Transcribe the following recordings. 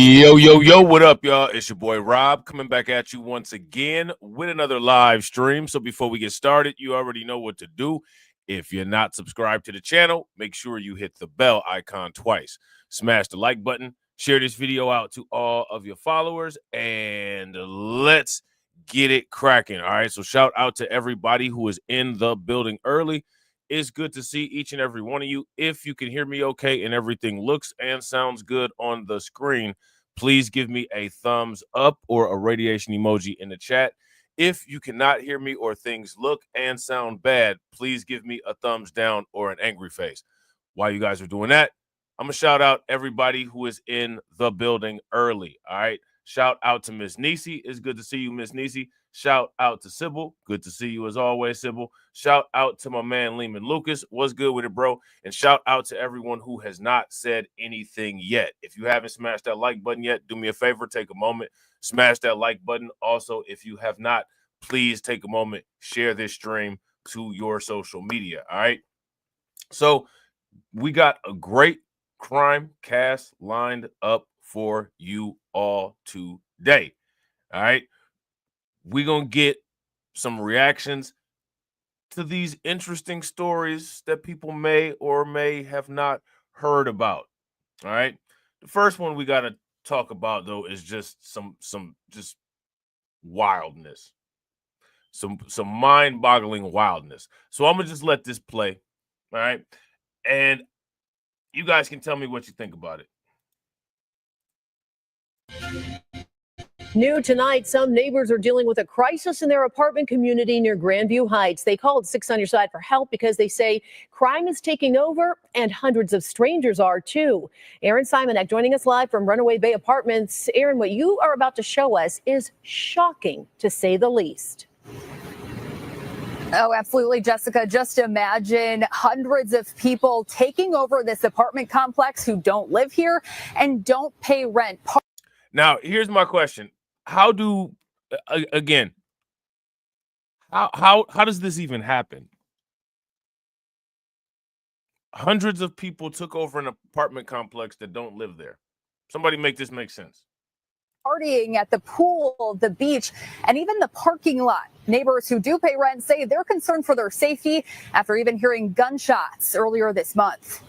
Yo, what up, y'all? It's your boy Rob coming back at you once again with another live stream. So before we get started, you already know what to do. If you're not subscribed to the channel, make sure you hit the bell icon twice. Smash the like button, share this video out to all of your followers, and let's get it cracking. All right, so shout out to everybody who is in the building early. It's good to see each and every one of you. If you can hear me okay and everything looks and sounds good on the screen, please give me a thumbs up or a radiation emoji in the chat. If you cannot hear me or things look and sound bad, please give me a thumbs down or an angry face. While you guys are doing that, I'm going to shout out everybody who is in the building early, all right? Shout out to Miss Nisi. It's good to see you, Miss Nisi. Shout out to Sybil. Good to see you as always, Sybil. Shout out to my man, Lehman Lucas. What's good with it, bro? And shout out to everyone who has not said anything yet. If you haven't smashed that like button yet, do me a favor, take a moment, smash that like button. Also, if you have not, please take a moment, share this stream to your social media, all right? So we got a great crime cast lined up for you all today, all right? We're going to get some reactions to these interesting stories that people may or may have not heard about, all right? The first one we got to talk about, though, is just some just wildness, some mind-boggling wildness. So I'm going to just let this play, all right? And you guys can tell me what you think about it. New tonight, some neighbors are dealing with a crisis in their apartment community near Grandview Heights. They called 6 on Your Side for help because they say crime is taking over and hundreds of strangers are too. Aaron Simonek joining us live from Runaway Bay Apartments. Aaron, what you are about to show us is shocking, to say the least. Oh, absolutely, Jessica. Just imagine hundreds of people taking over this apartment complex who don't live here and don't pay rent. Now, here's my question. How do, again, how does this even happen? Hundreds of people took over an apartment complex that don't live there. Somebody make this make sense. Partying at the pool, the beach, and even the parking lot. Neighbors who do pay rent say they're concerned for their safety after even hearing gunshots earlier this month.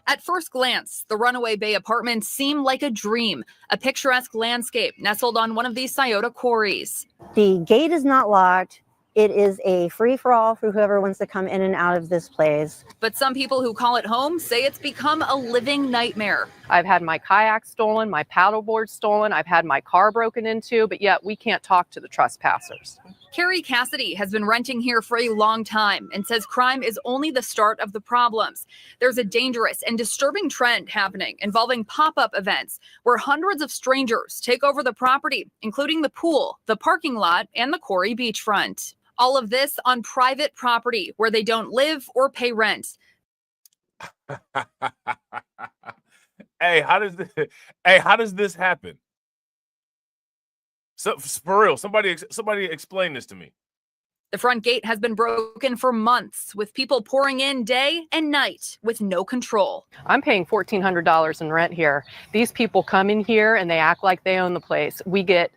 At first glance, the Runaway Bay Apartments seem like a dream, a picturesque landscape nestled on one of these Scioto quarries. The gate is not locked. It is a free-for-all for whoever wants to come in and out of this place. But some people who call it home say it's become a living nightmare. I've had my kayak stolen, my paddleboard stolen, I've had my car broken into, but yet we can't talk to the trespassers. Carrie Cassidy has been renting here for a long time and says crime is only the start of the problems. There's a dangerous and disturbing trend happening involving pop-up events where hundreds of strangers take over the property, including the pool, the parking lot, and the Quarry beachfront. All of this on private property where they don't live or pay rent. Hey, how does this happen? So for real, somebody explain this to me. The front gate has been broken for months, with people pouring in day and night with no control. I'm paying $1,400 in rent here. These people come in here and they act like they own the place. We get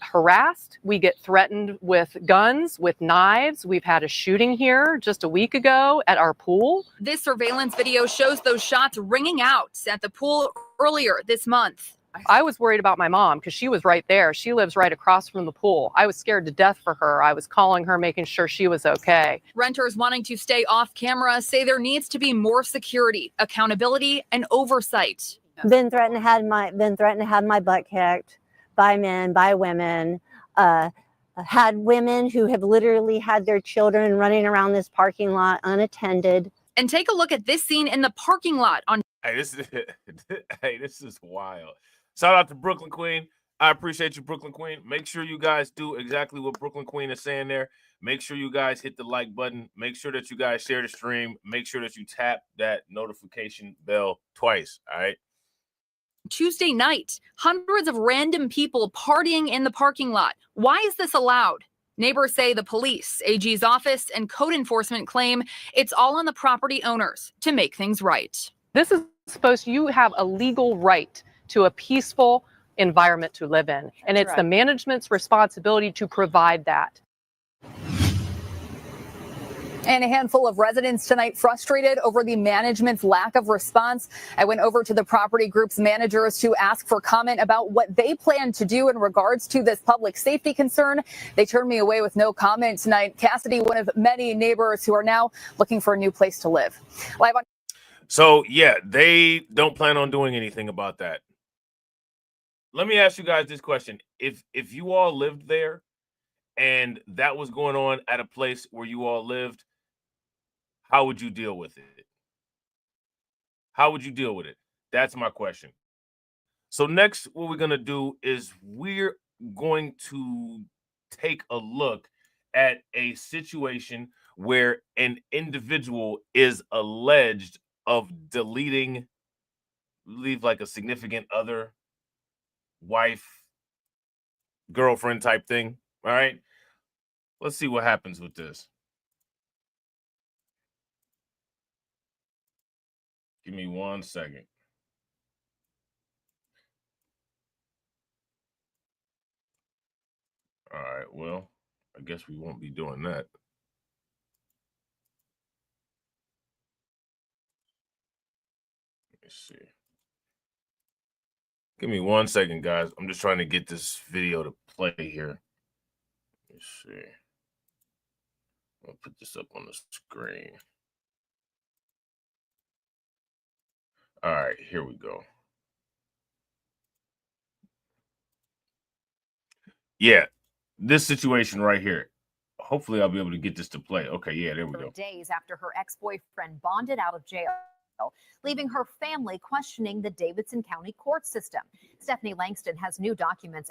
harassed. We get threatened with guns, with knives. We've had a shooting here just a week ago at our pool. This surveillance video shows those shots ringing out at the pool earlier this month. I was worried about my mom because she was right there. She lives right across from the pool. I was scared to death for her. I was calling her, making sure she was okay. Renters wanting to stay off camera say there needs to be more security, accountability, and oversight. Been threatened to have my butt kicked by men, by women. Had women who have literally had their children running around this parking lot unattended. And take a look at this scene in the parking lot on. Hey, this is wild. Shout out to Brooklyn Queen. I appreciate you, Brooklyn Queen. Make sure you guys do exactly what Brooklyn Queen is saying there. Make sure you guys hit the like button. Make sure that you guys share the stream. Make sure that you tap that notification bell twice, all right? Tuesday night, hundreds of random people partying in the parking lot. Why is this allowed? Neighbors say the police, AG's office, and code enforcement claim it's all on the property owners to make things right. This is you have a legal right to a peaceful environment to live in. And it's the management's responsibility to provide that. And a handful of residents tonight frustrated over the management's lack of response. I went over to the property group's managers to ask for comment about what they plan to do in regards to this public safety concern. They turned me away with no comment tonight. Cassidy, one of many neighbors who are now looking for a new place to live. Live on. So, yeah, they don't plan on doing anything about that. Let me ask you guys this question. If you all lived there and that was going on at a place where you all lived, how would you deal with it? How would you deal with it? That's my question. So next, what we're going to do is we're going to take a look at a situation where an individual is alleged of deleting, leave like a significant other, wife, girlfriend type thing. All right. Let's see what happens with this. Give me 1 second. All right, well, I guess we won't be doing that. Let me see. Give me 1 second, guys. I'm just trying to get this video to play here. Let's see. I'll put this up on the screen. All right, here we go. Yeah, this situation right here. Hopefully I'll be able to get this to play. Okay, yeah, there we go. Days after her ex-boyfriend bonded out of jail, leaving her family questioning the Davidson County court system. Stephanie Langston has new documents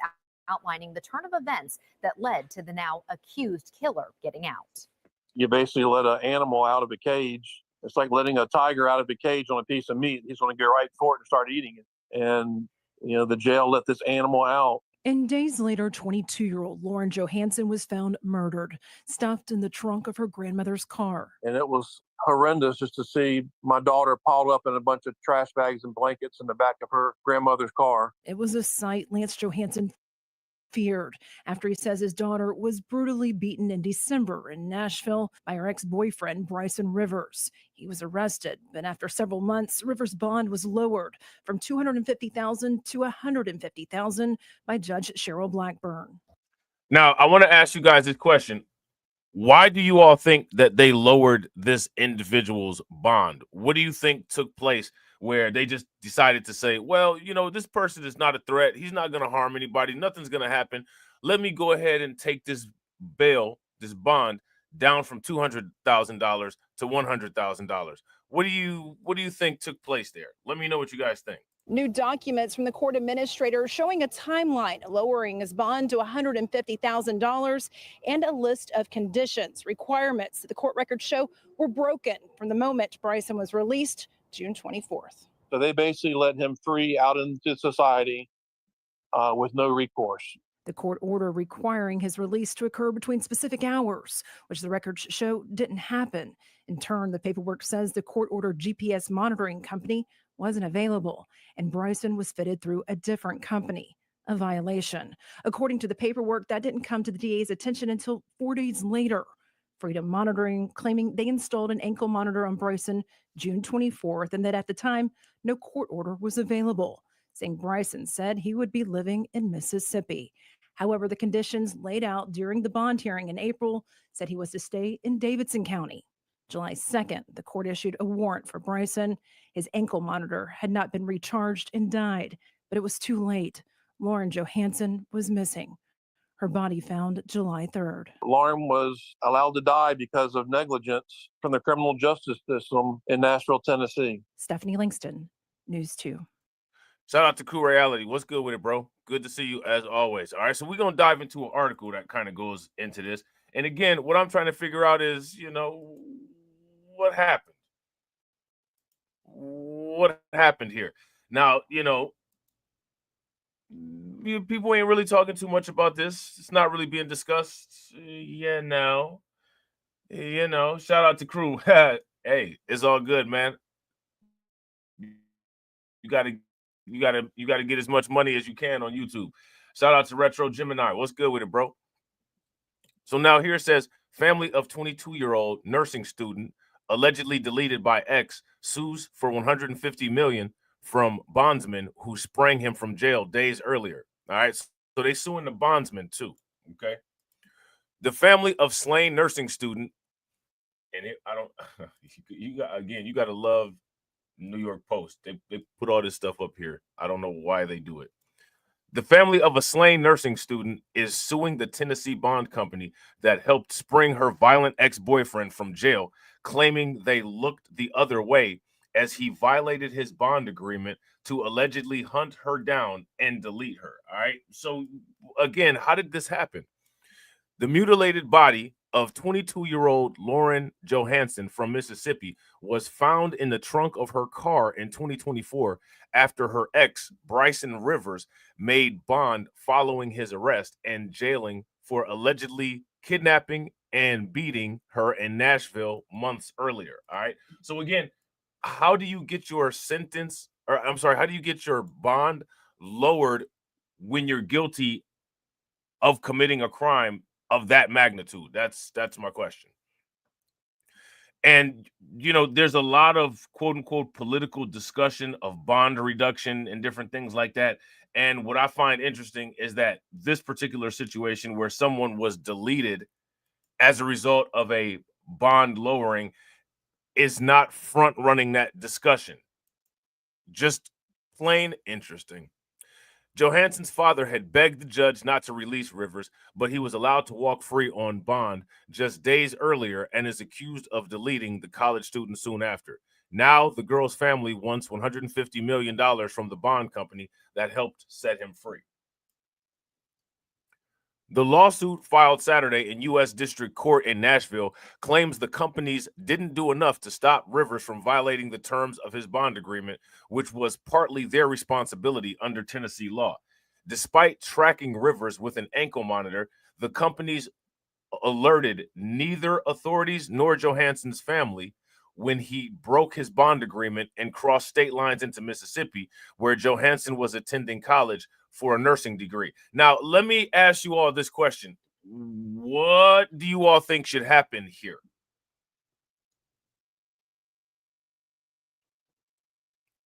outlining the turn of events that led to the now accused killer getting out. You basically let an animal out of a cage. It's like letting a tiger out of a cage on a piece of meat. He's going to get right for it and start eating it. And, you know, the jail let this animal out. And days later, 22-year-old Lauren Johansson was found murdered, stuffed in the trunk of her grandmother's car. And it was horrendous just to see my daughter piled up in a bunch of trash bags and blankets in the back of her grandmother's car. It was a sight Lance Johansson feared after he says his daughter was brutally beaten in December in Nashville by her ex-boyfriend, Bryson Rivers. He was arrested, but after several months, Rivers' bond was lowered from $250,000 to $150,000 by Judge Cheryl Blackburn. Now, I want to ask you guys this question. Why do you all think that they lowered this individual's bond? What do you think took place where they just decided to say, well, you know, this person is not a threat. He's not going to harm anybody. Nothing's going to happen. Let me go ahead and take this bail, this bond, down from $200,000 to $100,000. What do you think took place there? Let me know what you guys think. New documents from the court administrator showing a timeline lowering his bond to $150,000 and a list of conditions, requirements that the court records show were broken from the moment Bryson was released June 24th. So they basically let him free out into society with no recourse. The court order requiring his release to occur between specific hours, which the records show didn't happen. In turn, the paperwork says the court-ordered GPS monitoring company wasn't available, and Bryson was fitted through a different company, a violation. According to the paperwork, that didn't come to the DA's attention until 4 days later. Freedom Monitoring claiming they installed an ankle monitor on Bryson June 24th, and that at the time, no court order was available, saying Bryson said he would be living in Mississippi. However, the conditions laid out during the bond hearing in April said he was to stay in Davidson County. July 2nd, the court issued a warrant for Bryson. His ankle monitor had not been recharged and died, but it was too late. Lauren Johansson was missing. Her body found July 3rd. Lauren was allowed to die because of negligence from the criminal justice system in Nashville, Tennessee. Stephanie Langston, News 2. Shout out to Crew Reality. What's good with it, bro? Good to see you as always. All right, so we're going to dive into an article that kind of goes into this. And again, what I'm trying to figure out is, you know, what happened? What happened here? Now, you know, people ain't really talking too much about this. It's not really being discussed. Yeah, no. You know, shout out to Crew. Hey, it's all good, man. You got to You gotta get as much money as you can on YouTube. Shout out to Retro Gemini. What's good with it, bro? So now here it says, family of 22-year-old nursing student allegedly deleted by ex sues for 150 million from bondsman who sprang him from jail days earlier. All right, so they suing the bondsman too. Okay, the family of slain nursing student, and you got to love New York Post. They put all this stuff up here. I don't know why they do it. The family of a slain nursing student is suing the Tennessee bond company that helped spring her violent ex-boyfriend from jail, claiming they looked the other way as he violated his bond agreement to allegedly hunt her down and delete her. All right. So again, how did this happen? The mutilated body of 22-year-old Lauren Johansson from Mississippi was found in the trunk of her car in 2024 after her ex, Bryson Rivers, made bond following his arrest and jailing for allegedly kidnapping and beating her in Nashville months earlier. All right. So again, how do you get your sentence, or I'm sorry, how do you get your bond lowered when you're guilty of committing a crime of that magnitude? That's my question. And there's a lot of quote unquote political discussion of bond reduction and different things like that. And what I find interesting is that this particular situation where someone was deleted as a result of a bond lowering is not front running that discussion. Just plain interesting. Johansson's father had begged the judge not to release Rivers, but he was allowed to walk free on bond just days earlier and is accused of deleting the college student soon after. Now, the girl's family wants $150 million from the bond company that helped set him free. The lawsuit filed Saturday in U.S. District Court in Nashville claims the companies didn't do enough to stop Rivers from violating the terms of his bond agreement, which was partly their responsibility under Tennessee law. Despite tracking Rivers with an ankle monitor, the companies alerted neither authorities nor Johansson's family when he broke his bond agreement and crossed state lines into Mississippi, where Johansson was attending college for a nursing degree. Now, let me ask you all this question. What do you all think should happen here?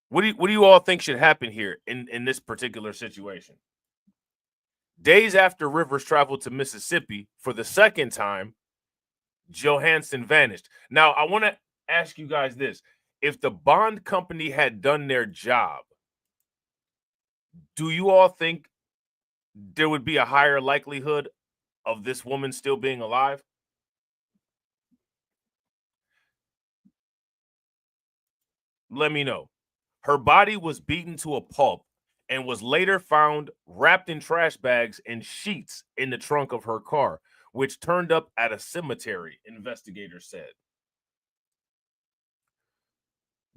What do you all think should happen here in this particular situation? Days after Rivers traveled to Mississippi for the second time, Johansson vanished. Now, I want to ask you guys this. If the bond company had done their job, do you all think there would be a higher likelihood of this woman still being alive? Let me know. Her body was beaten to a pulp and was later found wrapped in trash bags and sheets in the trunk of her car, which turned up at a cemetery, investigators said.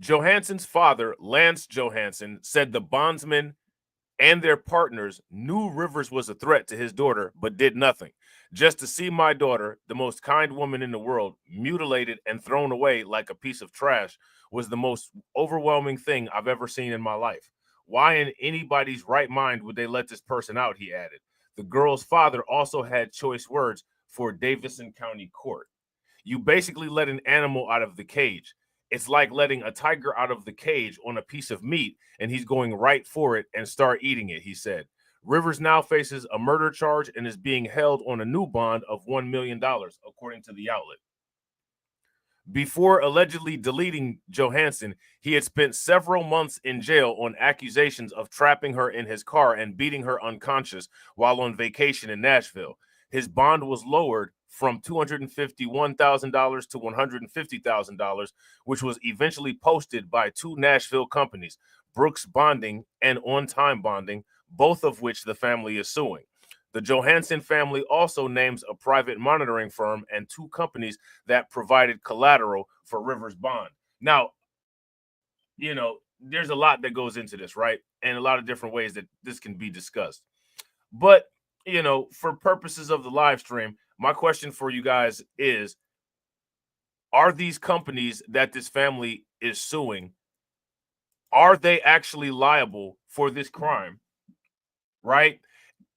Johansson's father, Lance Johansson, said the bondsman and their partners knew Rivers was a threat to his daughter, but did nothing. Just to see my daughter, the most kind woman in the world, mutilated and thrown away like a piece of trash was the most overwhelming thing I've ever seen in my life. Why in anybody's right mind would they let this person out, he added. The girl's father also had choice words for Davidson County Court. You basically let an animal out of the cage. It's like letting a tiger out of the cage on a piece of meat, and he's going right for it and start eating it, he said. Rivers now faces a murder charge and is being held on a new bond of $1 million, according to the outlet. Before allegedly deleting Johansson, he had spent several months in jail on accusations of trapping her in his car and beating her unconscious while on vacation in Nashville. His bond was lowered from $251,000 to $150,000, which was eventually posted by two Nashville companies, Brooks Bonding and On Time Bonding, both of which the family is suing. The Johansson family also names a private monitoring firm and two companies that provided collateral for Rivers' bond. Now, there's a lot that goes into this, right? And a lot of different ways that this can be discussed. But, for purposes of the live stream, my question for you guys is, are these companies that this family is suing, Are they actually liable for this crime? Right?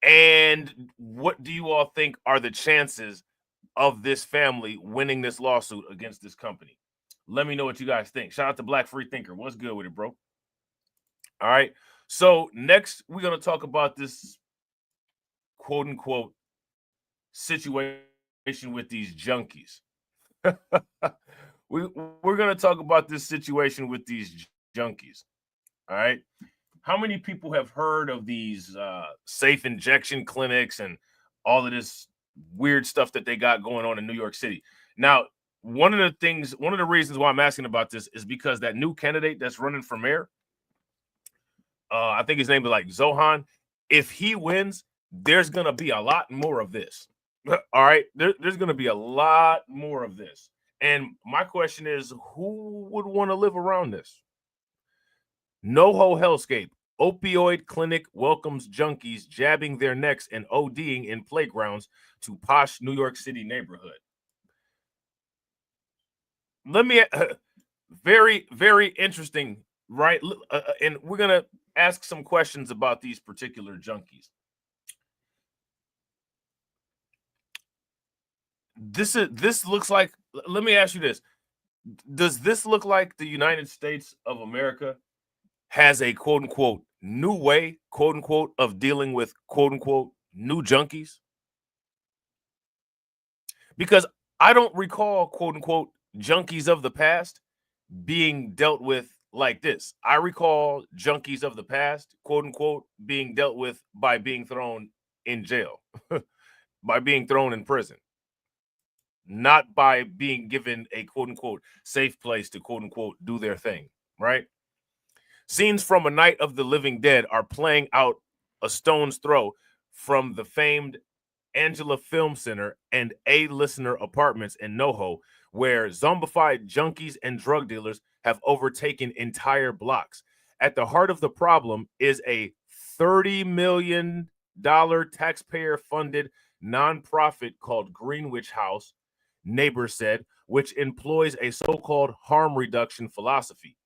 And what do you all think are the chances of this family winning this lawsuit against this company? Let me know what you guys think. Shout out to Black Free Thinker. What's good with it, bro? All right. So next, we're going to talk about this quote unquote situation with these junkies. We're going to talk about this situation with these junkies. All right. How many people have heard of these safe injection clinics and all of this weird stuff that they got going on in New York City? Now, one of the reasons why I'm asking about this is because that new candidate that's running for mayor, I think his name is like Zohan. If he wins, there's going to be a lot more of this. All right. There's going to be a lot more of this. And my question is, who would want to live around this? NoHo Hellscape. Opioid clinic welcomes junkies jabbing their necks and ODing in playgrounds to posh New York City neighborhood. Let me, very, very interesting, right? And we're going to ask some questions about these particular junkies. This looks like, let me ask you this. Does this look like the United States of America has a quote unquote new way, quote unquote, of dealing with quote unquote new junkies? Because I don't recall quote unquote junkies of the past being dealt with like this. I recall junkies of the past, quote unquote, being dealt with by being thrown in jail, by being thrown in prison, not by being given a quote unquote safe place to quote unquote do their thing, right? Scenes from A Night of the Living Dead are playing out a stone's throw from the famed Angela Film Center and A-Listener Apartments in NoHo, where zombified junkies and drug dealers have overtaken entire blocks. At the heart of the problem is a $30 million taxpayer-funded nonprofit called Greenwich House, neighbors said, which employs a so-called harm reduction philosophy.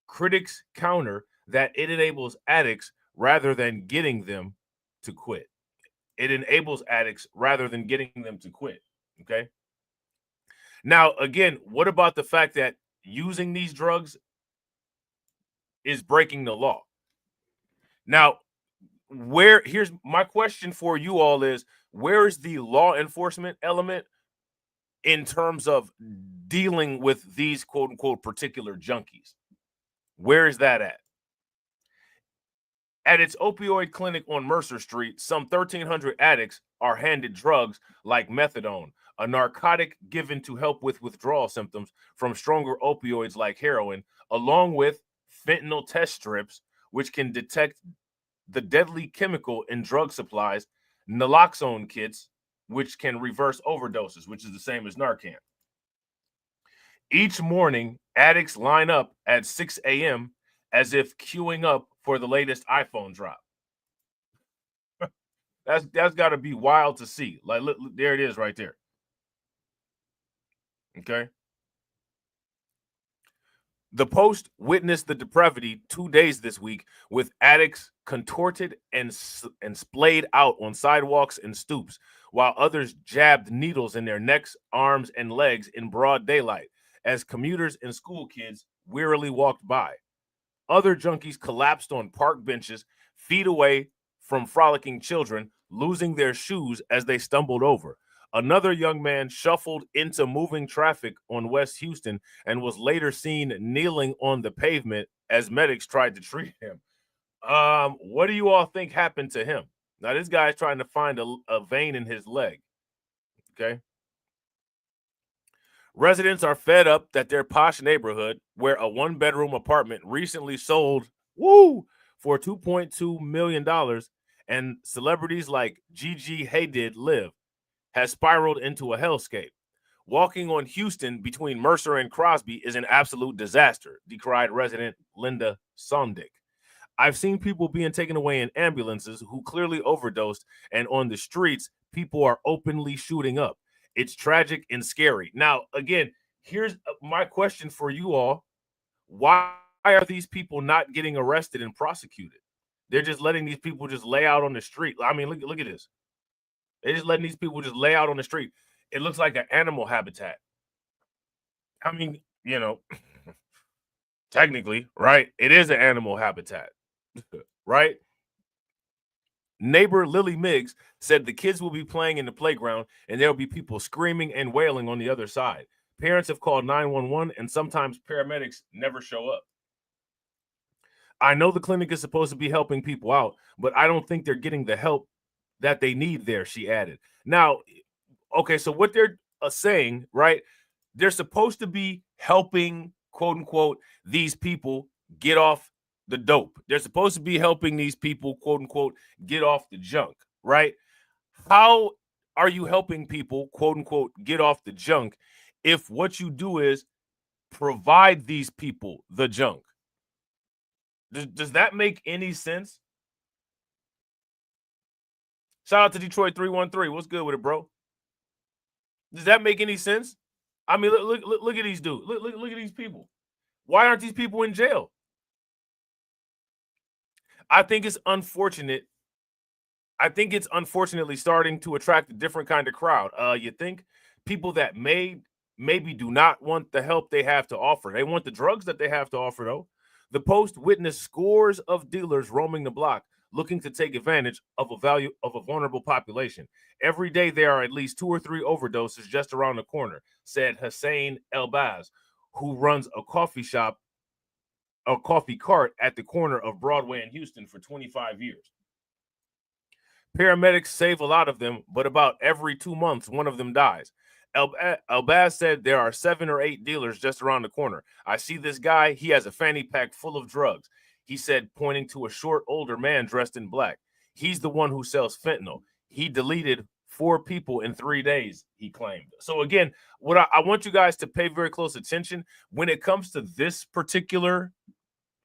Critics counter that it enables addicts rather than getting them to quit. It enables addicts rather than getting them to quit. Okay. Now, again, what about the fact that using these drugs is breaking the law? Now, here's my question for you all is, where is the law enforcement element in terms of dealing with these quote unquote particular junkies? Where is that at? At its opioid clinic on Mercer Street, some 1,300 addicts are handed drugs like methadone, a narcotic given to help with withdrawal symptoms from stronger opioids like heroin, along with fentanyl test strips, which can detect the deadly chemical in drug supplies, naloxone kits, which can reverse overdoses, which is the same as Narcan. Each morning, addicts line up at 6 a.m. as if queuing up for the latest iPhone drop. That's got to be wild to see. Like, look, there it is right there. Okay. The Post witnessed the depravity 2 days this week, with addicts contorted and splayed out on sidewalks and stoops, while others jabbed needles in their necks, arms, and legs in broad daylight as commuters and school kids wearily walked by. Other junkies collapsed on park benches, feet away from frolicking children, losing their shoes as they stumbled over. Another young man shuffled into moving traffic on West Houston and was later seen kneeling on the pavement as medics tried to treat him. What do you all think happened to him? Now, this guy's trying to find a vein in his leg. Okay. Residents are fed up that their posh neighborhood, where a one-bedroom apartment recently sold, for $2.2 million, and celebrities like Gigi Hadid live, has spiraled into a hellscape. Walking on Houston between Mercer and Crosby is an absolute disaster, decried resident Linda Sondick. I've seen people being taken away in ambulances who clearly overdosed, and on the streets, people are openly shooting up. It's tragic and scary. Now, again, here's my question for you all. Why are these people not getting arrested and prosecuted? They're just letting these people just lay out on the street. I mean, look at this. They're just letting these people just lay out on the street. It looks like an animal habitat. I mean, you know, technically, right? It is an animal habitat, right? Neighbor Lily Miggs said the kids will be playing in the playground and there'll be people screaming and wailing on the other side. Parents have called 911 and sometimes paramedics never show up. I know the clinic is supposed to be helping people out, but I don't think they're getting the help that they need there, she added. Now, okay, so what they're saying, right? They're supposed to be helping, quote unquote, these people get off the dope. They're supposed to be helping these people, quote unquote, get off the junk, right? How are you helping people, quote unquote, get off the junk if what you do is provide these people the junk? Does that make any sense? Shout out to Detroit 313. What's good with it, bro? Does that make any sense? I mean, look at these dudes. Look at these people. Why aren't these people in jail? I think it's unfortunate. I think it's unfortunately starting to attract a different kind of crowd. You think people that maybe do not want the help they have to offer. They want the drugs that they have to offer, though. The Post witnessed scores of dealers roaming the block, looking to take advantage of a vulnerable population. Every day there are at least 2 or 3 overdoses just around the corner, said Hussein Elbaz, who runs a coffee cart at the corner of Broadway in Houston for 25 years. Paramedics save a lot of them, but about every 2 months, one of them dies. Elbaz said there are 7 or 8 dealers just around the corner. I see this guy. He has a fanny pack full of drugs. He said, pointing to a short, older man dressed in black. He's the one who sells fentanyl. He deleted 4 people in 3 days, he claimed. So again, what I want you guys to pay very close attention when it comes to this particular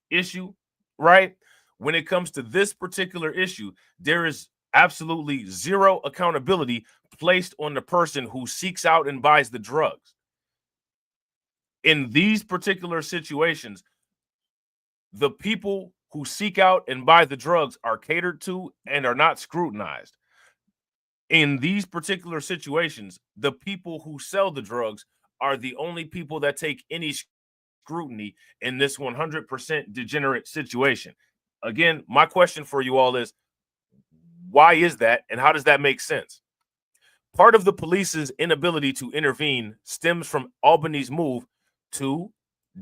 issue, right? When it comes to this particular issue, there is absolutely zero accountability placed on the person who seeks out and buys the drugs. In these particular situations, the people who seek out and buy the drugs are catered to and are not scrutinized. In these particular situations, the people who sell the drugs are the only people that take any scrutiny in this 100% degenerate situation. Again, my question for you all is, why is that, and how does that make sense? Part of the police's inability to intervene stems from Albany's move to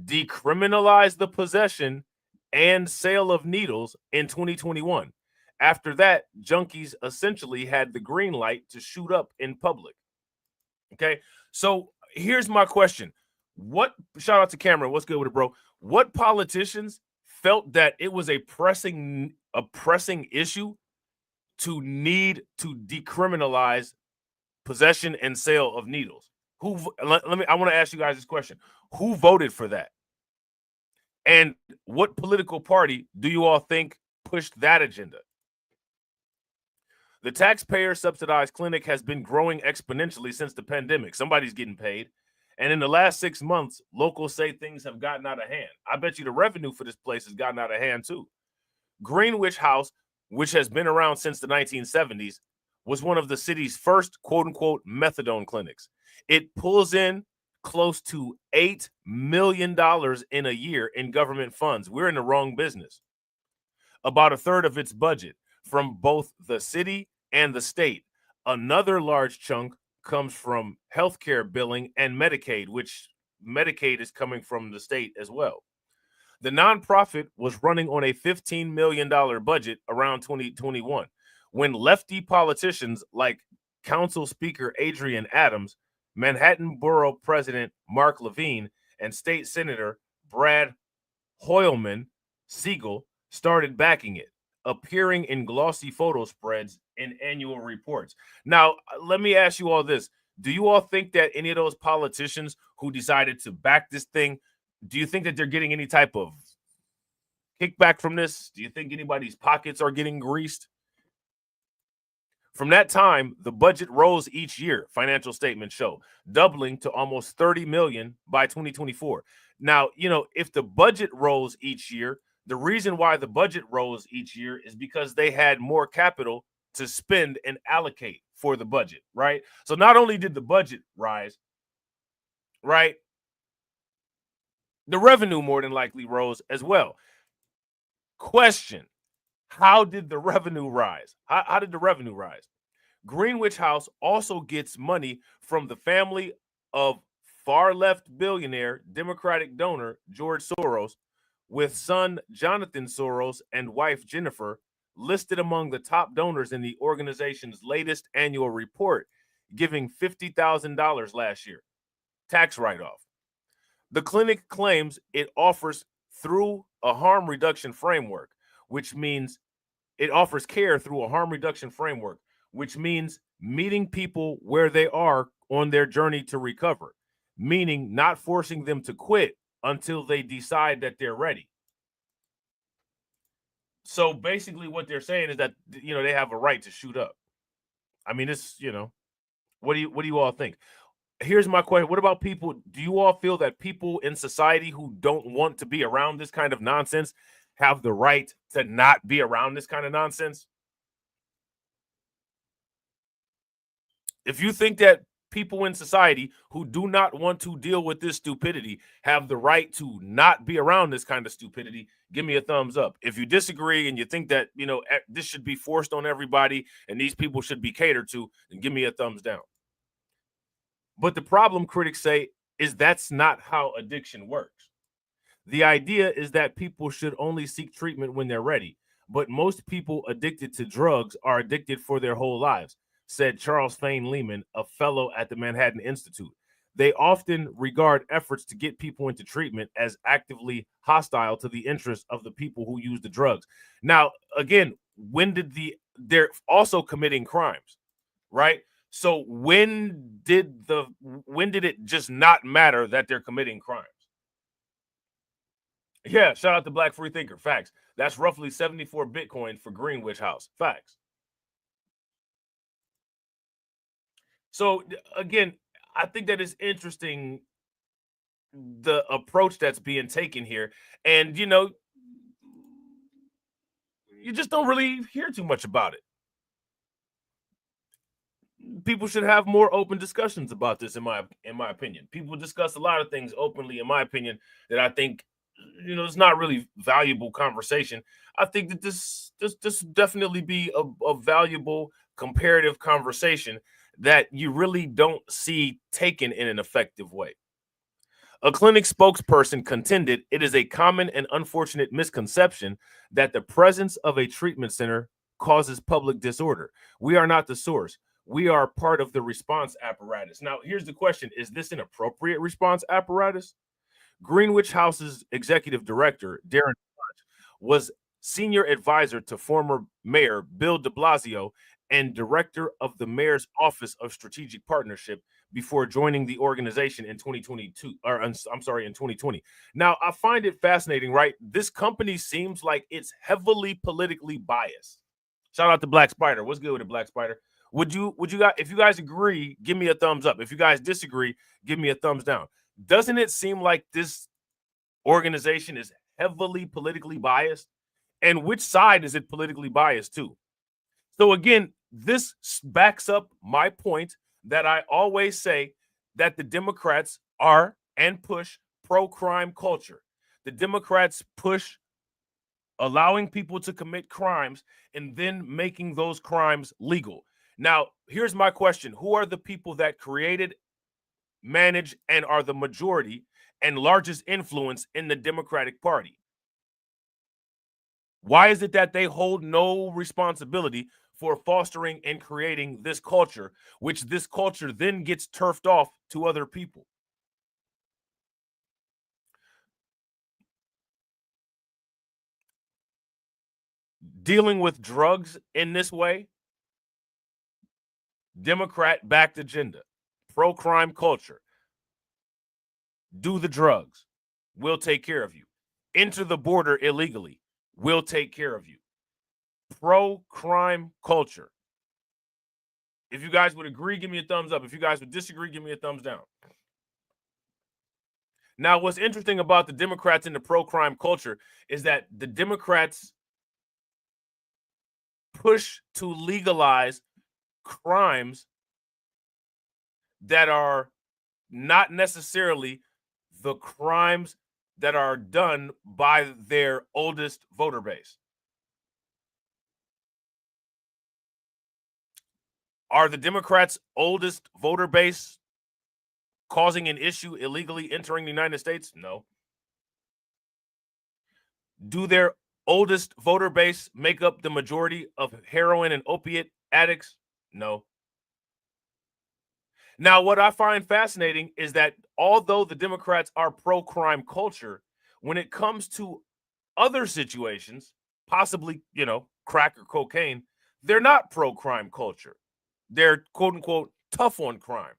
decriminalize the possession and sale of needles in 2021. After that, junkies essentially had the green light to shoot up in public. Okay, so here's my question. Shout out to Cameron, what's good with it, bro? What politicians felt that it was a pressing issue to need to decriminalize possession and sale of needles? I want to ask you guys this question. Who voted for that? And what political party do you all think pushed that agenda? The taxpayer subsidized clinic has been growing exponentially since the pandemic. Somebody's getting paid. And in the last 6 months, locals say things have gotten out of hand. I bet you the revenue for this place has gotten out of hand too. Greenwich House, which has been around since the 1970s, was one of the city's first quote-unquote methadone clinics. It pulls in close to $8 million in a year in government funds. We're in the wrong business. About a third of its budget from both the city and the state. Another large chunk comes from healthcare billing and Medicaid, which Medicaid is coming from the state as well. The nonprofit was running on a $15 million budget around 2021 when lefty politicians like Council Speaker Adrian Adams, Manhattan Borough President Mark Levine, and State Senator Brad Hoylman Siegel started backing it, appearing in glossy photo spreads and annual reports. Now, let me ask you all this. Do you all think that any of those politicians who decided to back this thing, do you think that they're getting any type of kickback from this? Do you think anybody's pockets are getting greased? From that time, the budget rose each year, financial statements show, doubling to almost $30 million by 2024. Now, if the budget rolls each year, the reason why the budget rolls each year is because they had more capital to spend and allocate for the budget, right? So not only did the budget rise, right, the revenue more than likely rose as well. Question: how did the revenue rise? How did the revenue rise? Greenwich House also gets money from the family of far-left billionaire Democratic donor George Soros, with son Jonathan Soros and wife Jennifer listed among the top donors in the organization's latest annual report, giving $50,000 last year. Tax write-off. The clinic claims it offers through a harm reduction framework, which means it offers care through a harm reduction framework, which means meeting people where they are on their journey to recover, meaning not forcing them to quit until they decide that they're ready. So basically what they're saying is that, they have a right to shoot up. I mean, it's, what do you all think? Here's my question. What about people? Do you all feel that people in society who don't want to be around this kind of nonsense have the right to not be around this kind of nonsense? If you think that people in society who do not want to deal with this stupidity have the right to not be around this kind of stupidity, give me a thumbs up. If you disagree and you think that, this should be forced on everybody and these people should be catered to, then give me a thumbs down. But the problem, critics say, is that's not how addiction works. The idea is that people should only seek treatment when they're ready. But most people addicted to drugs are addicted for their whole lives, said Charles Fane Lehman, a fellow at the Manhattan Institute. They often regard efforts to get people into treatment as actively hostile to the interests of the people who use the drugs. Now, again, they're also committing crimes, right? So when did it just not matter that they're committing crimes? Yeah, shout out to Black Free Thinker. Facts. That's roughly 74 Bitcoin for Greenwich House. Facts. So again, I think that is interesting, the approach that's being taken here. And, you just don't really hear too much about it. People should have more open discussions about this, in my opinion. People discuss a lot of things openly, in my opinion, that I think, it's not really valuable conversation. I think that this definitely be a valuable comparative conversation that you really don't see taken in an effective way. A clinic spokesperson contended it is a common and unfortunate misconception that the presence of a treatment center causes public disorder. We are not the source. We are part of the response apparatus. Now, here's the question. Is this an appropriate response apparatus? Greenwich House's executive director, Darren, was senior advisor to former mayor Bill de Blasio and director of the mayor's office of strategic partnership before joining the organization in 2020. Now, I find it fascinating, right? This company seems like it's heavily politically biased. Shout out to Black Spider. What's good with it, Black Spider? Would you guys, if you guys agree, give me a thumbs up. If you guys disagree, give me a thumbs down. Doesn't it seem like this organization is heavily politically biased? And which side is it politically biased to? So again, this backs up my point that I always say, that the Democrats are and push pro-crime culture. The Democrats push allowing people to commit crimes and then making those crimes legal. Now, here's my question. Who are the people that created, manage, and are the majority and largest influence in the Democratic Party? Why is it that they hold no responsibility for fostering and creating this culture, which this culture then gets turfed off to other people? Dealing with drugs in this way, Democrat-backed agenda, pro-crime culture. Do the drugs, we'll take care of you. Enter the border illegally, we'll take care of you. Pro-crime culture. If you guys would agree, give me a thumbs up. If you guys would disagree, give me a thumbs down. Now, what's interesting about the Democrats and the pro-crime culture is that the Democrats push to legalize crimes that are not necessarily the crimes that are done by their oldest voter base. Are the Democrats' oldest voter base causing an issue illegally entering the United States? No. Do their oldest voter base make up the majority of heroin and opiate addicts? No. Now, what I find fascinating is that although the Democrats are pro-crime culture, when it comes to other situations, possibly, crack or cocaine, they're not pro-crime culture. They're quote unquote tough on crime.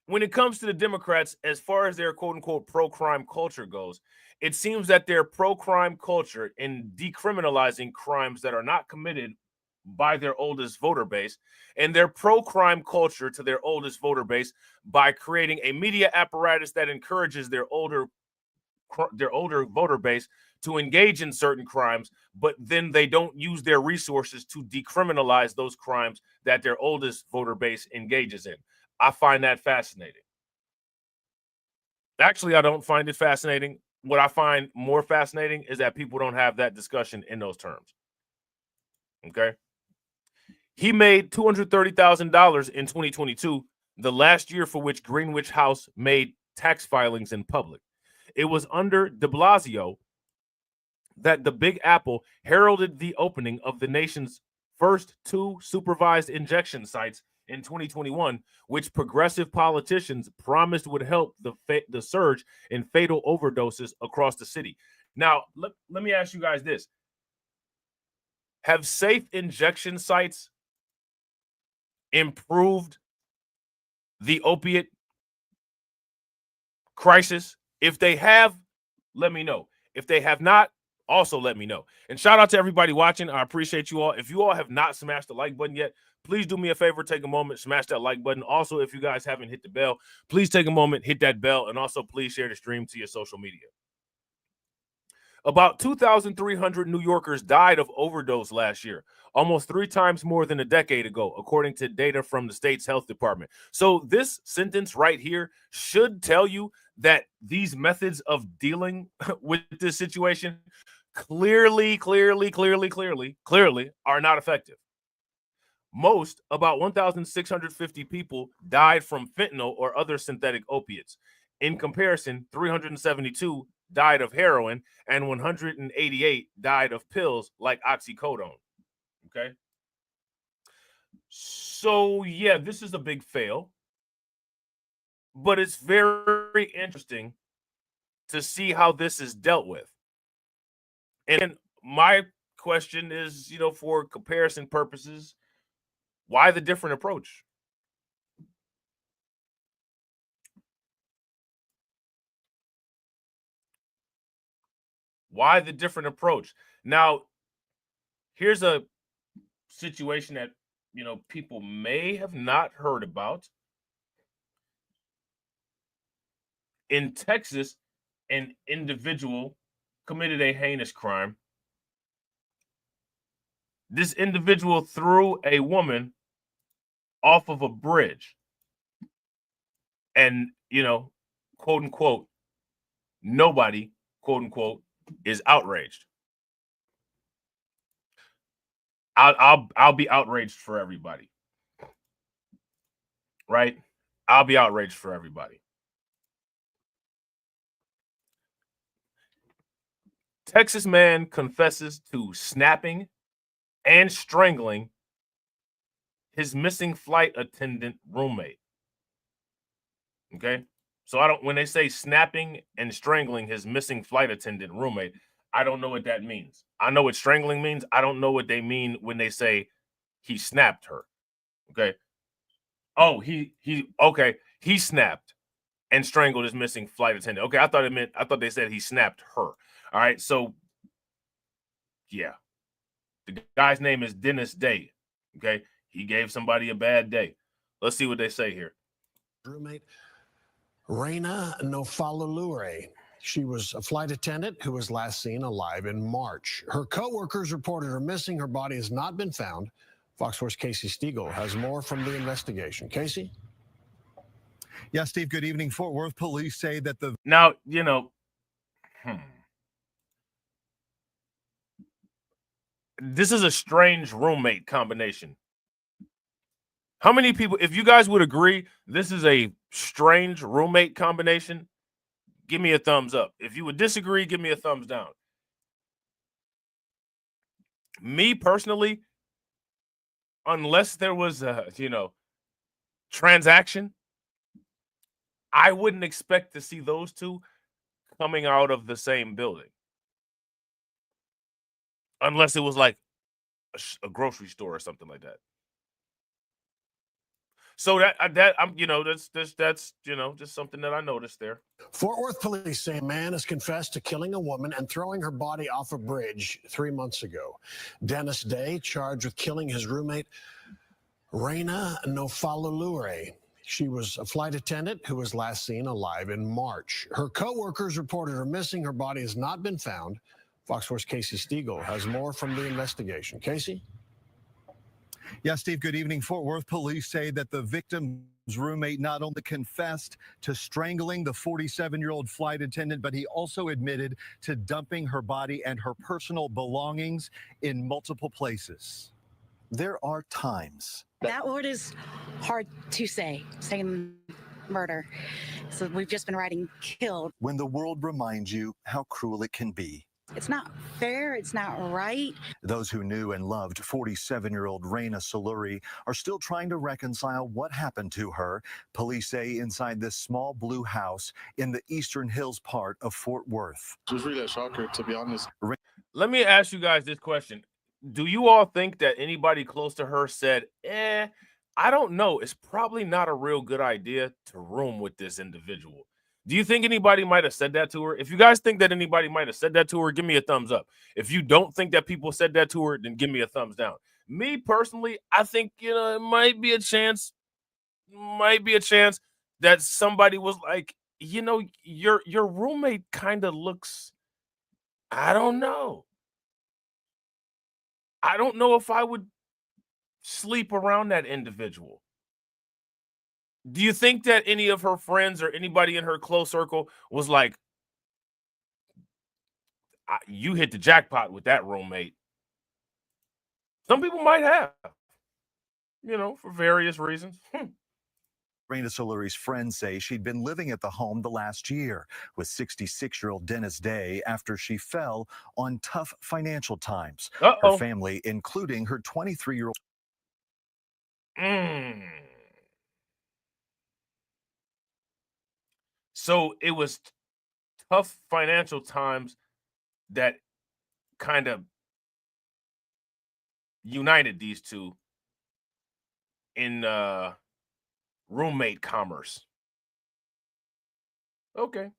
When it comes to the Democrats, as far as their quote unquote pro-crime culture goes, it seems that their pro-crime culture in decriminalizing crimes that are not committed by their oldest voter base, and their pro-crime culture to their oldest voter base by creating a media apparatus that encourages their older voter base to engage in certain crimes, but then they don't use their resources to decriminalize those crimes that their oldest voter base engages in. I find that fascinating. Actually, I don't find it fascinating. What I find more fascinating is that people don't have that discussion in those terms. Okay. He made $230,000 in 2022, the last year for which Greenwich House made tax filings in public. It was under de Blasio that the Big Apple heralded the opening of the nation's first 2 supervised injection sites in 2021, which progressive politicians promised would help the surge in fatal overdoses across the city. Now, let me ask you guys this. Have safe injection sites improved the opiate crisis? If they have, let me know. If they have not, also let me know. And shout out to everybody watching. I appreciate you all. If you all have not smashed the like button yet, please do me a favor, take a moment, smash that like button. Also, if you guys haven't hit the bell, please take a moment, hit that bell, and also please share the stream to your social media. About 2,300 New Yorkers died of overdose last year, almost 3 times more than a decade ago, according to data from the state's health department. So this sentence right here should tell you that these methods of dealing with this situation clearly are not effective. Most, about 1,650 people, died from fentanyl or other synthetic opiates. In comparison, 372 died of heroin and 188 died of pills like oxycodone. Okay. So, yeah, this is a big fail, but it's very interesting to see how this is dealt with. And my question is, for comparison purposes, why the different approach? Why the different approach? Now, here's a situation that, people may have not heard about. In Texas, an individual committed a heinous crime. This individual threw a woman off of a bridge. And, quote unquote, nobody, quote unquote, is outraged. I'll be outraged for everybody. Right? I'll be outraged for everybody. Texas man confesses to snapping and strangling his missing flight attendant roommate. Okay? So when they say snapping and strangling his missing flight attendant roommate, I don't know what that means. I know what strangling means. I don't know what they mean when they say he snapped her. Okay. Oh, he snapped and strangled his missing flight attendant. Okay, I thought they said he snapped her. All right, so yeah. The guy's name is Dennis Day. Okay, he gave somebody a bad day. Let's see what they say here. Roommate Reina Nofalulure She was a flight attendant who was last seen alive in March. Her co-workers reported her missing. Her body has not been found. Fox 4's Casey Stiegel has more from the investigation. Casey? Yeah, Steve, good evening. Fort Worth police say that the... Now, this is a strange roommate combination. How many people, if you guys would agree, this is a strange roommate combination, give me a thumbs up. If you would disagree, give me a thumbs down. Me personally, unless there was a, transaction, I wouldn't expect to see those two coming out of the same building. Unless it was like a grocery store or something like that. So that's just something that I noticed there. Fort Worth police say a man has confessed to killing a woman and throwing her body off a bridge 3 months ago. Dennis Day charged with killing his roommate, Reina Nofalulure. She was a flight attendant who was last seen alive in March. Her co-workers reported her missing. Her body has not been found. Fox 4's Casey Stiegel has more from the investigation. Casey? Yeah, Steve, good evening. Fort Worth police say that the victim's roommate not only confessed to strangling the 47-year-old flight attendant, but he also admitted to dumping her body and her personal belongings in multiple places. There are times. That word is hard to say, saying murder. So we've just been writing killed. When the world reminds you how cruel it can be. It's not fair. It's not right. Those who knew and loved 47-year-old Reina Soluri are still trying to reconcile what happened to her. Police say inside this small blue house in the Eastern Hills part of Fort Worth. It was really a shocker, to be honest. Let me ask you guys this question. Do you all think that anybody close to her said, I don't know, it's probably not a real good idea to room with this individual? Do you think anybody might have said that to her? If you guys think that anybody might have said that to her, give me a thumbs up. If you don't think that people said that to her, then give me a thumbs down. Me personally, I think, it might be a chance that somebody was like, your roommate kind of looks, I don't know. I don't know if I would sleep around that individual. Do you think that any of her friends or anybody in her close circle was like, you hit the jackpot with that roommate? Some people might have, for various reasons. Reina Soluri's friends say she'd been living at the home the last year with 66-year-old Dennis Day after she fell on tough financial times. Her family, including her 23-year-old. So it was tough financial times that kind of united these two in roommate commerce. Okay.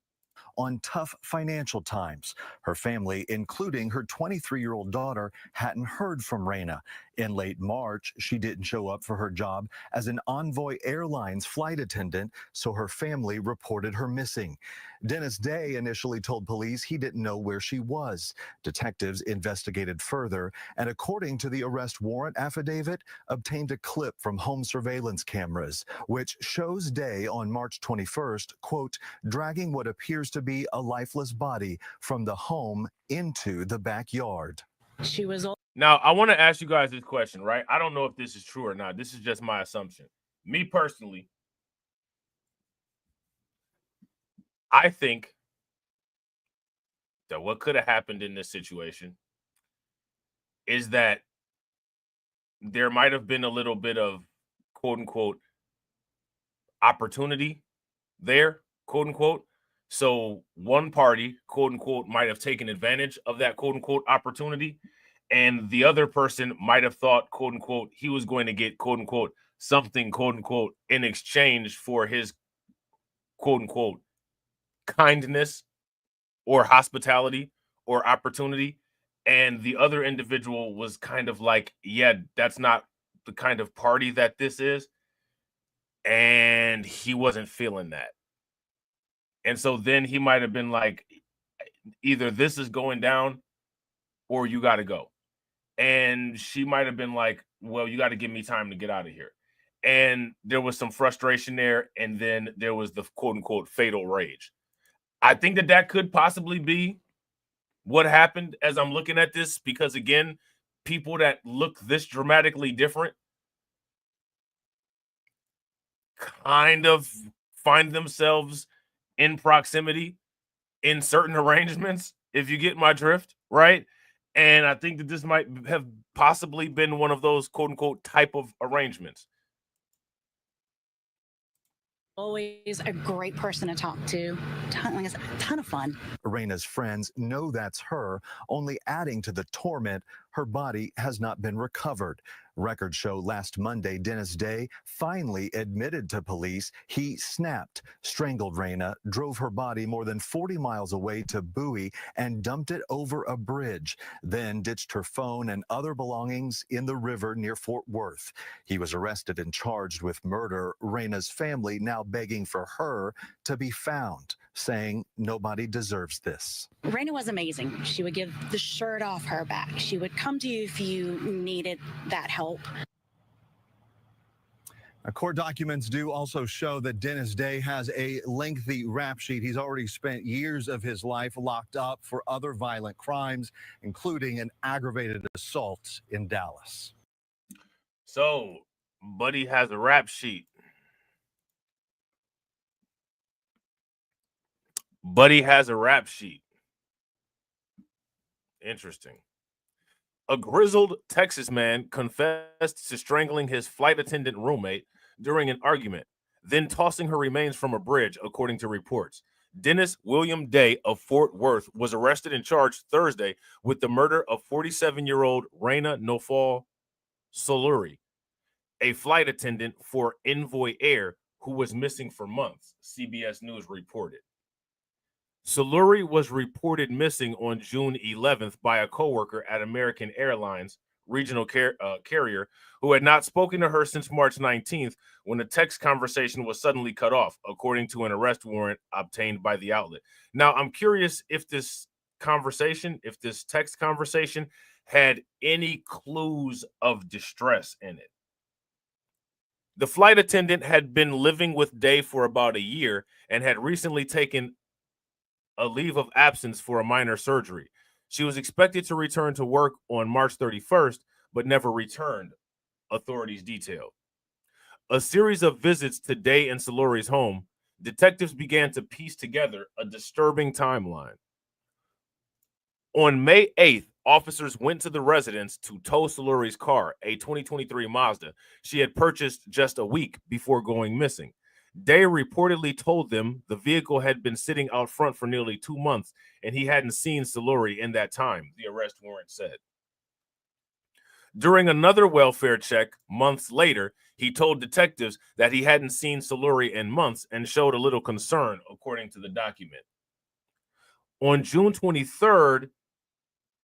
On tough financial times. Her family, including her 23-year-old daughter, hadn't heard from Reina. In late March, she didn't show up for her job as an Envoy Airlines flight attendant, so her family reported her missing. Dennis Day initially told police he didn't know where she was. Detectives investigated further, and according to the arrest warrant affidavit, obtained a clip from home surveillance cameras, which shows Day on March 21st, quote, dragging what appears to be a lifeless body from the home into the backyard. She was. Now, I want to ask you guys this question, right? I don't know if this is true or not. This is just my assumption. Me personally, I think that what could have happened in this situation is that there might have been a little bit of quote unquote opportunity there, quote unquote. So one party, quote unquote, might have taken advantage of that quote unquote opportunity. And the other person might have thought, quote unquote, he was going to get, quote unquote, something, quote unquote, in exchange for his, quote unquote, kindness or hospitality or opportunity. And the other individual was kind of like, yeah, that's not the kind of party that this is. And he wasn't feeling that. And so then he might have been like, either this is going down or you got to go. And she might have been like, well, you got to give me time to get out of here. And there was some frustration there. And then there was the quote unquote fatal rage. I think that that could possibly be what happened as I'm looking at this, because again, people that look this dramatically different kind of find themselves in proximity in certain arrangements, if you get my drift, right? And I think that this might have possibly been one of those quote unquote type of arrangements. Always a great person to talk to. Like, it's a ton of fun. Reina's friends know that's her, only adding to the torment. Her body has not been recovered. Records show last Monday, Dennis Day finally admitted to police he snapped, strangled Reina, drove her body more than 40 miles away to Bowie, and dumped it over a bridge, then ditched her phone and other belongings in the river near Fort Worth. He was arrested and charged with murder. Reina's family now begging for her to be found, saying nobody deserves this. Raina was amazing. She would give the shirt off her back. She would come to you if you needed that help. Court documents do also show that Dennis Day has a lengthy rap sheet. He's already spent years of his life locked up for other violent crimes, including an aggravated assault in Dallas. So, Buddy has a rap sheet. Buddy has a rap sheet. Interesting. A grizzled Texas man confessed to strangling his flight attendant roommate during an argument, then tossing her remains from a bridge, according to reports. Dennis William Day of Fort Worth was arrested and charged Thursday with the murder of 47-year-old Reina Nofal Soluri, a flight attendant for Envoy Air who was missing for months, CBS News reported. Soluri was reported missing on June 11th by a coworker at American Airlines regional carrier who had not spoken to her since March 19th, when the text conversation was suddenly cut off, according to an arrest warrant obtained by the outlet. Now, I'm curious if this text conversation had any clues of distress in it. The flight attendant had been living with Day for about a year and had recently taken a leave of absence for a minor surgery. She was expected to return to work on March 31st, but never returned, authorities detailed. A series of visits to Day and Soluri's home, detectives began to piece together a disturbing timeline. On May 8th, officers went to the residence to tow Soluri's car, a 2023 Mazda she had purchased just a week before going missing. Day reportedly told them the vehicle had been sitting out front for nearly 2 months and he hadn't seen Soluri in that time, the arrest warrant said. During another welfare check months later, he told detectives that he hadn't seen Soluri in months and showed a little concern, according to the document. On June 23rd,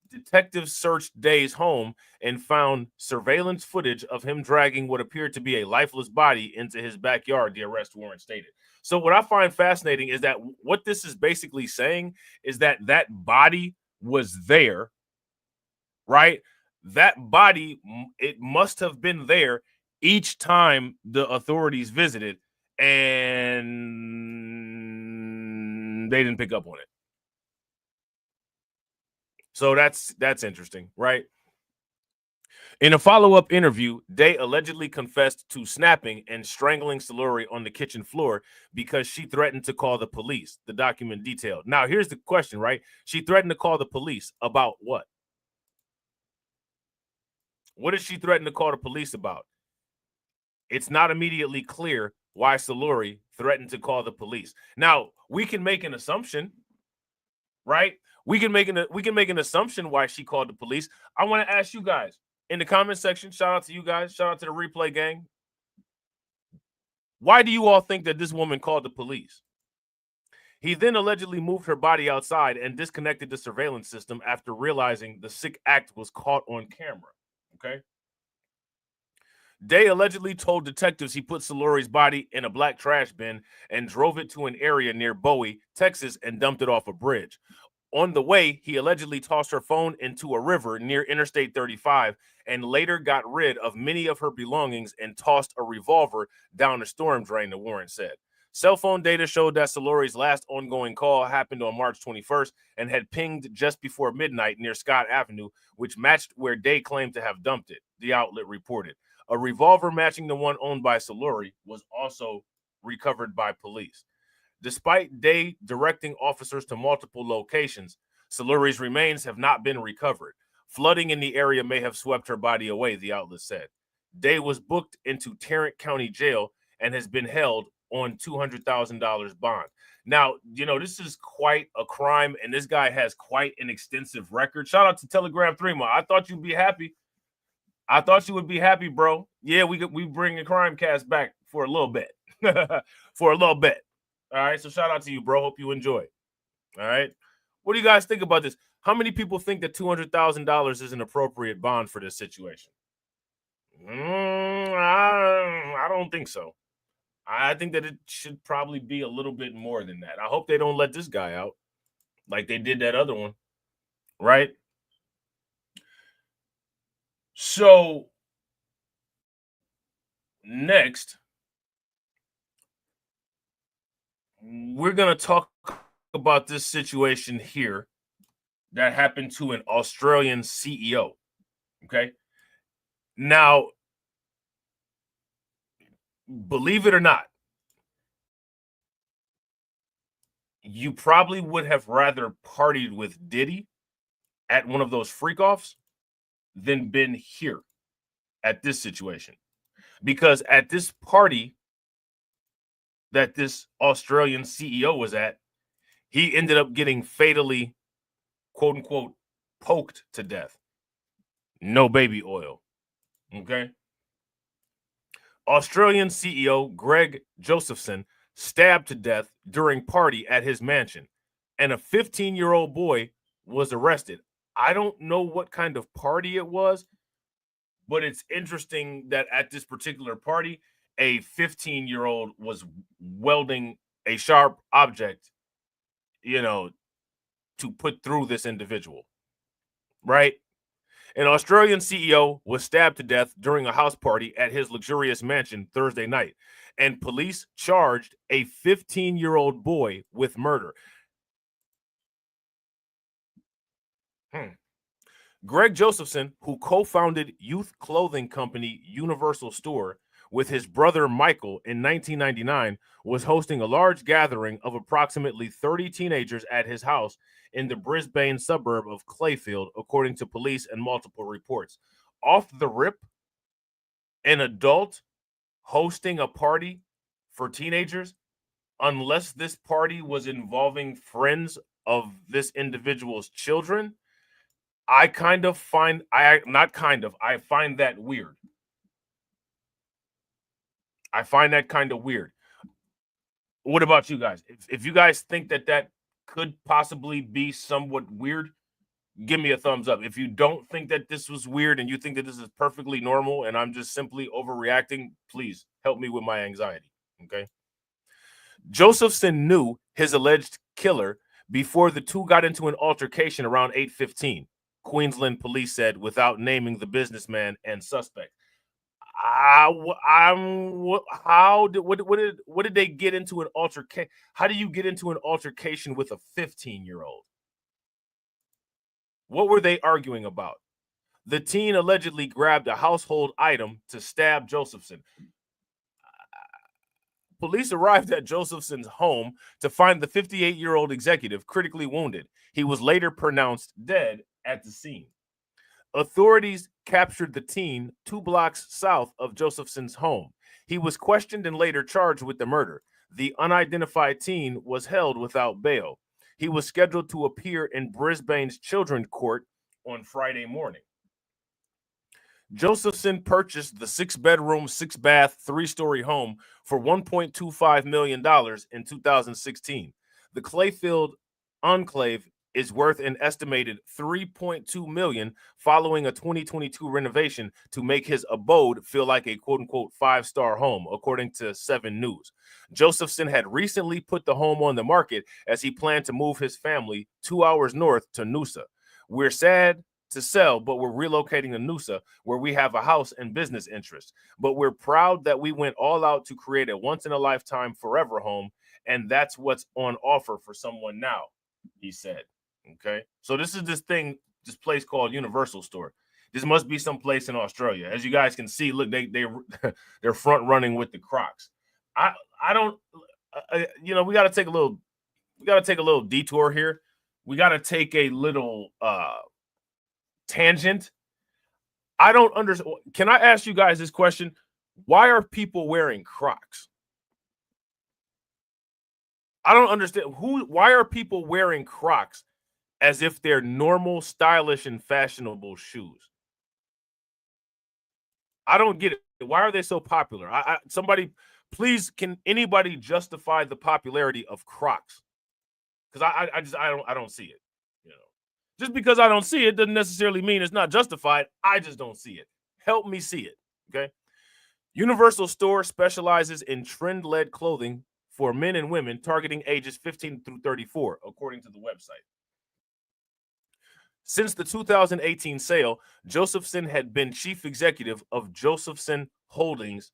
detectives searched Day's home and found surveillance footage of him dragging what appeared to be a lifeless body into his backyard, the arrest warrant stated. So what I find fascinating is that what this is basically saying is that that body was there, right? That body, it must have been there each time the authorities visited, and they didn't pick up on it. So that's interesting, right? In a follow-up interview, Day allegedly confessed to snapping and strangling Soluri on the kitchen floor because she threatened to call the police, the document detailed. Now, here's the question, right? She threatened to call the police about what? What did she threaten to call the police about? It's not immediately clear why Soluri threatened to call the police. Now, we can make an assumption, right? We can make an assumption why she called the police. I want to ask you guys in the comment section. Shout out to you guys. Shout out to the replay gang. Why do you all think that this woman called the police? He then allegedly moved her body outside and disconnected the surveillance system after realizing the sick act was caught on camera. Okay. Day allegedly told detectives he put Salori's body in a black trash bin and drove it to an area near Bowie, Texas, and dumped it off a bridge. On the way, he allegedly tossed her phone into a river near Interstate 35 and later got rid of many of her belongings and tossed a revolver down a storm drain, the warrant said. Cell phone data showed that Salori's last ongoing call happened on March 21st and had pinged just before midnight near Scott Avenue, which matched where Day claimed to have dumped it, the outlet reported. A revolver matching the one owned by Salori was also recovered by police. Despite Day directing officers to multiple locations, Salori's remains have not been recovered. Flooding in the area may have swept her body away, the outlet said. Day was booked into Tarrant County Jail and has been held on $200,000 bond. Now, this is quite a crime, and this guy has quite an extensive record. Shout out to Telegram 3, I thought you'd be happy. I thought you would be happy, bro. Yeah, we bring the Crimecast back for a little bit. For a little bit. All right, so shout out to you, bro. Hope you enjoy. All right. What do you guys think about this? How many people think that $200,000 is an appropriate bond for this situation? I don't think so. I think that it should probably be a little bit more than that. I hope they don't let this guy out like they did that other one, right? So next, we're going to talk about this situation here that happened to an Australian CEO. Okay. Now, believe it or not, you probably would have rather partied with Diddy at one of those freak-offs than been here at this situation. Because at this party that this Australian CEO was at, he ended up getting fatally, quote unquote, poked to death. No baby oil. Okay. Australian CEO Greg Josephson stabbed to death during party at his mansion, and a 15-year-old boy was arrested. I don't know what kind of party it was, but it's interesting that at this particular party, a 15-year-old was welding a sharp object, to put through this individual, right? An Australian CEO was stabbed to death during a house party at his luxurious mansion Thursday night, and police charged a 15-year-old boy with murder. Greg Josephson, who co-founded youth clothing company Universal Store with his brother Michael in 1999, was hosting a large gathering of approximately 30 teenagers at his house in the Brisbane suburb of Clayfield, according to police and multiple reports. Off the rip, an adult hosting a party for teenagers, unless this party was involving friends of this individual's children, I find that weird. I find that kind of weird. What about you guys? If you guys think that could possibly be somewhat weird, give me a thumbs up. If you don't think that this was weird and you think that this is perfectly normal and I'm just simply overreacting, please help me with my anxiety, okay? Josephson knew his alleged killer before the two got into an altercation around 8:15, Queensland police said, without naming the businessman and suspect. What did they get into an altercation? How do you get into an altercation with a 15-year-old? What were they arguing about? The teen allegedly grabbed a household item to stab Josephson. Police arrived at Josephson's home to find the 58-year-old executive critically wounded. He was later pronounced dead at the scene. Authorities captured the teen 2 blocks south of Josephson's home. He was questioned and later charged with the murder. The unidentified teen was held without bail. He was scheduled to appear in Brisbane's Children's Court on Friday morning. Josephson purchased the 6-bedroom, 6-bath, 3-story home for $1.25 million in 2016. The Clayfield Enclave is worth an estimated $3.2 million following a 2022 renovation to make his abode feel like a quote-unquote 5-star home, according to 7 News. Josephson had recently put the home on the market as he planned to move his family 2 hours north to Noosa. We're sad to sell, but we're relocating to Noosa, where we have a house and business interests. But we're proud that we went all out to create a once-in-a-lifetime forever home, and that's what's on offer for someone now, he said. Okay, so this is this place called Universal Store. This must be some place in Australia. As you guys can see, look, they're front running with the Crocs. I don't, we got to take a little detour here. We got to take a little tangent. I don't understand. Can I ask you guys this question? Why are people wearing Crocs? I don't understand. Why are people wearing Crocs as if they're normal, stylish, and fashionable shoes? I don't get it. Why are they so popular? Somebody, please, can anybody justify the popularity of Crocs? Because I don't see it. Just because I don't see it doesn't necessarily mean it's not justified. I just don't see it. Help me see it. Okay. Universal Store specializes in trend-led clothing for men and women targeting ages 15 through 34, according to the website. Since the 2018 sale, Josephson had been chief executive of Josephson Holdings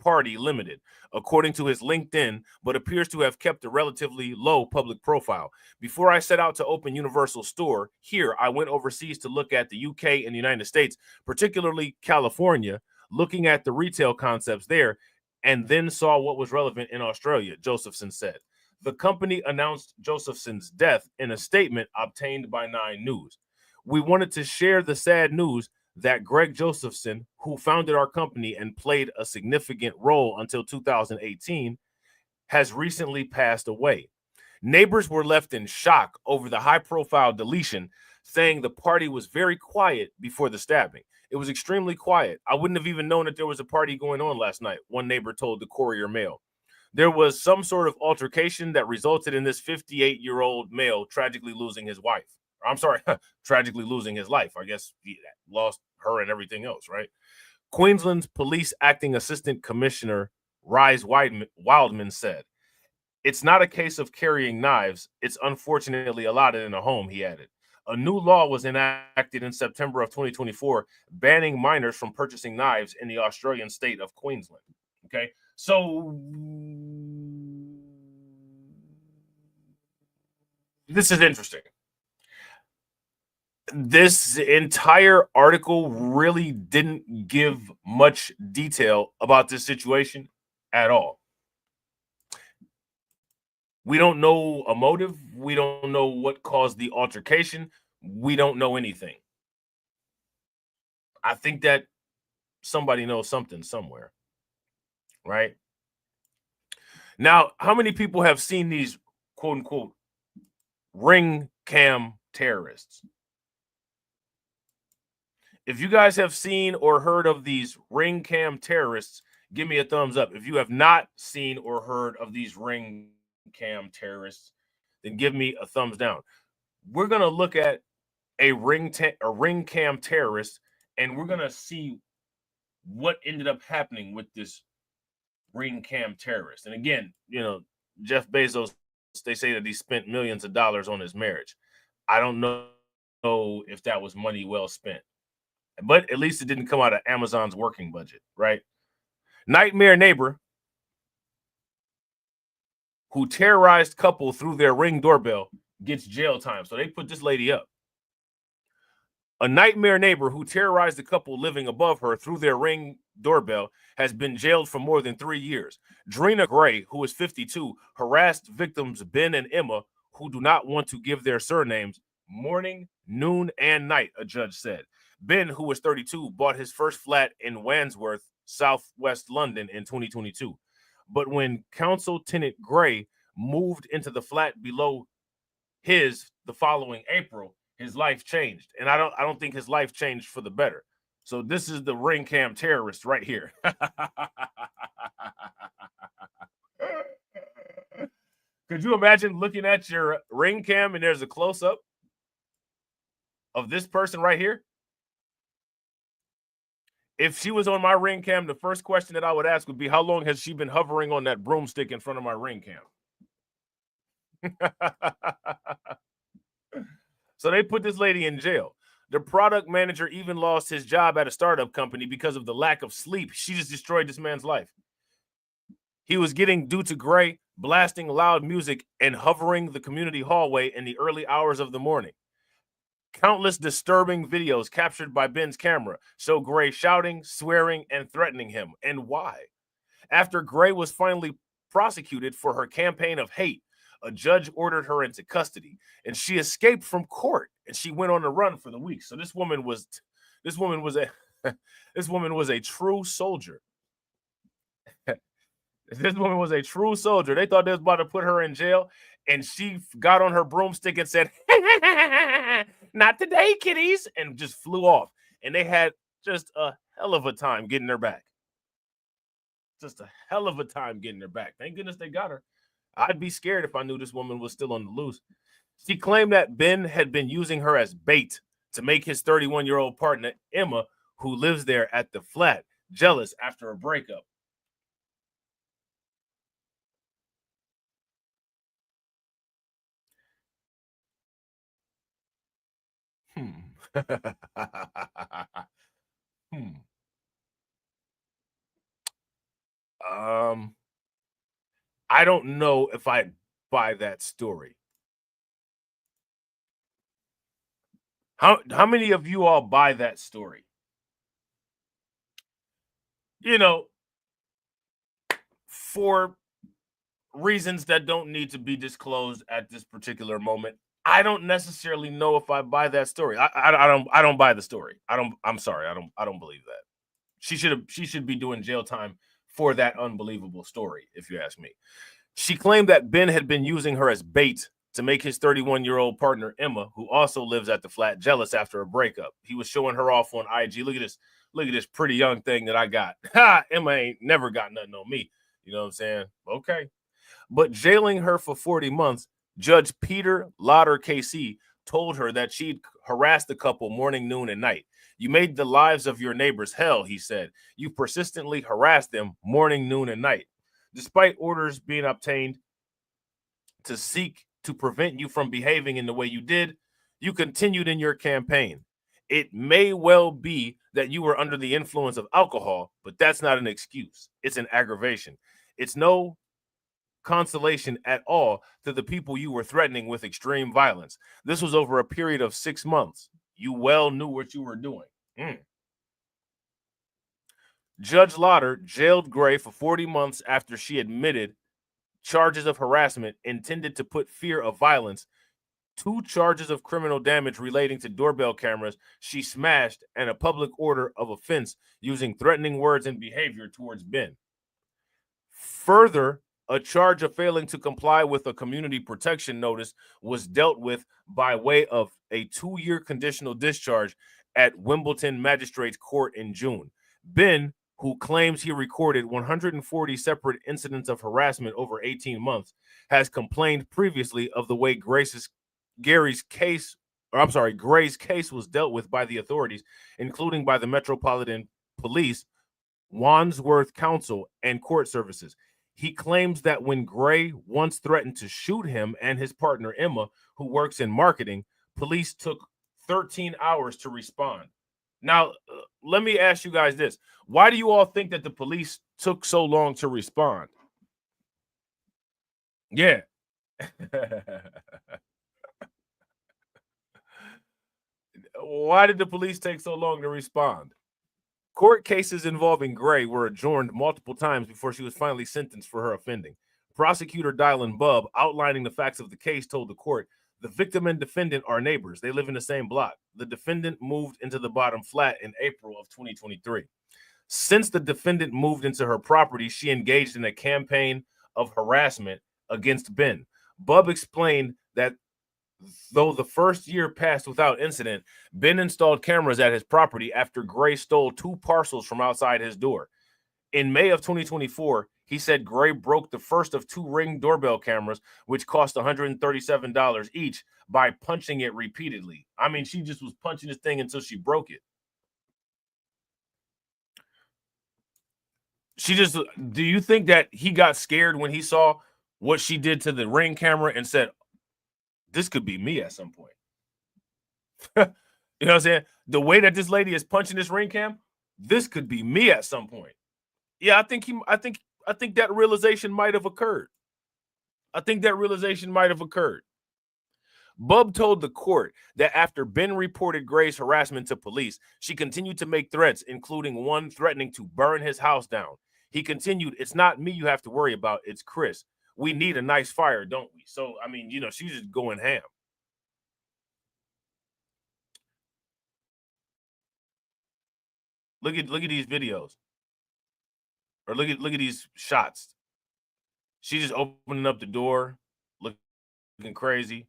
Party Limited, according to his LinkedIn, but appears to have kept a relatively low public profile. Before I set out to open Universal Store here, I went overseas to look at the UK and the United States, particularly California, looking at the retail concepts there, and then saw what was relevant in Australia, Josephson said. The company announced Josephson's death in a statement obtained by 9 News. We wanted to share the sad news that Greg Josephson, who founded our company and played a significant role until 2018, has recently passed away. Neighbors were left in shock over the high-profile deletion, saying the party was very quiet before the stabbing. It was extremely quiet. I wouldn't have even known that there was a party going on last night, one neighbor told the Courier Mail. There was some sort of altercation that resulted in this 58-year-old male tragically losing his wife. I'm sorry, tragically losing his life. I guess he lost her and everything else, right? Queensland's Police Acting Assistant Commissioner Rise Wildman said, "It's not a case of carrying knives. It's unfortunately allotted in a home," he added. A new law was enacted in September of 2024, banning minors from purchasing knives in the Australian state of Queensland. Okay, so this is interesting. This entire article really didn't give much detail about this situation at all. We don't know a motive. We don't know what caused the altercation. We don't know anything. I think that somebody knows something somewhere, right? Now, how many people have seen these quote unquote ring cam terrorists? If you guys have seen or heard of these ring cam terrorists, give me a thumbs up. If you have not seen or heard of these ring cam terrorists, then give me a thumbs down. We're going to look at a ring cam terrorist, and we're going to see what ended up happening with this ring cam terrorist. And again, Jeff Bezos, they say that he spent millions of dollars on his marriage. I don't know if that was money well spent, but at least it didn't come out of Amazon's working budget, right? Nightmare neighbor who terrorized couple through their Ring doorbell gets jail time. So they put this lady up. A nightmare neighbor who terrorized the couple living above her through their Ring doorbell has been jailed for more than 3 years. Drina Gray, who is 52, harassed victims Ben and Emma, who do not want to give their surnames, morning, noon, and night, a judge said. Ben, who was 32, bought his first flat in Wandsworth, southwest London in 2022. But when council tenant Gray moved into the flat below his the following April, his life changed. And I don't think his life changed for the better. So this is the ring cam terrorist right here. Could Could you imagine looking at your ring cam and there's a close-up of this person right here? If she was on my ring cam, the first question that I would ask would be, how long has she been hovering on that broomstick in front of my ring cam? So they put this lady in jail. The product manager even lost his job at a startup company because of the lack of sleep. She just destroyed this man's life. He was getting due to Gray blasting loud music and hovering the community hallway in the early hours of the morning. Countless disturbing videos captured by Ben's camera show Gray shouting, swearing, and threatening him. And why? After Gray was finally prosecuted for her campaign of hate, a judge ordered her into custody, and she escaped from court, and she went on the run for the week. So this woman was a true soldier. This woman was a true soldier. They thought they was about to put her in jail, and she got on her broomstick and said, "Not today, kiddies," and just flew off. And they had just a hell of a time getting her back. Just a hell of a time getting her back. Thank goodness they got her. I'd be scared if I knew this woman was still on the loose. She claimed that Ben had been using her as bait to make his 31-year-old partner, Emma, who lives there at the flat, jealous after a breakup. I don't know if I buy that story. How many of you all buy that story? You know, for reasons that don't need to be disclosed at this particular moment, I don't necessarily know if I buy that story. I don't buy the story. I'm sorry. I don't believe that. She should be doing jail time for that unbelievable story, if you ask me. She claimed that Ben had been using her as bait to make his 31-year-old partner, Emma, who also lives at the flat, jealous after a breakup. He was showing her off on IG. Look at this pretty young thing that I got. Ha! Emma ain't never got nothing on me. You know what I'm saying? Okay. But jailing her for 40 months, Judge Peter Lauder KC told her that she'd harassed the couple morning, noon, and night. You made the lives of your neighbors hell, he said. You persistently harassed them morning, noon, and night. Despite orders being obtained to seek to prevent you from behaving in the way you did, you continued in your campaign. It may well be that you were under the influence of alcohol, but that's not an excuse. It's an aggravation. It's no consolation at all to the people you were threatening with extreme violence. This was over a period of 6 months. You well knew what you were doing. Judge Lauder jailed Gray for 40 months after she admitted charges of harassment intended to put fear of violence, 2 charges of criminal damage relating to doorbell cameras she smashed, and a public order of offense using threatening words and behavior towards Ben. Further, a charge of failing to comply with a community protection notice was dealt with by way of a 2-year conditional discharge at Wimbledon Magistrates Court in June. Ben, who claims he recorded 140 separate incidents of harassment over 18 months, has complained previously of the way Gray's case was dealt with by the authorities, including by the Metropolitan Police, Wandsworth Council, and court services. He claims that when Gray once threatened to shoot him and his partner, Emma, who works in marketing, police took 13 hours to respond. Now, let me ask you guys this. Why do you all think that the police took so long to respond? Yeah. Why did the police take so long to respond? Court cases involving Gray were adjourned multiple times before she was finally sentenced for her offending. Prosecutor Dylan Bubb, outlining the facts of the case, told the court, the victim and defendant are neighbors. They live in the same block. The defendant moved into the bottom flat in April of 2023. Since the defendant moved into her property, she engaged in a campaign of harassment against Ben. Bubb explained that though the first year passed without incident, Ben installed cameras at his property after Gray stole 2 parcels from outside his door. In May of 2024, He said Gray broke the first of 2 Ring doorbell cameras, which cost $137 each, by punching it repeatedly. I mean, she just was punching this thing until she broke it. Do you think that he got scared when he saw what she did to the Ring camera and said, this could be me at some point? You know what I'm saying? The way that this lady is punching this Ring cam, this could be me at some point. Yeah, I think that realization might have occurred. Bub told the court that after Ben reported Gray's harassment to police, she continued to make threats, including one threatening to burn his house down. He continued, "It's not me you have to worry about, it's Chris. We need a nice fire, don't we?" So, I mean, you know, she's just going ham. Look at these videos. Or look at these shots. She's just opening up the door, looking crazy.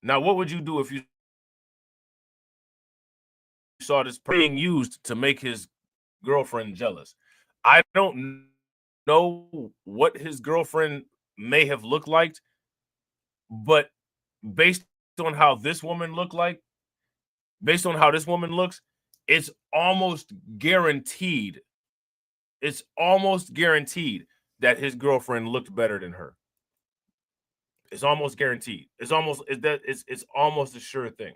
Now, what would you do if you saw this being used to make his girlfriend jealous? I don't know what his girlfriend may have looked like, but based on how this woman looks, it's almost guaranteed. It's almost guaranteed that his girlfriend looked better than her. It's almost guaranteed. It's almost a sure thing.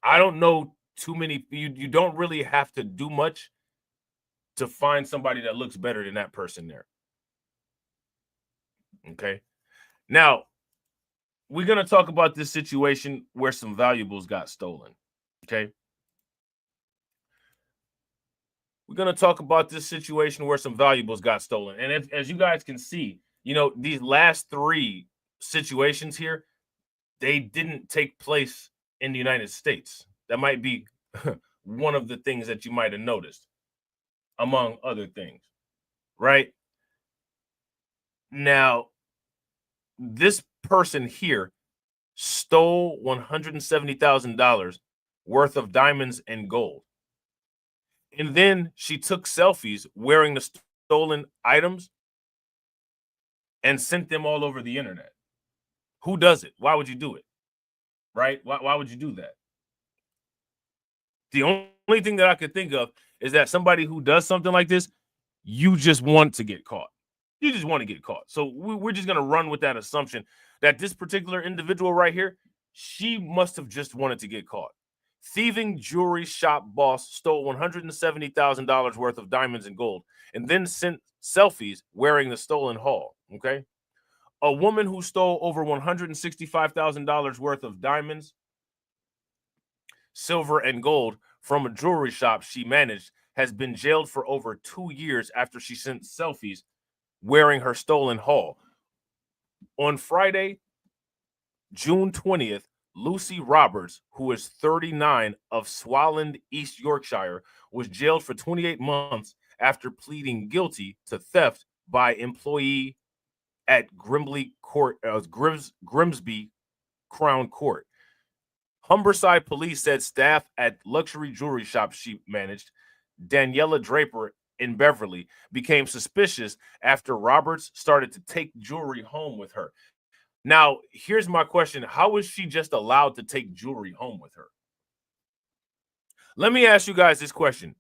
I don't know too many. You don't really have to do much to find somebody that looks better than that person there. Okay. Now, we're going to talk about this situation where some valuables got stolen. Okay. We're going to talk about this situation where some valuables got stolen. And as you guys can see, you know, these last 3 situations here, they didn't take place in the United States. That might be one of the things that you might have noticed, among other things, right? Now, this person here stole $170,000 worth of diamonds and gold. And then she took selfies wearing the stolen items and sent them all over the internet. Who does it? Why would you do it? Right? Why would you do that? The only thing that I could think of is that somebody who does something like this, you just want to get caught. You just want to get caught. So we're just going to run with that assumption that this particular individual right here, she must have just wanted to get caught. Thieving jewelry shop boss stole $170,000 worth of diamonds and gold and then sent selfies wearing the stolen haul. Okay. A woman who stole over $165,000 worth of diamonds, silver, and gold from a jewelry shop she managed has been jailed for over 2 years after she sent selfies wearing her stolen haul. On Friday, June 20th, Lucy Roberts, who is 39 of Swalland, East Yorkshire, was jailed for 28 months after pleading guilty to theft by employee at Grimsby Crown Court. Humberside police said staff at luxury jewelry shop she managed, Daniela Draper in Beverly, became suspicious after Roberts started to take jewelry home with her. Now, here's my question. How was she just allowed to take jewelry home with her? Let me ask you guys this question.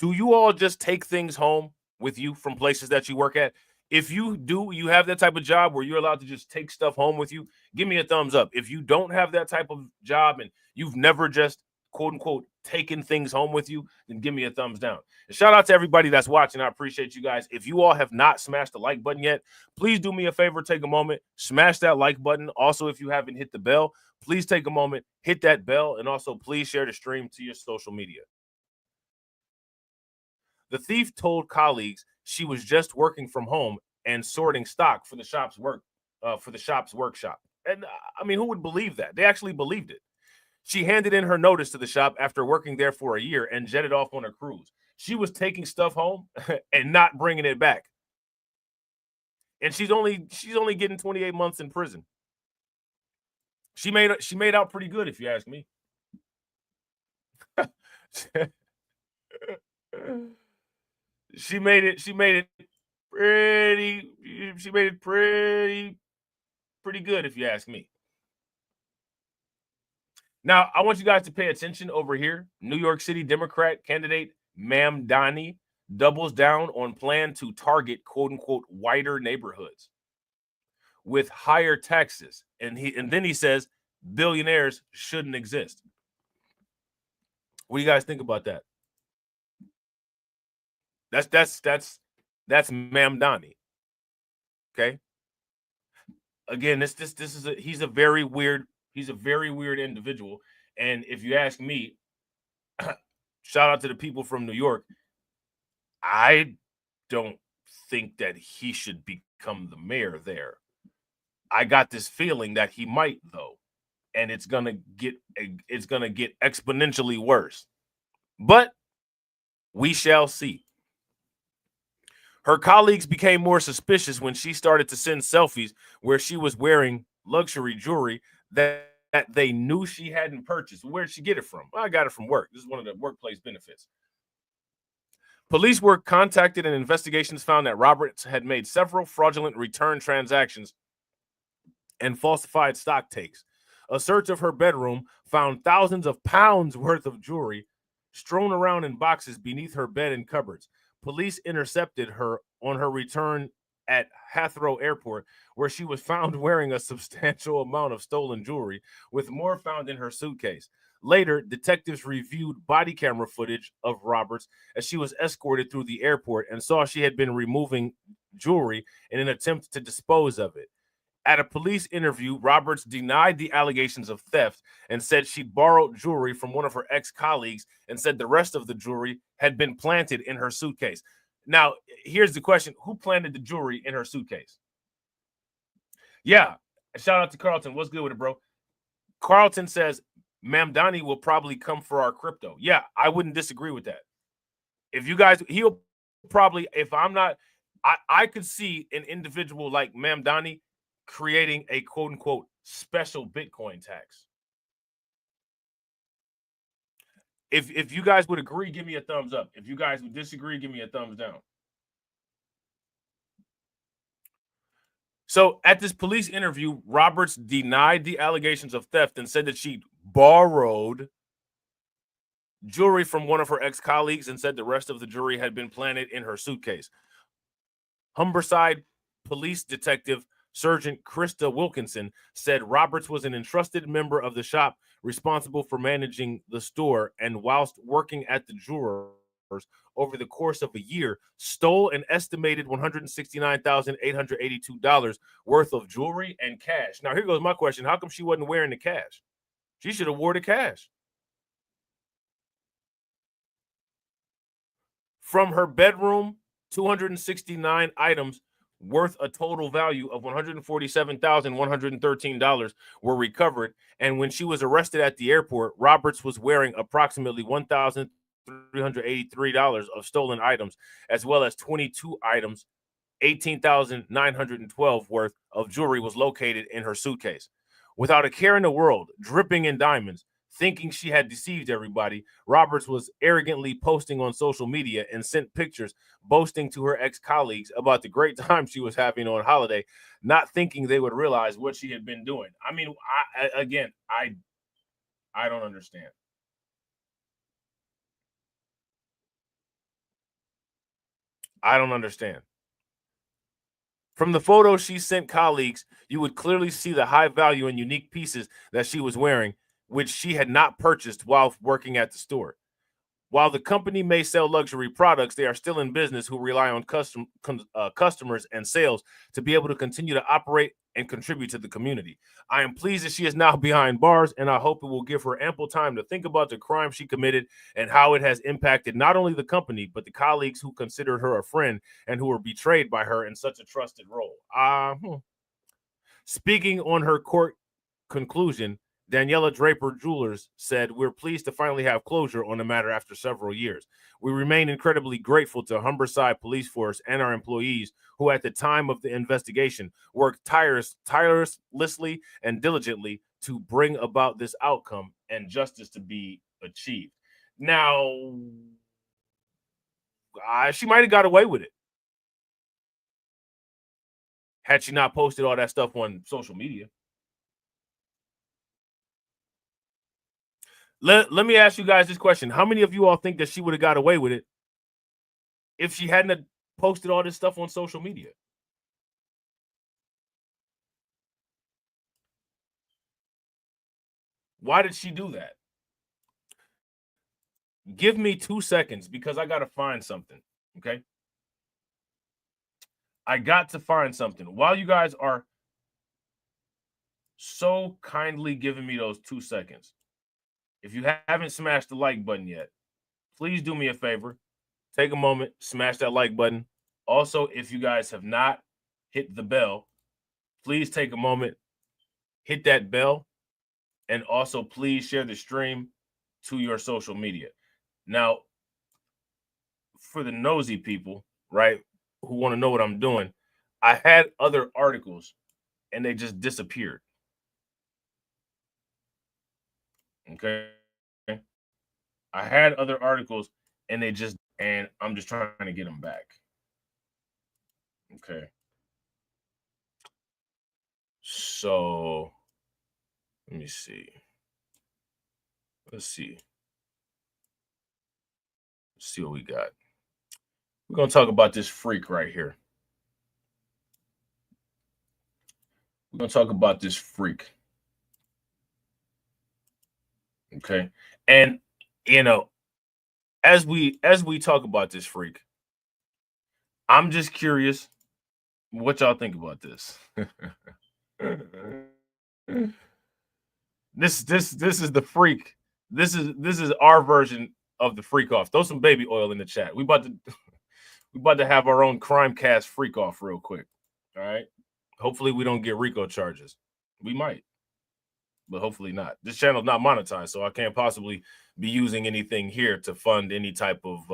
Do you all just take things home with you from places that you work at? If you do, you have that type of job where you're allowed to just take stuff home with you, give me a thumbs up. If you don't have that type of job and you've never just, quote unquote, taken things home with you, then give me a thumbs down. And shout out to everybody that's watching. I appreciate you guys. If you all have not smashed the like button yet, please do me a favor, take a moment, smash that like button. Also, if you haven't hit the bell, please take a moment, hit that bell, and also please share the stream to your social media. The thief told colleagues she was just working from home and sorting stock for the shop's workshop. And I mean, who would believe that? They actually believed it. She handed in her notice to the shop after working there for a year and jetted off on a cruise. She was taking stuff home and not bringing it back. And she's only getting 28 months in prison. She made out pretty good, if you ask me. She made it pretty good, if you ask me. Now, I want you guys to pay attention over here. New York City Democrat candidate Mamdani doubles down on plan to target quote unquote whiter neighborhoods with higher taxes. And then he says billionaires shouldn't exist. What do you guys think about that? That's Mamdani. Okay. Again, he's a very weird individual. And if you ask me, shout out to the people from New York. I don't think that he should become the mayor there. I got this feeling that he might, though, and it's gonna get exponentially worse. But we shall see. Her colleagues became more suspicious when she started to send selfies where she was wearing luxury jewelry that they knew she hadn't purchased. Where'd she get it from? Well, I got it from work. This is one of the workplace benefits. Police were contacted and investigations found that Roberts had made several fraudulent return transactions and falsified stock takes. A search of her bedroom found thousands of pounds worth of jewelry strewn around in boxes beneath her bed and cupboards. Police intercepted her on her return at Heathrow Airport, where she was found wearing a substantial amount of stolen jewelry, with more found in her suitcase. Later, detectives reviewed body camera footage of Roberts as she was escorted through the airport and saw she had been removing jewelry in an attempt to dispose of it. At a police interview, Roberts denied the allegations of theft and said she'd borrowed jewelry from one of her ex-colleagues and said the rest of the jewelry had been planted in her suitcase. Now, here's the question. Who planted the jewelry in her suitcase? Yeah. Shout out to Carlton. What's good with it, bro? Carlton says, Mamdani will probably come for our crypto. Yeah, I wouldn't disagree with that. If you guys, he'll probably, if I'm not, I could see an individual like Mamdani creating a quote unquote special Bitcoin tax. If you guys would agree, give me a thumbs up. If you guys would disagree, give me a thumbs down. So at this police interview, Roberts denied the allegations of theft and said that she borrowed jewelry from one of her ex-colleagues and said the rest of the jewelry had been planted in her suitcase. Humberside Police Detective Sergeant Krista Wilkinson said Roberts was an entrusted member of the shop responsible for managing the store, and whilst working at the jewelers over the course of a year, stole an estimated $169,882 worth of jewelry and cash. Now, here goes my question. How come she wasn't wearing the cash? She should have wore the cash. From her bedroom, 269 items worth a total value of $147,113 were recovered. And when she was arrested at the airport, Roberts was wearing approximately $1,383 of stolen items, as well as 22 items. 18,912 worth of jewelry was located in her suitcase. Without a care in the world, dripping in diamonds, thinking she had deceived everybody, Roberts was arrogantly posting on social media and sent pictures boasting to her ex-colleagues about the great time she was having on holiday, not thinking they would realize what she had been doing. I mean, I don't understand. I don't understand. From the photos she sent colleagues, you would clearly see the high value and unique pieces that she was wearing, which she had not purchased while working at the store. While the company may sell luxury products, they are still in business who rely on customers and sales to be able to continue to operate and contribute to the community. I am pleased that she is now behind bars, and I hope it will give her ample time to think about the crime she committed and how it has impacted not only the company, but the colleagues who considered her a friend and who were betrayed by her in such a trusted role. Speaking on her court conclusion, Daniela Draper Jewelers said, "We're pleased to finally have closure on the matter after several years. We remain incredibly grateful to Humberside Police Force and our employees who at the time of the investigation worked tirelessly and diligently to bring about this outcome and justice to be achieved." Now, She might have got away with it had she not posted all that stuff on social media. Let me ask you guys this question. How many of you all think that she would have got away with it if she hadn't posted all this stuff on social media? Why did she do that? Give me 2 seconds because I got to find something, okay? I got to find something. While you guys are so kindly giving me those 2 seconds, if you haven't smashed the like button yet, please do me a favor. Take a moment, smash that like button. Also, if you guys have not hit the bell, please take a moment, hit that bell, and also please share the stream to your social media. Now, for the nosy people, right, who want to know what I'm doing, I had other articles and they just disappeared. Okay. I had other articles and I'm just trying to get them back. Okay. So let me see. Let's see what we got. We're going to talk about this freak right here. We're going to talk about this freak. Okay. And, you know, as we talk about this freak, I'm just curious what y'all think about this. This is the freak. This is our version of the freak off. Throw some baby oil in the chat. We about to have our own Crimecast freak off real quick. All right. Hopefully we don't get RICO charges. We might, but hopefully not. This channel's not monetized, so I can't possibly be using anything here to fund any type of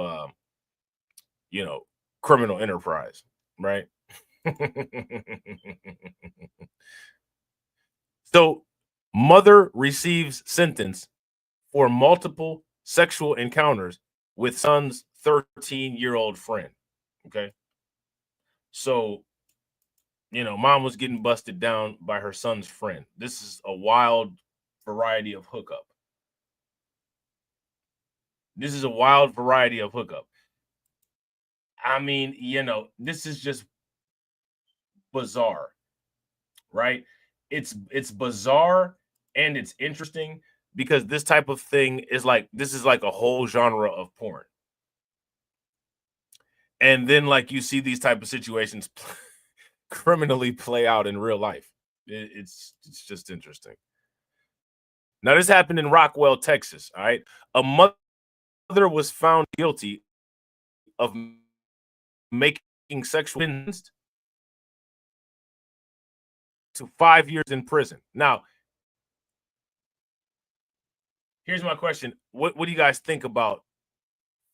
criminal enterprise, right? So, mother receives sentence for multiple sexual encounters with son's 13-year-old friend. Okay. So, mom was getting busted down by her son's friend. This is a wild variety of hookup. I mean, this is just bizarre, right? It's bizarre and it's interesting because this type of thing is like a whole genre of porn. And then you see these type of situations criminally play out in real life. It's just interesting. Now, this happened in Rockwell, Texas. All right. A mother was found guilty of making sexual sentenced to 5 years in prison. Now, here's my question. What do you guys think about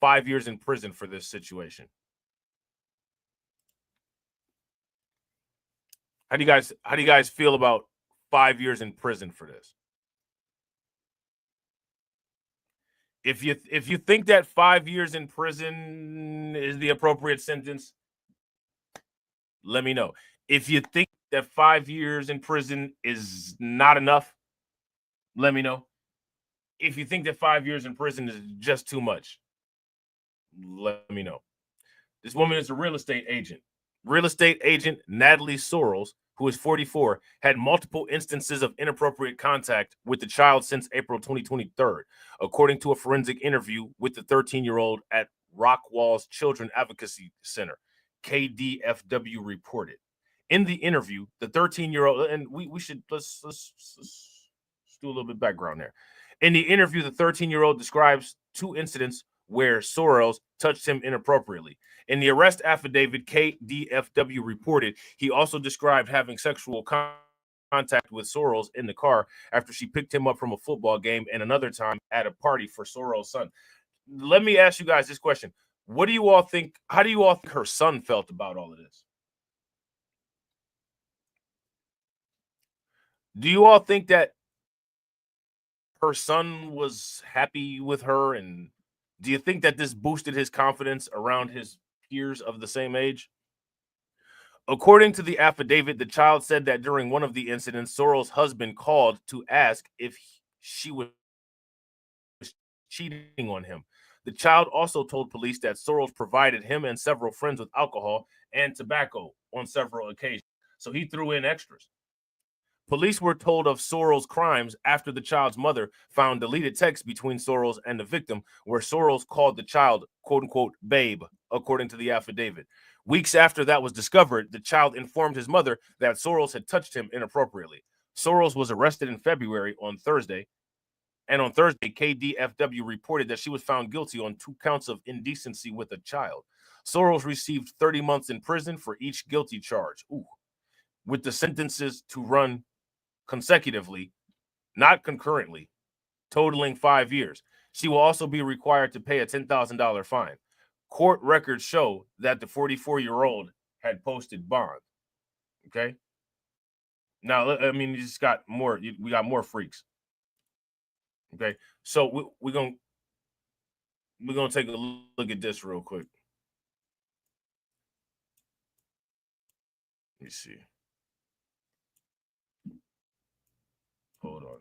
5 years in prison for this situation? How do you guys feel about 5 years in prison for this? If you think that 5 years in prison is the appropriate sentence, let me know. If you think that 5 years in prison is not enough, let me know. If you think that 5 years in prison is just too much, let me know. This woman is a real estate agent. Real estate agent Natalie Sorrells, who is 44, had multiple instances of inappropriate contact with the child since April 2023, according to a forensic interview with the 13-year-old at Rockwall's Children Advocacy Center, KDFW reported. In the interview, the 13-year-old, and let's do a little bit of background there. In the interview, the 13-year-old describes 2 incidents where Sorrells touched him inappropriately. In the arrest affidavit, KDFW reported he also described having sexual contact with Sorrells in the car after she picked him up from a football game and another time at a party for Sorrells' son. Let me ask you guys this question. What do you all think? How do you all think her son felt about all of this? Do you all think that her son was happy with her and Do you think that this boosted his confidence around his peers of the same age? According to the affidavit, the child said that during one of the incidents, Sorrell's husband called to ask if she was cheating on him. The child also told police that Sorrells provided him and several friends with alcohol and tobacco on several occasions. So he threw in extras. Police were told of Sorrell's crimes after the child's mother found deleted texts between Sorrells and the victim, where Sorrells called the child, quote unquote, babe, according to the affidavit. Weeks after that was discovered, the child informed his mother that Sorrells had touched him inappropriately. Sorrells was arrested in February on Thursday. And on Thursday, KDFW reported that she was found guilty on 2 counts of indecency with a child. Sorrells received 30 months in prison for each guilty charge. Ooh. With the sentences to run consecutively, not concurrently, totaling 5 years. She will also be required to pay a $10,000 fine. Court records show that the 44-year-old had posted bond. Okay. Now, I mean, you just got more. We got more freaks. Okay. So we're gonna take a look at this real quick. Let me see. Hold on.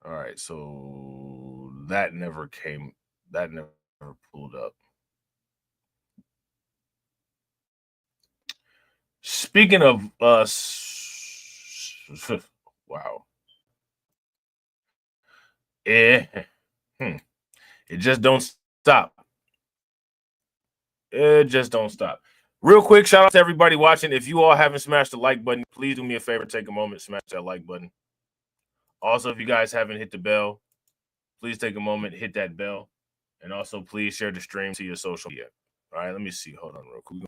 All right, so that never pulled up. Speaking of wow. It just don't stop. It just don't stop. Real quick, shout out to everybody watching. If you all haven't smashed the like button, please do me a favor, take a moment, smash that like button. Also, if you guys haven't hit the bell, please take a moment, hit that bell. And also, please share the stream to your social media. All right, let me see. Hold on real quick.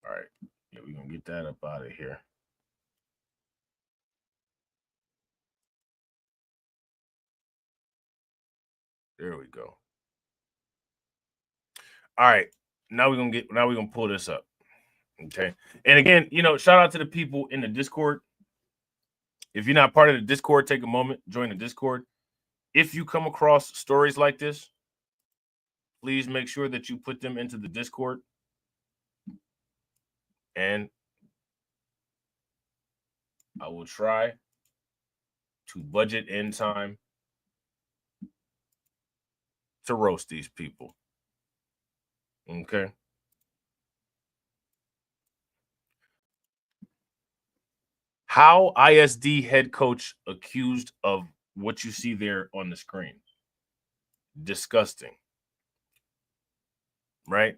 All right. Yeah, we're going to get that up out of here. There we go. All right. Now we're gonna pull this up. Okay. And again, shout out to the people in the Discord. If you're not part of the Discord, take a moment, join the Discord. If you come across stories like this, please make sure that you put them into the Discord. And I will try to budget in time to roast these people. Okay. How ISD head coach accused of what you see there on the screen. Disgusting. Right?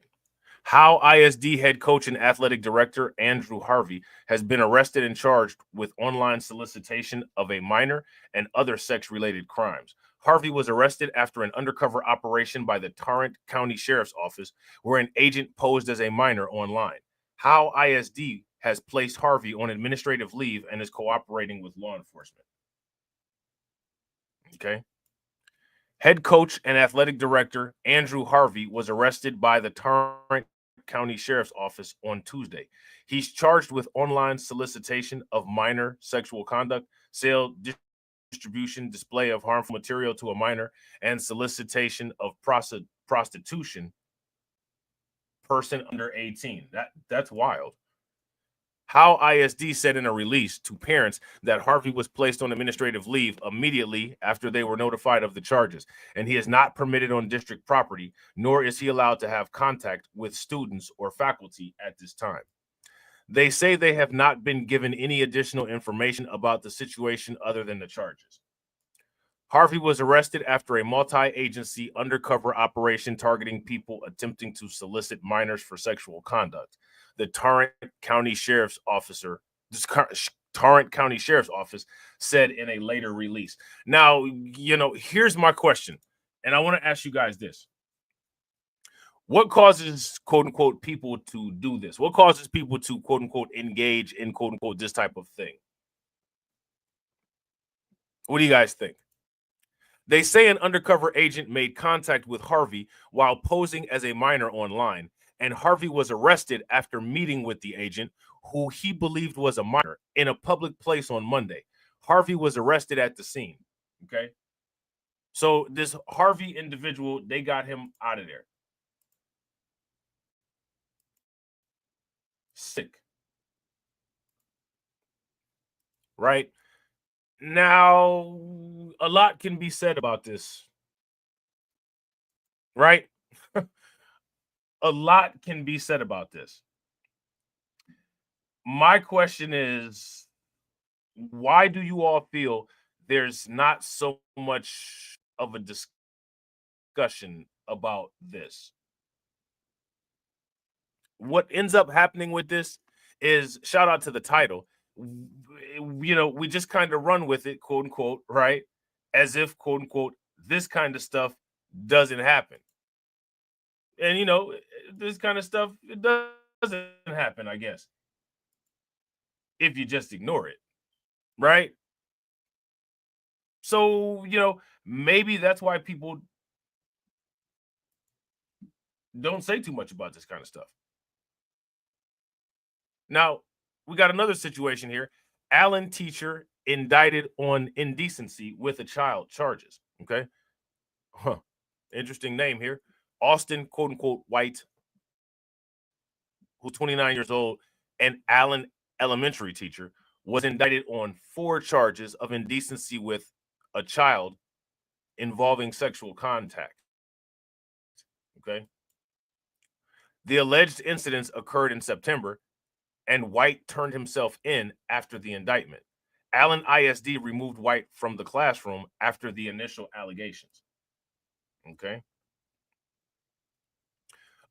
How ISD head coach and athletic director Andrew Harvey has been arrested and charged with online solicitation of a minor and other sex-related crimes. Harvey was arrested after an undercover operation by the Tarrant County Sheriff's Office, where an agent posed as a minor online. How ISD has placed Harvey on administrative leave and is cooperating with law enforcement. Okay. Head coach and athletic director Andrew Harvey was arrested by the Tarrant County Sheriff's Office on Tuesday. He's charged with online solicitation of minor sexual conduct, sale, distribution, display of harmful material to a minor, and solicitation of prostitution person under 18. That's wild. How ISD said in a release to parents that Harvey was placed on administrative leave immediately after they were notified of the charges, and he is not permitted on district property, nor is he allowed to have contact with students or faculty at this time. They say they have not been given any additional information about the situation other than the charges. Harvey was arrested after a multi-agency undercover operation targeting people attempting to solicit minors for sexual conduct. The Tarrant County Sheriff's Office said in a later release. Now, here's my question, and I want to ask you guys this. What causes, quote unquote, people to do this? What causes people to, quote unquote, engage in, quote unquote, this type of thing? What do you guys think? They say an undercover agent made contact with Harvey while posing as a minor online and Harvey was arrested after meeting with the agent, who he believed was a minor, in a public place on Monday. Harvey was arrested at the scene. Okay. So this Harvey individual, they got him out of there. Sick. Right? Now, a lot can be said about this. Right? A lot can be said about this. My question is, why do you all feel there's not so much of a discussion about this? What ends up happening with this is, shout out to the title, we just kind of run with it, quote unquote, right? As if, quote unquote, this kind of stuff doesn't happen. And, this kind of stuff, it doesn't happen, I guess, if you just ignore it, right? So, maybe that's why people don't say too much about this kind of stuff. Now, we got another situation here. Allen teacher indicted on indecency with a child charges. Okay. Interesting name here. Austin, quote unquote, White, who's 29 years old, and Allen elementary teacher, was indicted on 4 charges of indecency with a child involving sexual contact. Okay. The alleged incidents occurred in September, and White turned himself in after the indictment. Allen ISD removed White from the classroom after the initial allegations. Okay.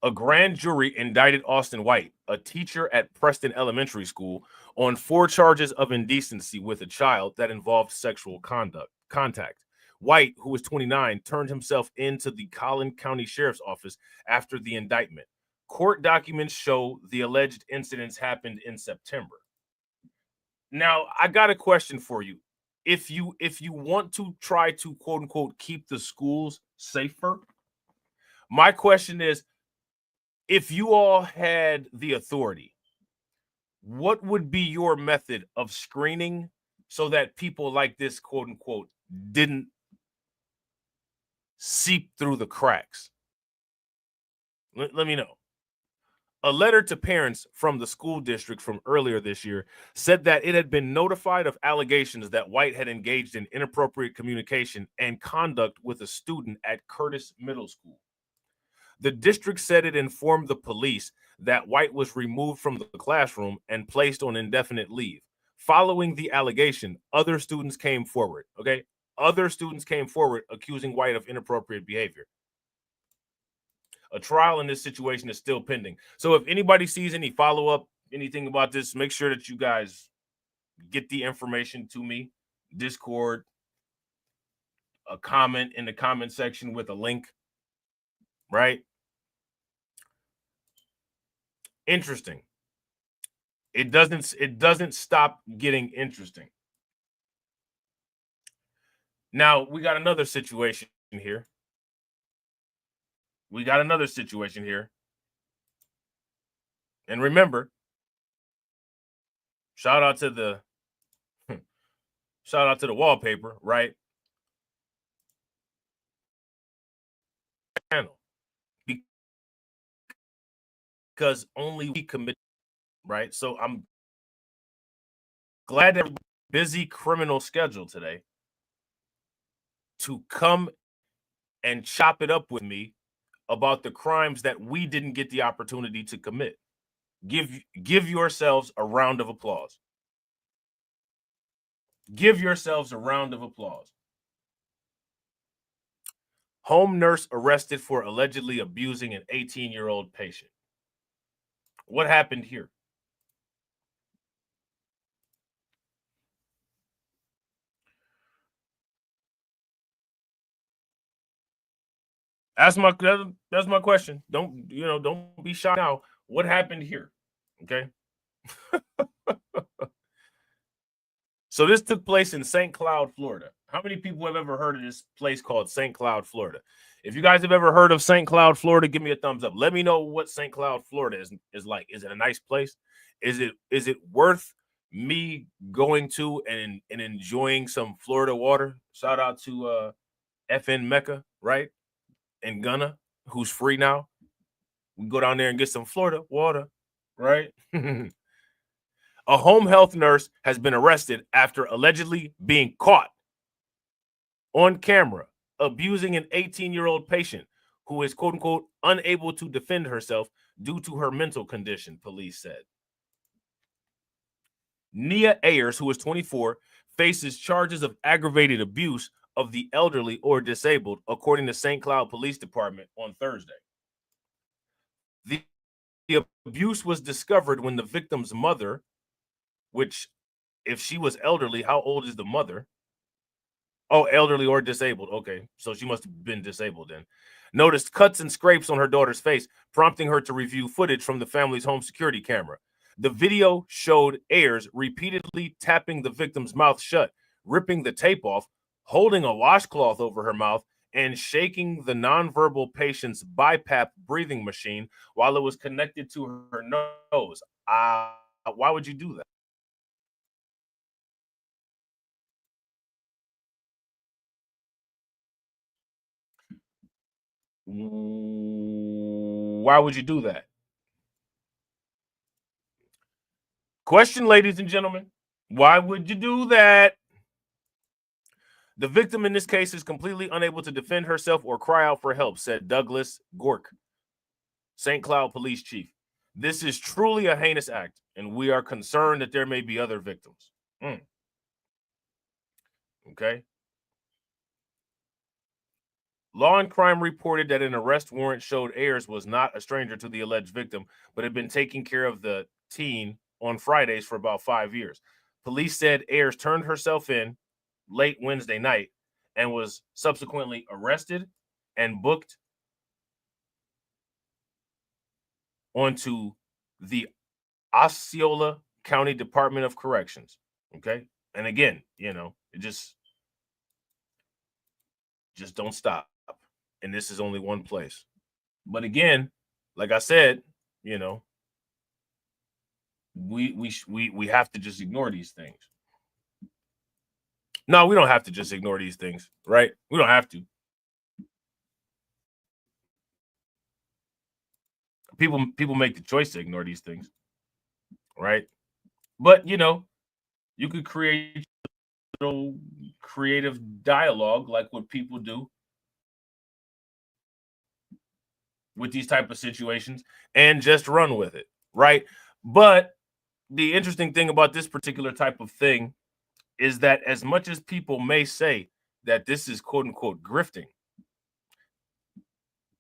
A grand jury indicted Austin White, a teacher at Preston Elementary School, on 4 charges of indecency with a child that involved sexual contact. White, who was 29, turned himself into the Collin County Sheriff's Office after the indictment. Court documents show the alleged incidents happened in September. Now, I got a question for you. If you want to try to, quote unquote, keep the schools safer, my question is, if you all had the authority, what would be your method of screening so that people like this, quote unquote, didn't seep through the cracks? Let me know. A letter to parents from the school district from earlier this year said that it had been notified of allegations that White had engaged in inappropriate communication and conduct with a student at Curtis Middle School. The district said it informed the police that White was removed from the classroom and placed on indefinite leave. Following the allegation, other students came forward. Okay. Other students came forward accusing White of inappropriate behavior. A trial in this situation is still pending. So if anybody sees any follow-up, anything about this, make sure that you guys get the information to me. Discord, a comment in the comment section with a link, right? Interesting. It doesn't stop getting interesting. Now, we got another situation here. And remember, shout out to the wallpaper, right? Channel. Because only we commit, right? So I'm glad that busy criminal schedule today to come and chop it up with me about the crimes that we didn't get the opportunity to commit. Give yourselves a round of applause. Give yourselves a round of applause. Home nurse arrested for allegedly abusing an 18-year-old patient. What happened here? That's my question. Don't be shy now. What happened here? Okay. So this took place in St. Cloud, Florida. How many people have ever heard of this place called St. Cloud, Florida? If you guys have ever heard of St. Cloud, Florida, give me a thumbs up. Let me know what St. Cloud, Florida is like. Is it a nice place? Is it worth me going to and enjoying some Florida water? Shout out to FN Mecca, right? And Gunna, who's free now. We go down there and get some Florida water, right? A home health nurse has been arrested after allegedly being caught on camera abusing an 18-year-old patient who is, quote unquote, unable to defend herself due to her mental condition, police said. Nia Ayers, who is 24, faces charges of aggravated abuse of the elderly or disabled, according to St. Cloud Police Department on Thursday. The abuse was discovered when the victim's mother, which, if she was elderly, how old is the mother? Oh, elderly or disabled. Okay, so she must have been disabled then. Noticed cuts and scrapes on her daughter's face, prompting her to review footage from the family's home security camera. The video showed Ayers repeatedly tapping the victim's mouth shut, ripping the tape off, holding a washcloth over her mouth, and shaking the nonverbal patient's BiPAP breathing machine while it was connected to her nose. Why would you do that? Why would you do that? Question, ladies and gentlemen. Why would you do that? The victim in this case is completely unable to defend herself or cry out for help, said Douglas Gork, St. Cloud Police Chief. This is truly a heinous act, and we are concerned that there may be other victims. Okay. Law and Crime reported that an arrest warrant showed Ayers was not a stranger to the alleged victim, but had been taking care of the teen on Fridays for about 5 years. Police said Ayers turned herself in late Wednesday night and was subsequently arrested and booked onto the Osceola County Department of Corrections. Okay. And again, it just don't stop. And this is only one place. But again, like I said, we have to just ignore these things. No, we don't have to just ignore these things, right? We don't have to. People make the choice to ignore these things, right? But you could create a little creative dialogue like what people do with these type of situations and just run with it, right? But the interesting thing about this particular type of thing is that as much as people may say that this is quote unquote grifting,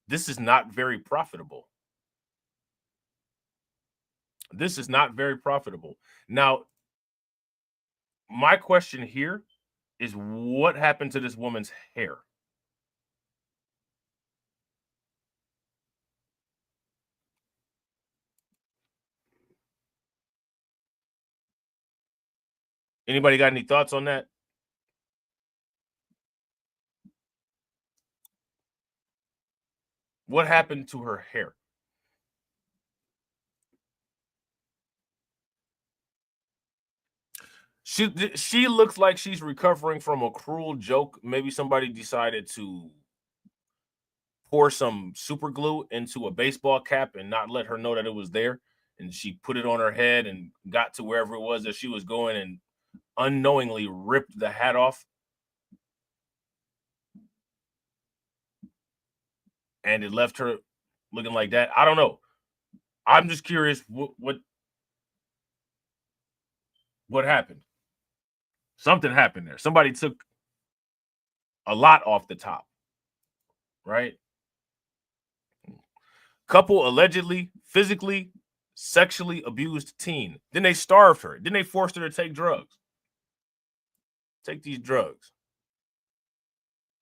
this is not very profitable. This is not very profitable. Now, my question here is what happened to this woman's hair? Anybody got any thoughts on that? What happened to her hair? She looks like she's recovering from a cruel joke. Maybe somebody decided to pour some super glue into a baseball cap and not let her know that it was there. And she put it on her head and got to wherever it was that she was going and unknowingly ripped the hat off. And it left her looking like that. I don't know. I'm just curious what happened. Something happened there. Somebody took a lot off the top, right? Couple allegedly physically, sexually abused teen. Then they starved her. Then they forced her to take drugs. Take these drugs.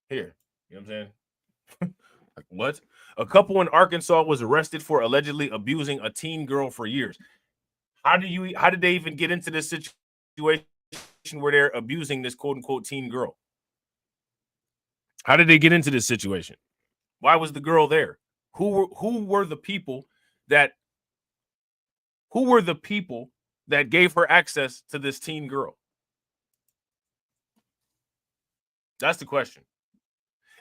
Here. You know what I'm saying? Like, what? A couple in Arkansas was arrested for allegedly abusing a teen girl for years. How did they even get into this situation where they're abusing this quote unquote teen girl? How did they get into this situation? Why was the girl there? Who were the people that gave her access to this teen girl? That's the question.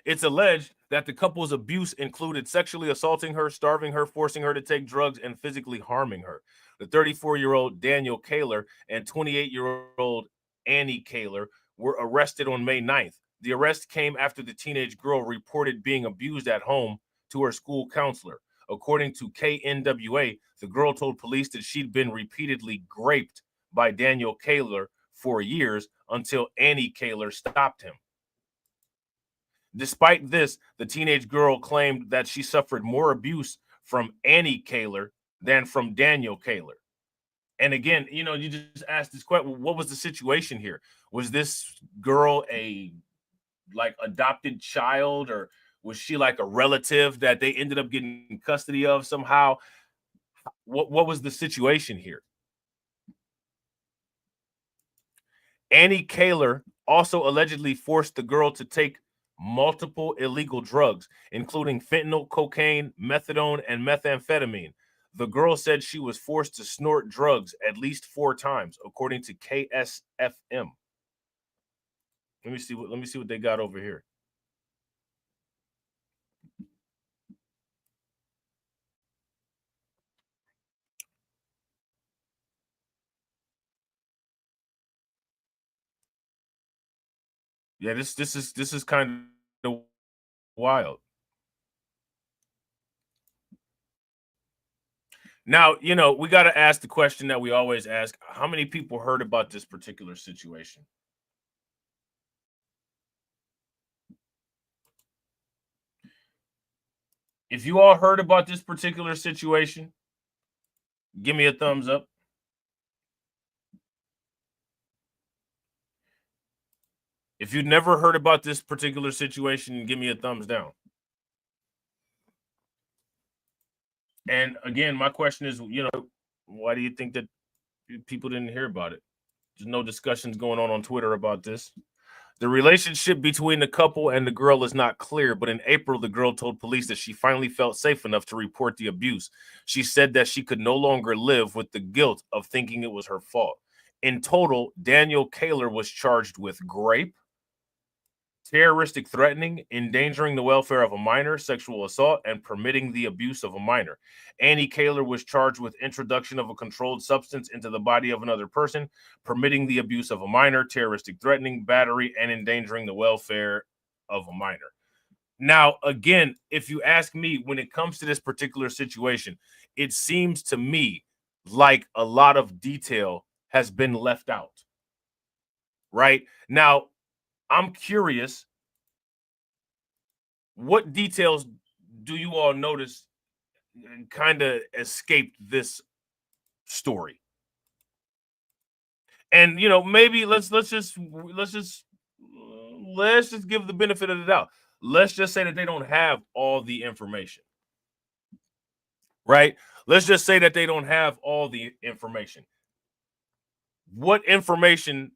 It's alleged that the couple's abuse included sexually assaulting her, starving her, forcing her to take drugs, and physically harming her. The 34-year-old Daniel Kaler and 28-year-old Annie Kaler were arrested on May 9th. The arrest came after the teenage girl reported being abused at home to her school counselor. According to KNWA, the girl told police that she'd been repeatedly raped by Daniel Kaler for years until Annie Kaler stopped him. Despite this, the teenage girl claimed that she suffered more abuse from Annie Kaler than from Daniel Kaler. And again, you know, you just asked this question, what was the situation here? Was this girl a adopted child, or was she like a relative that they ended up getting custody of somehow? What was the situation here? Annie Kaler also allegedly forced the girl to take multiple illegal drugs, including fentanyl, cocaine, methadone, and methamphetamine. The girl said she was forced to snort drugs at least 4 times, according to KSFM. Let me see what they got over here. Yeah, this is kind of wild. Now, you know, we got to ask the question that we always ask: how many people heard about this particular situation? If you all heard about this particular situation, give me a thumbs up. If you've never heard about this particular situation, give me a thumbs down. And again, my question is, you know, why do you think that people didn't hear about it? There's no discussions going on Twitter about this. The relationship between the couple and the girl is not clear, but in April, the girl told police that she finally felt safe enough to report the abuse. She said that she could no longer live with the guilt of thinking it was her fault. In total, Daniel Kaler was charged with rape, terroristic threatening, endangering the welfare of a minor, sexual assault, and permitting the abuse of a minor. Annie Kaler was charged with introduction of a controlled substance into the body of another person, permitting the abuse of a minor, terroristic threatening, battery, and endangering the welfare of a minor. Now, again, if you ask me, when it comes to this particular situation, it seems to me like a lot of detail has been left out. Right? Now, I'm curious, what details do you all notice kind of escaped this story? And you know, maybe let's just give the benefit of the doubt. Let's just say that they don't have all the information. Right? Let's just say that they don't have all the information. What information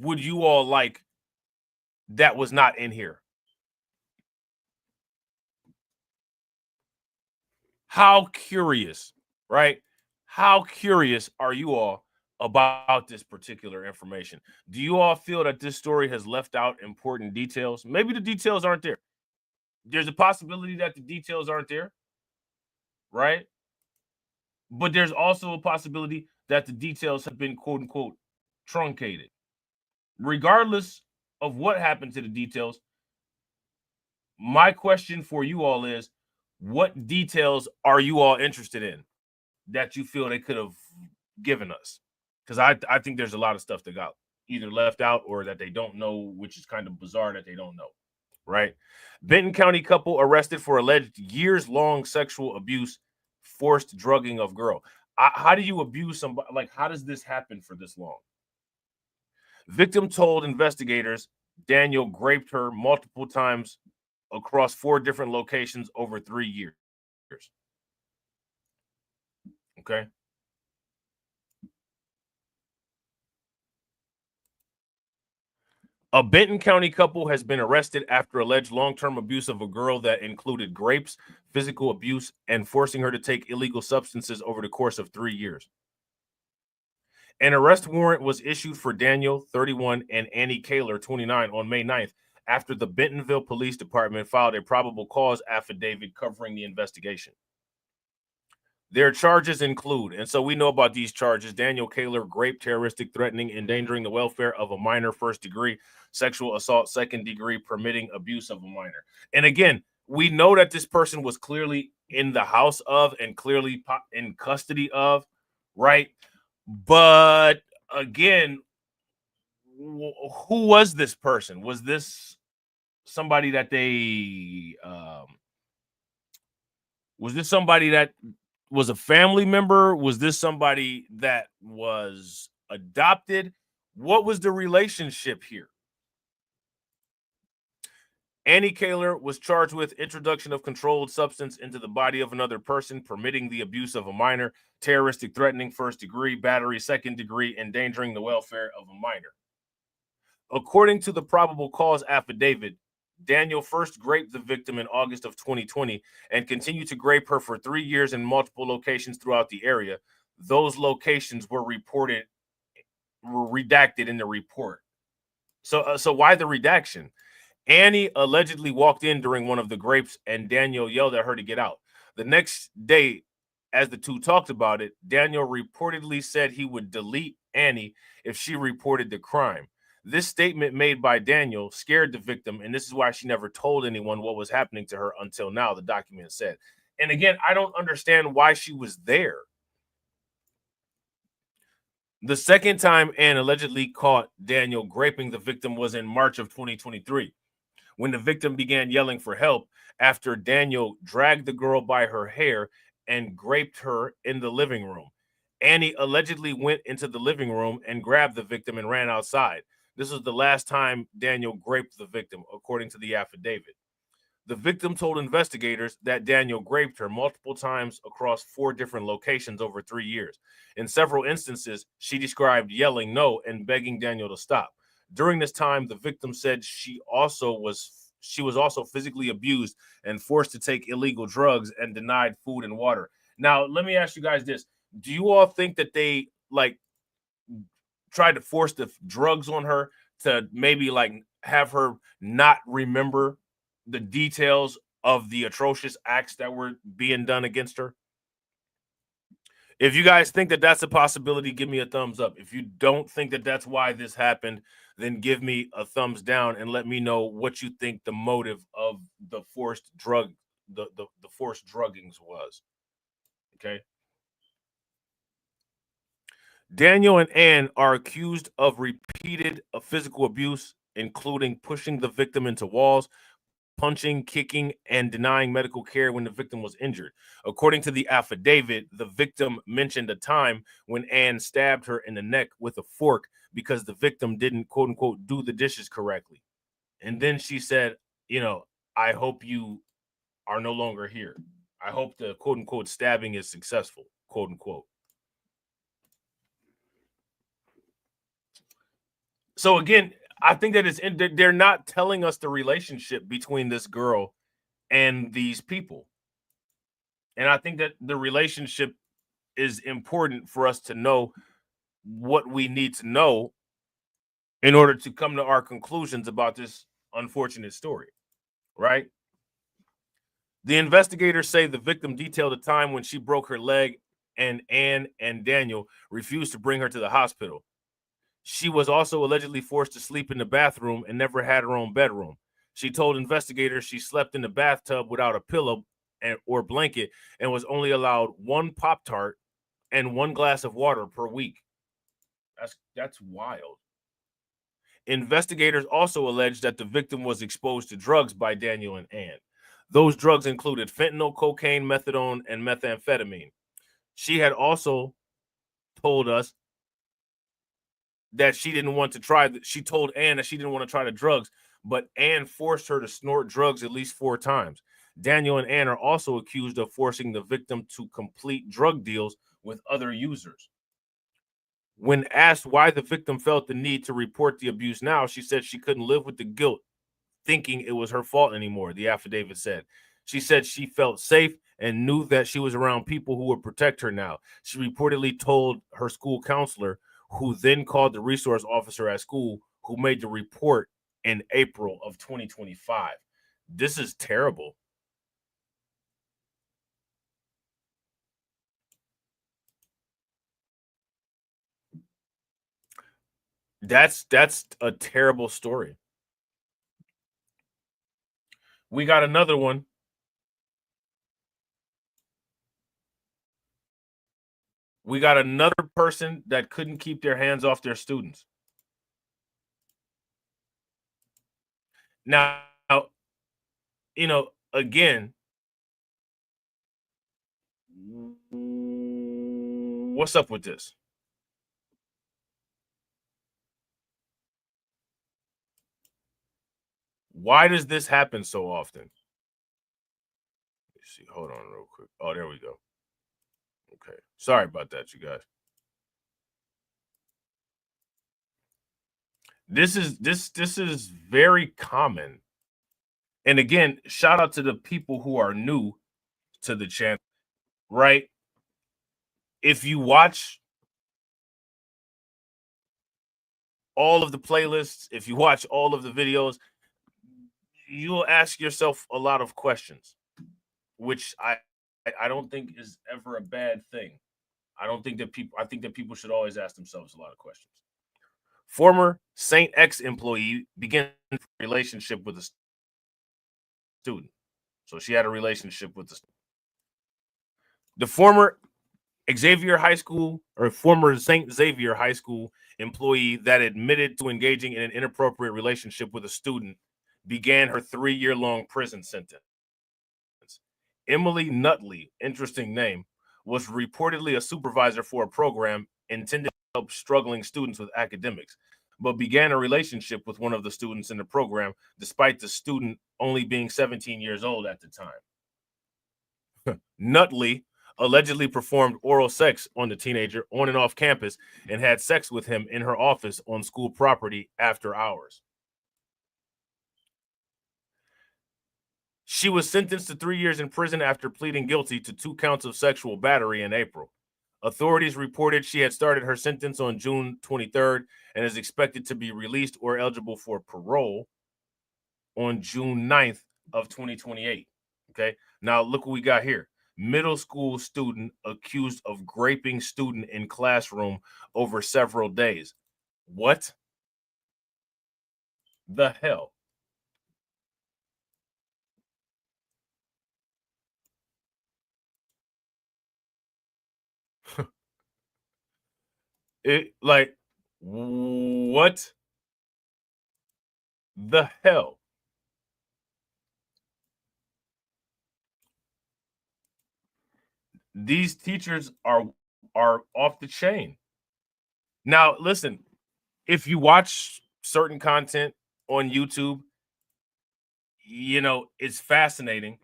would you all like that was not in here? How curious, right? How curious are you all about this particular information? Do you all feel that this story has left out important details? Maybe the details aren't there. There's a possibility that the details aren't there, right? But there's also a possibility that the details have been quote unquote truncated. Regardless of what happened to the details, my question for you all is, what details are you all interested in that you feel they could have given us? Because I think there's a lot of stuff that got either left out or that they don't know, which is kind of bizarre that they don't know, right? Benton County couple arrested for alleged years-long sexual abuse, forced drugging of girl. How do you abuse somebody? Like, how does this happen for this long? Victim told investigators Daniel raped her multiple times across 4 different locations over 3 years. Okay. A Benton County couple has been arrested after alleged long-term abuse of a girl that included grapes, physical abuse, and forcing her to take illegal substances over the course of 3 years. An arrest warrant was issued for Daniel, 31, and Annie Kaler, 29, on May 9th after the Bentonville Police Department filed a probable cause affidavit covering the investigation. Their charges include, and so we know about these charges: Daniel Kaler, rape, terroristic, threatening, endangering the welfare of a minor, first degree, sexual assault, second degree, permitting abuse of a minor. And again, we know that this person was clearly in the house of and clearly in custody of, right? But again, who was this person? Was this somebody that was a family member? Was this somebody that was adopted? What was the relationship here? Annie Kaler was charged with introduction of controlled substance into the body of another person, permitting the abuse of a minor, terroristic, threatening, first degree, battery, second degree, endangering the welfare of a minor. According to the probable cause affidavit, Daniel first raped the victim in August of 2020 and continued to rape her for 3 years in multiple locations throughout the area. Those locations were redacted in the report. So why the redaction? Annie allegedly walked in during one of the rapes and Daniel yelled at her to get out. The next day, as the two talked about it, Daniel reportedly said he would delete Annie if she reported the crime. This statement made by Daniel scared the victim, and this is why she never told anyone what was happening to her until now, the document said. And again, I don't understand why she was there. The second time Ann allegedly caught Daniel raping the victim was in March of 2023, when the victim began yelling for help after Daniel dragged the girl by her hair and raped her in the living room. Annie allegedly went into the living room and grabbed the victim and ran outside. This was the last time Daniel raped the victim, according to the affidavit. The victim told investigators that Daniel raped her multiple times across 4 different locations over 3 years. In several instances, she described yelling no and begging Daniel to stop. During this time, the victim said she was also physically abused and forced to take illegal drugs and denied food and water. Now, let me ask you guys this. Do you all think that they tried to force the drugs on her to maybe have her not remember the details of the atrocious acts that were being done against her? If you guys think that that's a possibility, give me a thumbs up. If you don't think that that's why this happened, then give me a thumbs down and let me know what you think the motive of the forced druggings was. Okay. Daniel and Ann are accused of repeated physical abuse, including pushing the victim into walls, punching, kicking, and denying medical care when the victim was injured. According to the affidavit, the victim mentioned a time when Ann stabbed her in the neck with a fork because the victim didn't, quote unquote, do the dishes correctly. And then she said, I hope you are no longer here. I hope the, quote unquote, stabbing is successful, quote unquote. So again, I think that they're not telling us the relationship between this girl and these people. And I think that the relationship is important for us to know what we need to know in order to come to our conclusions about this unfortunate story, right? The investigators say the victim detailed a time when she broke her leg and Ann and Daniel refused to bring her to the hospital. She was also allegedly forced to sleep in the bathroom and never had her own bedroom. She told investigators she slept in the bathtub without a pillow or blanket and was only allowed 1 Pop-Tart and 1 glass of water per week. That's wild. Investigators also alleged that the victim was exposed to drugs by Daniel and Ann. Those drugs included fentanyl, cocaine, methadone, and methamphetamine. She had also told us that she didn't want to try. She told Ann that she didn't want to try the drugs, but Ann forced her to snort drugs at least 4 times. Daniel and Ann are also accused of forcing the victim to complete drug deals with other users. When asked why the victim felt the need to report the abuse now, she said she couldn't live with the guilt, thinking it was her fault anymore, the affidavit said. She said she felt safe and knew that she was around people who would protect her now. She reportedly told her school counselor, who then called the resource officer at school, who made the report in April of 2025. This is terrible. That's a terrible story. We got another one. We got another person that couldn't keep their hands off their students. Now, you know, again, what's up with this? Why does this happen so often? Let's see. Hold on real quick. Oh, there we go. Okay. Sorry about that, you guys. This is very common. And again, shout out to the people who are new to the channel, right? If you watch all of the playlists, if you watch all of the videos, you'll ask yourself a lot of questions, which I don't think is ever a bad thing. I think that people should always ask themselves a lot of questions. Former Saint X employee began a relationship with a student. So she had a relationship with the former Xavier High School or former St. Xavier High School employee that admitted to engaging in an inappropriate relationship with a student began her 3-year-long prison sentence. Emily Nutley, interesting name, was reportedly a supervisor for a program intended to help struggling students with academics, but began a relationship with one of the students in the program, despite the student only being 17 years old at the time. Nutley allegedly performed oral sex on the teenager on and off campus and had sex with him in her office on school property after hours. She was sentenced to 3 years in prison after pleading guilty to 2 counts of sexual battery in April. Authorities reported she had started her sentence on June 23rd and is expected to be released or eligible for parole on June 9th of 2028. Okay, now look what we got here. Middle school student accused of graping student in classroom over several days. What the hell? It like what the hell? These teachers are off the chain. Now, listen, if you watch certain content on YouTube, you know, it's fascinating.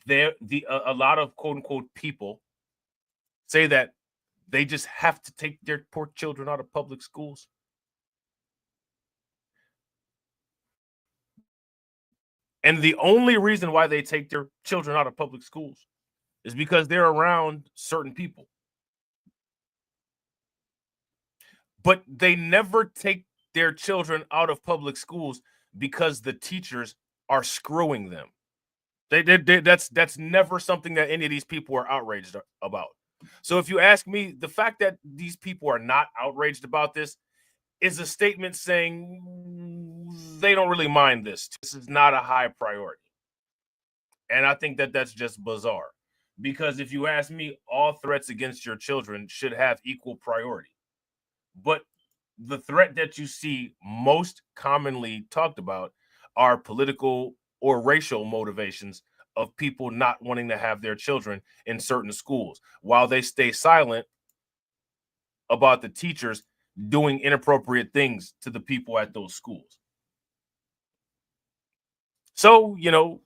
A lot of quote unquote people say that they just have to take their poor children out of public schools. And the only reason why they take their children out of public schools is because they're around certain people. But they never take their children out of public schools because the teachers are screwing them. That's never something that any of these people are outraged about. So if you ask me, the fact that these people are not outraged about this is a statement saying they don't really mind this. This is not a high priority. And I think that that's just bizarre. Because if you ask me, all threats against your children should have equal priority. But the threat that you see most commonly talked about are political or racial motivations of people not wanting to have their children in certain schools, while they stay silent about the teachers doing inappropriate things to the people at those schools. So, you know,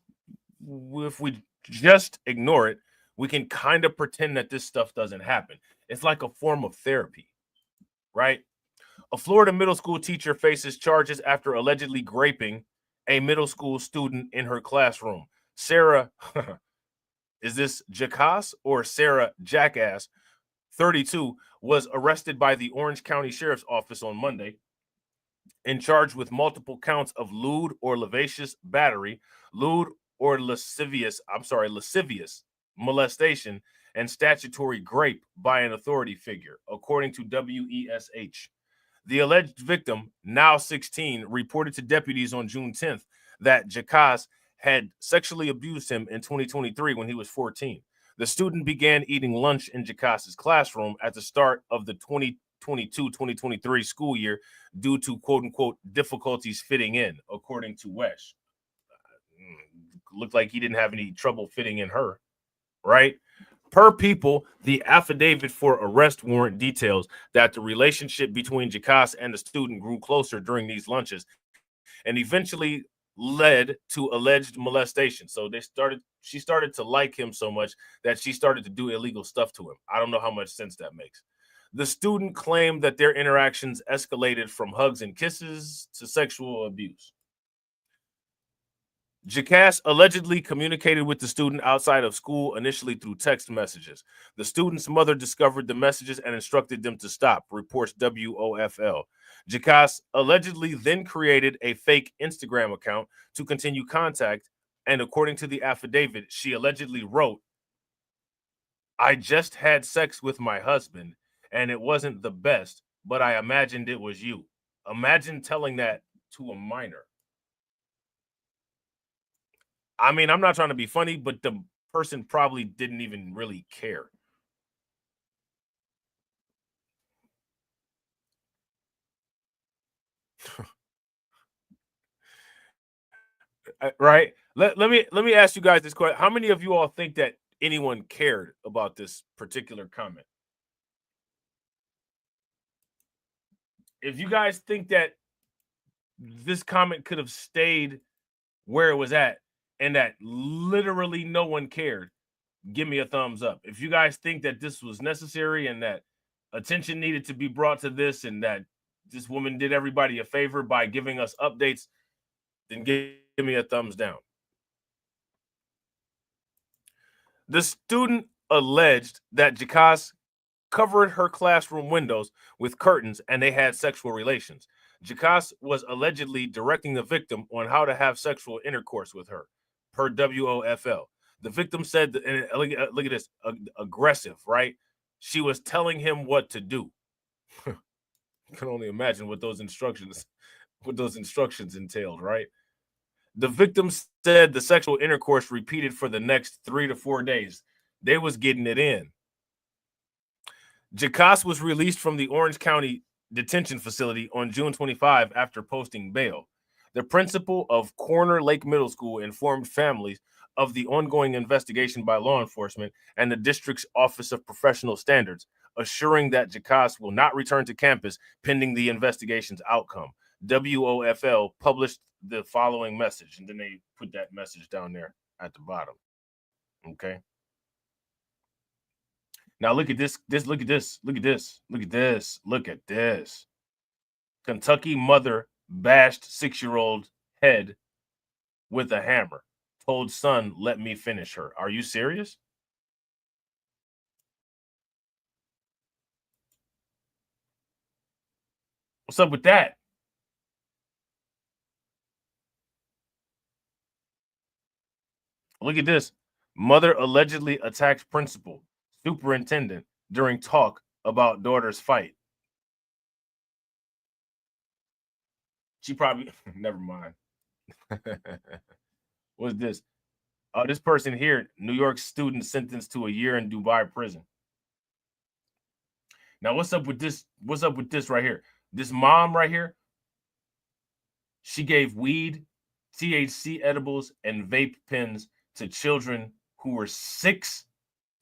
if we just ignore it, we can kind of pretend that this stuff doesn't happen. It's like a form of therapy. right? A Florida middle school teacher faces charges after allegedly graping a middle school student in her classroom. Sarah, is this Jackass or Sarah Jackass, 32, was arrested by the Orange County Sheriff's Office on Monday and charged with multiple counts of lewd or lascivious battery, lewd or lascivious molestation, and statutory grape by an authority figure, according to WESH. The alleged victim, now 16, reported to deputies on June 10th that Jackass had sexually abused him in 2023 when he was 14. The student began eating lunch in Jackass's classroom at the start of the 2022-2023 school year due to quote-unquote difficulties fitting in, according to Wesh. Looked like he didn't have any trouble fitting in her, right? Per People, the affidavit for arrest warrant details that the relationship between Jackass and the student grew closer during these lunches and eventually led to alleged molestation. So she started to like him so much that she started to do illegal stuff to him. I don't know how much sense that makes. The student claimed that their interactions escalated from hugs and kisses to sexual abuse. Jackass allegedly communicated with the student outside of school, initially through text messages. The student's mother discovered the messages and instructed them to stop, reports WOFL. Jackass allegedly then created a fake Instagram account to continue contact, and according to the affidavit, she allegedly wrote, "I just had sex with my husband, and it wasn't the best, but I imagined it was you." Imagine telling that to a minor. I mean, I'm not trying to be funny, but the person probably didn't even really care. Right? Let me ask you guys this question. How many of you all think that anyone cared about this particular comment? If you guys think that this comment could have stayed where it was at and that literally no one cared, give me a thumbs up. If you guys think that this was necessary and that attention needed to be brought to this and that this woman did everybody a favor by giving us updates, then give me a thumbs down. The student alleged that Jackass covered her classroom windows with curtains and they had sexual relations. Jackass was allegedly directing the victim on how to have sexual intercourse with her, per WOFL. The victim said, that, and look at this, aggressive, right? She was telling him what to do. You can only imagine what those instructions entailed, right? The victim said the sexual intercourse repeated for the next 3 to 4 days. They was getting it in. Jackass was released from the Orange County detention facility on June 25 after posting bail. The principal of Corner Lake Middle School informed families of the ongoing investigation by law enforcement and the district's Office of Professional Standards, assuring that Jackass will not return to campus pending the investigation's outcome. WOFL published the following message, and then they put that message down there at the bottom. Okay. Now look at this. Look at this. Kentucky mother bashed 6-year-old head with a hammer. Told son, "Let me finish her." Are you serious? What's up with that? Look at this. Mother allegedly attacked principal, superintendent during talk about daughter's fight. She probably, never mind. What's this? This person here, New York student sentenced to a year in Dubai prison. Now, what's up with this? What's up with this right here? This mom right here, she gave weed, THC edibles, and vape pens to children who were 6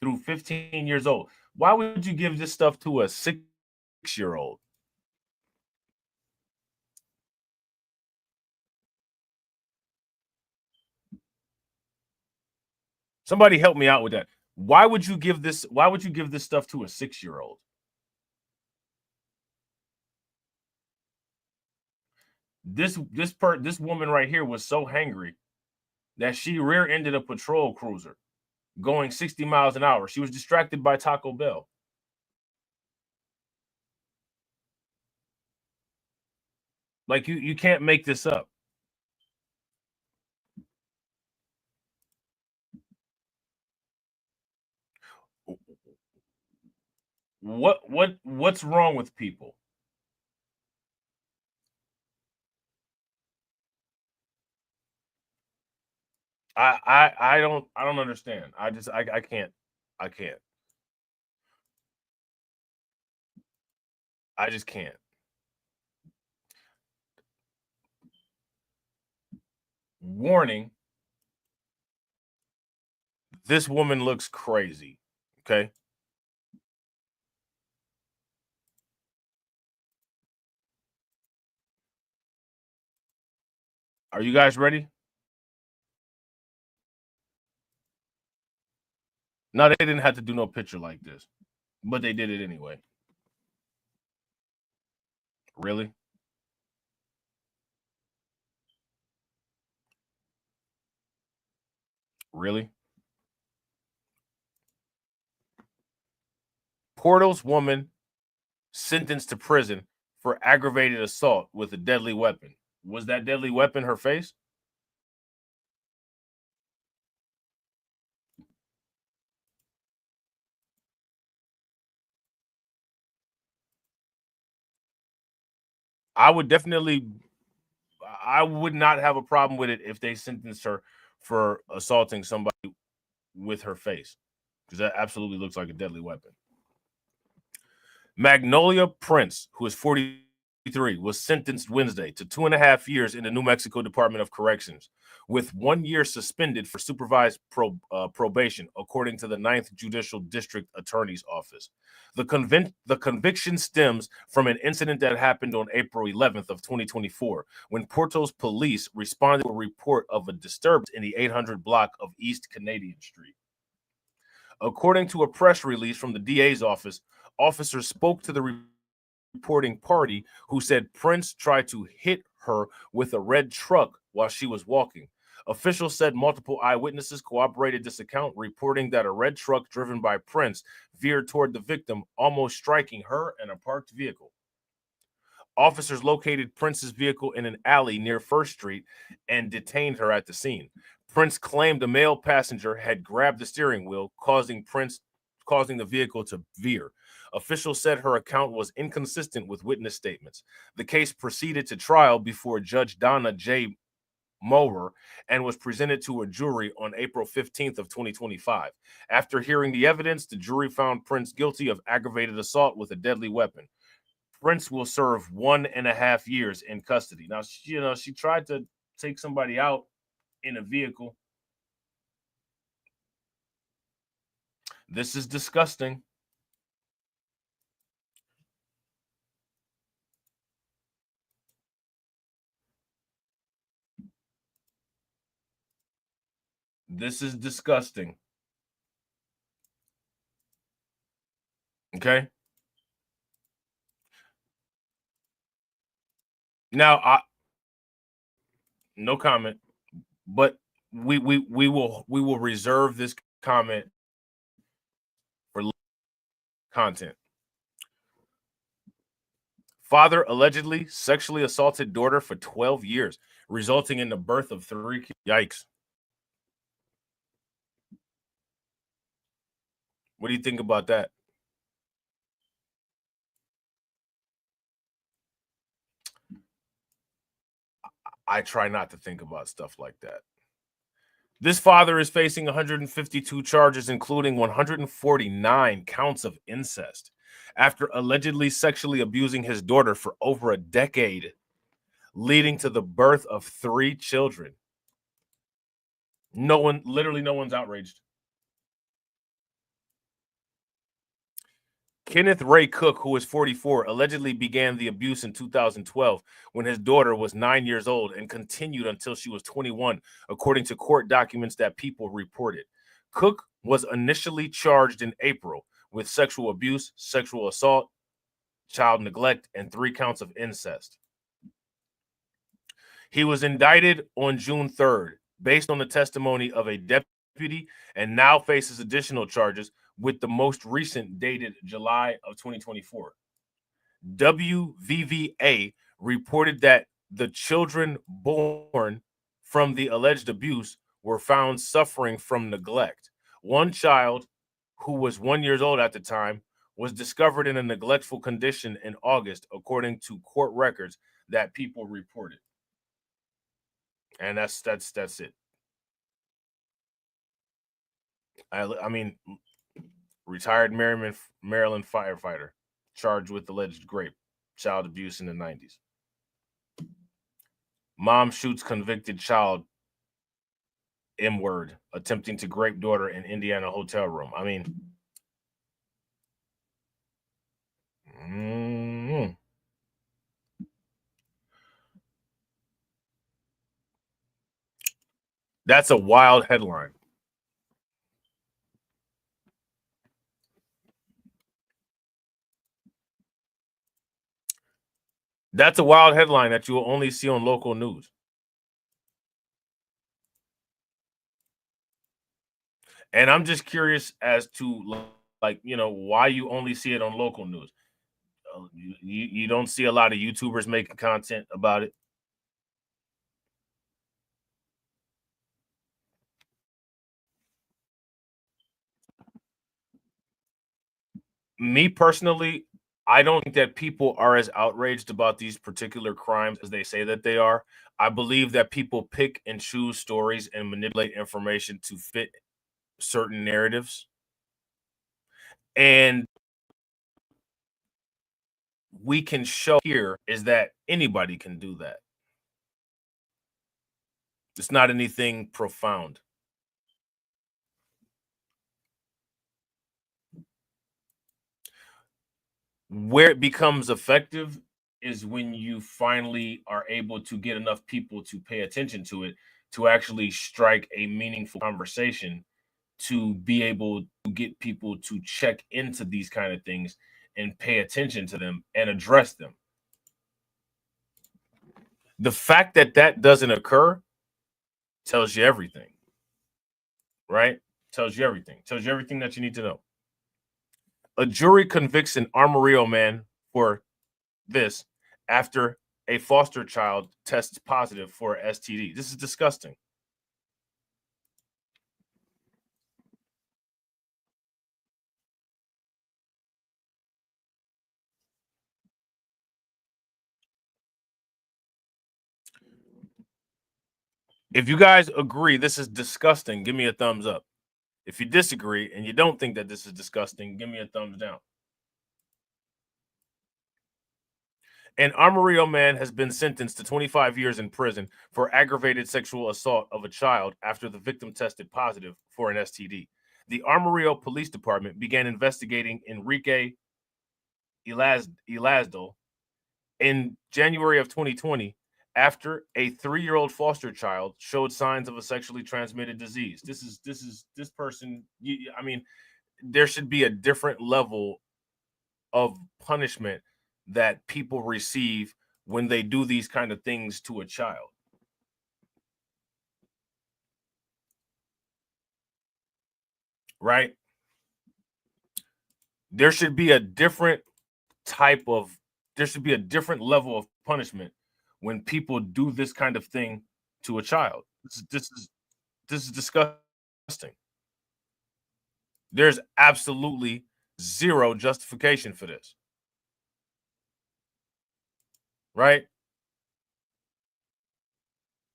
through 15 years old. Why would you give this stuff to a 6-year-old? Somebody help me out with that. Why would you give this stuff to a 6-year-old? This woman right here was so hangry that she rear-ended a patrol cruiser going 60 miles an hour. She was distracted by Taco Bell. Like, you can't make this up. What's wrong with people? I don't understand. I can't. I just can't. Warning. This woman looks crazy. Okay. Are you guys ready? No, they didn't have to do no picture like this, but they did it anyway. Really? Really? Portals woman sentenced to prison for aggravated assault with a deadly weapon. Was that deadly weapon her face? I would not have a problem with it if they sentenced her for assaulting somebody with her face, because that absolutely looks like a deadly weapon. Magnolia Prince, who is 43, was sentenced Wednesday to 2.5 years in the New Mexico Department of Corrections, with 1 year suspended for supervised probation, according to the 9th Judicial District Attorney's Office. The conviction stems from an incident that happened on April 11th of 2024, when Porto's police responded to a report of a disturbance in the 800 block of East Canadian Street. According to a press release from the DA's office, officers spoke to the reporting party, who said Prince tried to hit her with a red truck while she was walking. Officials said multiple eyewitnesses corroborated this account, reporting that a red truck driven by Prince veered toward the victim, almost striking her and a parked vehicle. Officers located Prince's vehicle in an alley near First Street and detained her at the scene. Prince claimed a male passenger had grabbed the steering wheel, causing the vehicle to veer. Officials said her account was inconsistent with witness statements. The case proceeded to trial before Judge Donna J. Mower and was presented to a jury on April 15th of 2025. After hearing the evidence, the jury found Prince guilty of aggravated assault with a deadly weapon. Prince will serve 1.5 years in custody. Now, she tried to take somebody out in a vehicle. This is disgusting. This is disgusting. Okay. Now, no comment, but we will reserve this comment for content. Father allegedly sexually assaulted daughter for 12 years, resulting in the birth of 3 kids. Yikes. What do you think about that? I try not to think about stuff like that. This father is facing 152 charges, including 149 counts of incest, after allegedly sexually abusing his daughter for over a decade, leading to the birth of 3 children. Literally no one's outraged. Kenneth Ray Cook, who is 44, allegedly began the abuse in 2012 when his daughter was 9 years old and continued until she was 21, according to court documents that People reported. Cook was initially charged in April with sexual abuse, sexual assault, child neglect, and 3 counts of incest. He was indicted on June 3rd based on the testimony of a deputy and now faces additional charges, with the most recent dated July of 2024. WVVA reported that the children born from the alleged abuse were found suffering from neglect. One child, who was 1 year old at the time, was discovered in a neglectful condition in August, according to court records that people reported. And that's it. I mean, retired Maryland firefighter charged with alleged rape, child abuse in the 90s. Mom shoots convicted child M-word attempting to grape daughter in Indiana hotel room. I mean, that's a wild headline. That's a wild headline that you will only see on local news. And I'm just curious as to, like, you know, why you only see it on local news. You don't see a lot of YouTubers making content about it. Me personally, I don't think that people are as outraged about these particular crimes as they say that they are. I believe that people pick and choose stories and manipulate information to fit certain narratives. And we can show here is that anybody can do that. It's not anything profound. Where it becomes effective is when you finally are able to get enough people to pay attention to it, to actually strike a meaningful conversation, to be able to get people to check into these kind of things and pay attention to them and address them. The fact that that doesn't occur tells you everything, right? Tells you everything. Tells you everything that you need to know. A jury convicts an Armorio man for this after a foster child tests positive for STD. This is disgusting. If you guys agree this is disgusting, give me a thumbs up. If you disagree and you don't think that this is disgusting, give me a thumbs down. An Armorio man has been sentenced to 25 years in prison for aggravated sexual assault of a child after the victim tested positive for an STD. The Armorio Police Department began investigating Enrique Ilazdel in January of 2020 after a 3-year-old foster child showed signs of a sexually transmitted disease. This person. I mean, there should be a different level of punishment that people receive when they do these kind of things to a child. Right? There should be a different level of punishment when people do this kind of thing to a child. This is disgusting. There's absolutely zero justification for this. Right?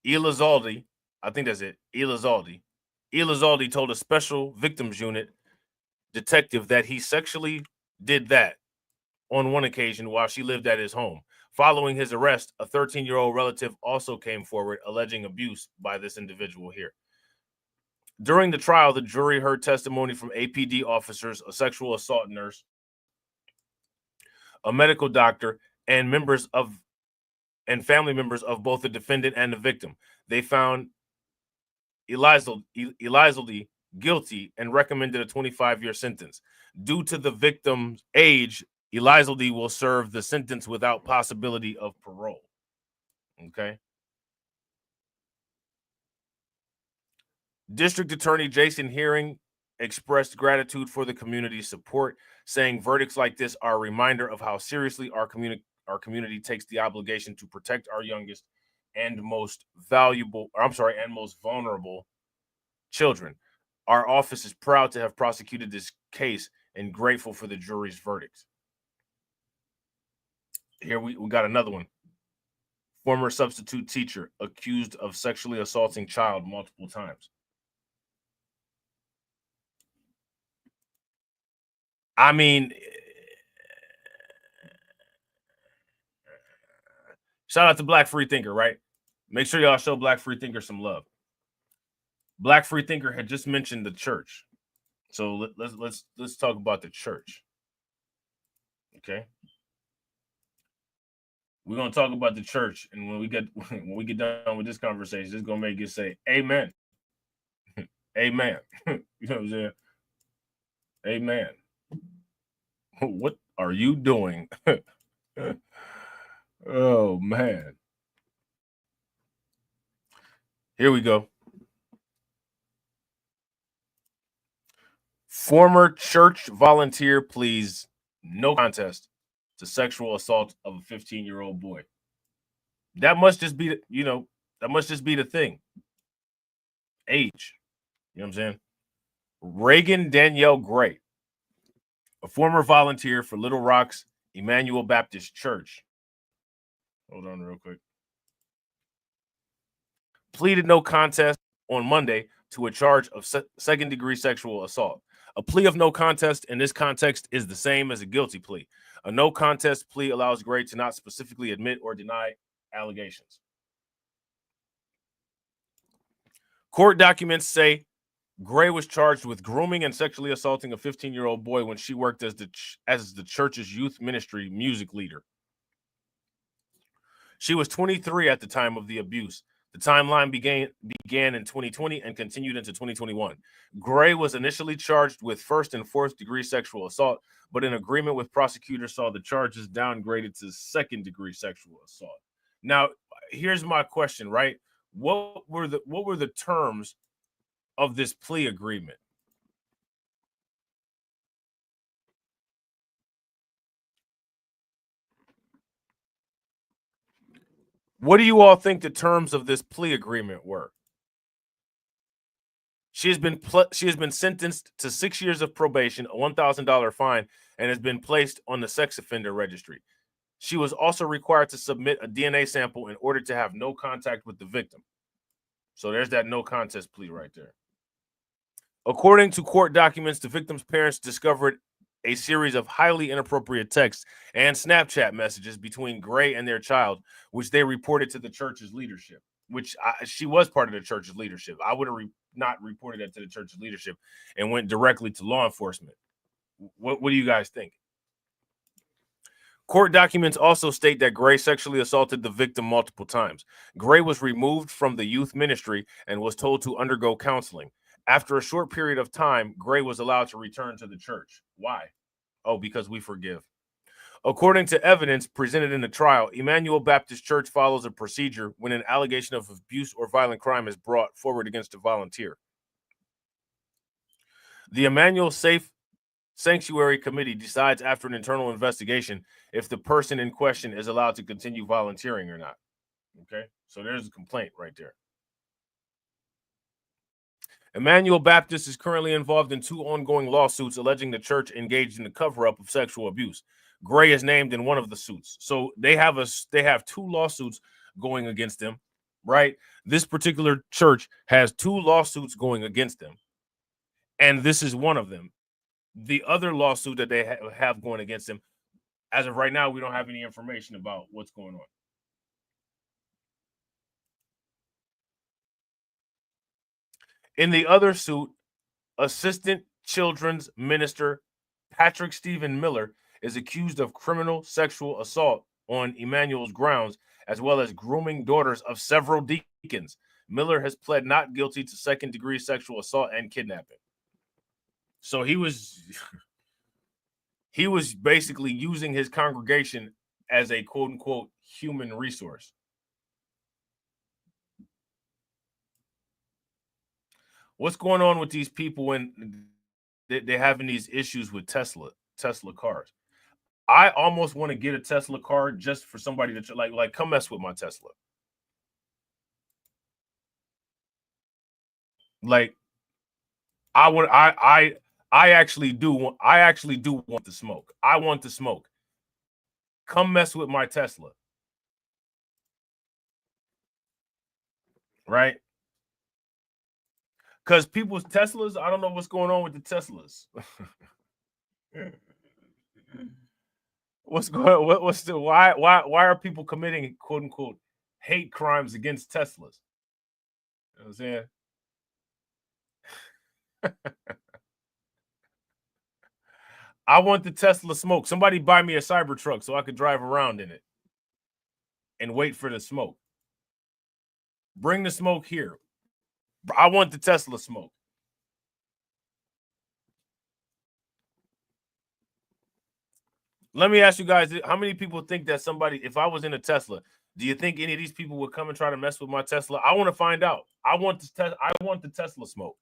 Elizalde, I think that's it. Elizalde told a special victims unit detective that he sexually did that on one occasion while she lived at his home. Following his arrest, a 13-year-old relative also came forward alleging abuse by this individual here. During the trial, the jury heard testimony from APD officers, a sexual assault nurse, a medical doctor, and family members of both the defendant and the victim. They found Elizalde guilty and recommended a 25-year sentence. Due to the victim's age, Elizalde will serve the sentence without possibility of parole. Okay. District Attorney Jason Hearing expressed gratitude for the community's support, saying verdicts like this are a reminder of how seriously our community takes the obligation to protect our youngest and most most vulnerable children. Our office is proud to have prosecuted this case and grateful for the jury's verdict. Here we got another one. Former substitute teacher accused of sexually assaulting child multiple times. I mean, shout out to Black Free Thinker, right? Make sure y'all show Black Free Thinker some love. Black Free Thinker had just mentioned the church. So let's talk about the church. Okay? We're gonna talk about the church, and when we get done with this conversation, it's gonna make you say amen. Amen. You know what I'm saying? Amen. What are you doing? Oh man. Here we go. Former church volunteer pleads no contest to sexual assault of a 15-year-old boy. That must just be, that must just be the thing. Age. You know what I'm saying? Reagan Danielle Gray, a former volunteer for Little Rock's Emmanuel Baptist Church. Hold on real quick. Pleaded no contest on Monday to a charge of second-degree sexual assault. A plea of no contest in this context is the same as a guilty plea. A no contest plea allows Gray to not specifically admit or deny allegations. Court documents say Gray was charged with grooming and sexually assaulting a 15-year-old boy when she worked as the church's youth ministry music leader. She was 23 at the time of the abuse. The timeline began in 2020 and continued into 2021. Gray was initially charged with first and fourth degree sexual assault, but in agreement with prosecutors saw the charges downgraded to second degree sexual assault. Now, here's my question, right? What were the terms of this plea agreement? What do you all think the terms of this plea agreement were? She has been sentenced to 6 years of probation, a $1,000 fine, and has been placed on the sex offender registry. She was also required to submit a DNA sample in order to have no contact with the victim. So there's that no contest plea right there. According to court documents, the victim's parents discovered a series of highly inappropriate texts and Snapchat messages between Gray and their child, which they reported to the church's leadership, she was part of the church's leadership. I would have not reported that to the church's leadership and went directly to law enforcement. What do you guys think? Court documents also state that Gray sexually assaulted the victim multiple times. Gray was removed from the youth ministry and was told to undergo counseling. After a short period of time, Gray was allowed to return to the church. Why? Oh, because we forgive. According to evidence presented in the trial, Emmanuel Baptist Church follows a procedure when an allegation of abuse or violent crime is brought forward against a volunteer. The Emmanuel Safe Sanctuary Committee decides after an internal investigation if the person in question is allowed to continue volunteering or not. Okay, so there's a complaint right there. Emmanuel Baptist is currently involved in 2 ongoing lawsuits alleging the church engaged in the cover-up of sexual abuse. Gray is named in one of the suits. So they have 2 lawsuits going against them, right? This particular church has 2 lawsuits going against them, and this is one of them. The other lawsuit that they have going against them, as of right now, we don't have any information about what's going on. In the other suit, Assistant Children's Minister Patrick Stephen Miller is accused of criminal sexual assault on Emmanuel's grounds, as well as grooming daughters of several deacons. Miller has pled not guilty to second-degree sexual assault and kidnapping. So he was basically using his congregation as a quote-unquote human resource. What's going on with these people when they're having these issues with Tesla cars? I almost want to get a Tesla car just for somebody to like come mess with my Tesla. Like I actually do want the smoke. I want the smoke. Come mess with my Tesla. Right? Because people's Teslas, I don't know what's going on with the Teslas. What's the why are people committing quote unquote hate crimes against Teslas? You know what I'm saying? I want the Tesla smoke. Somebody buy me a Cybertruck so I could drive around in it and wait for the smoke. Bring the smoke here. I want the Tesla smoke. Let me ask you guys, how many people think that somebody, if I was in a Tesla, do you think any of these people would come and try to mess with my Tesla? I want to find out. I want the Tesla smoke.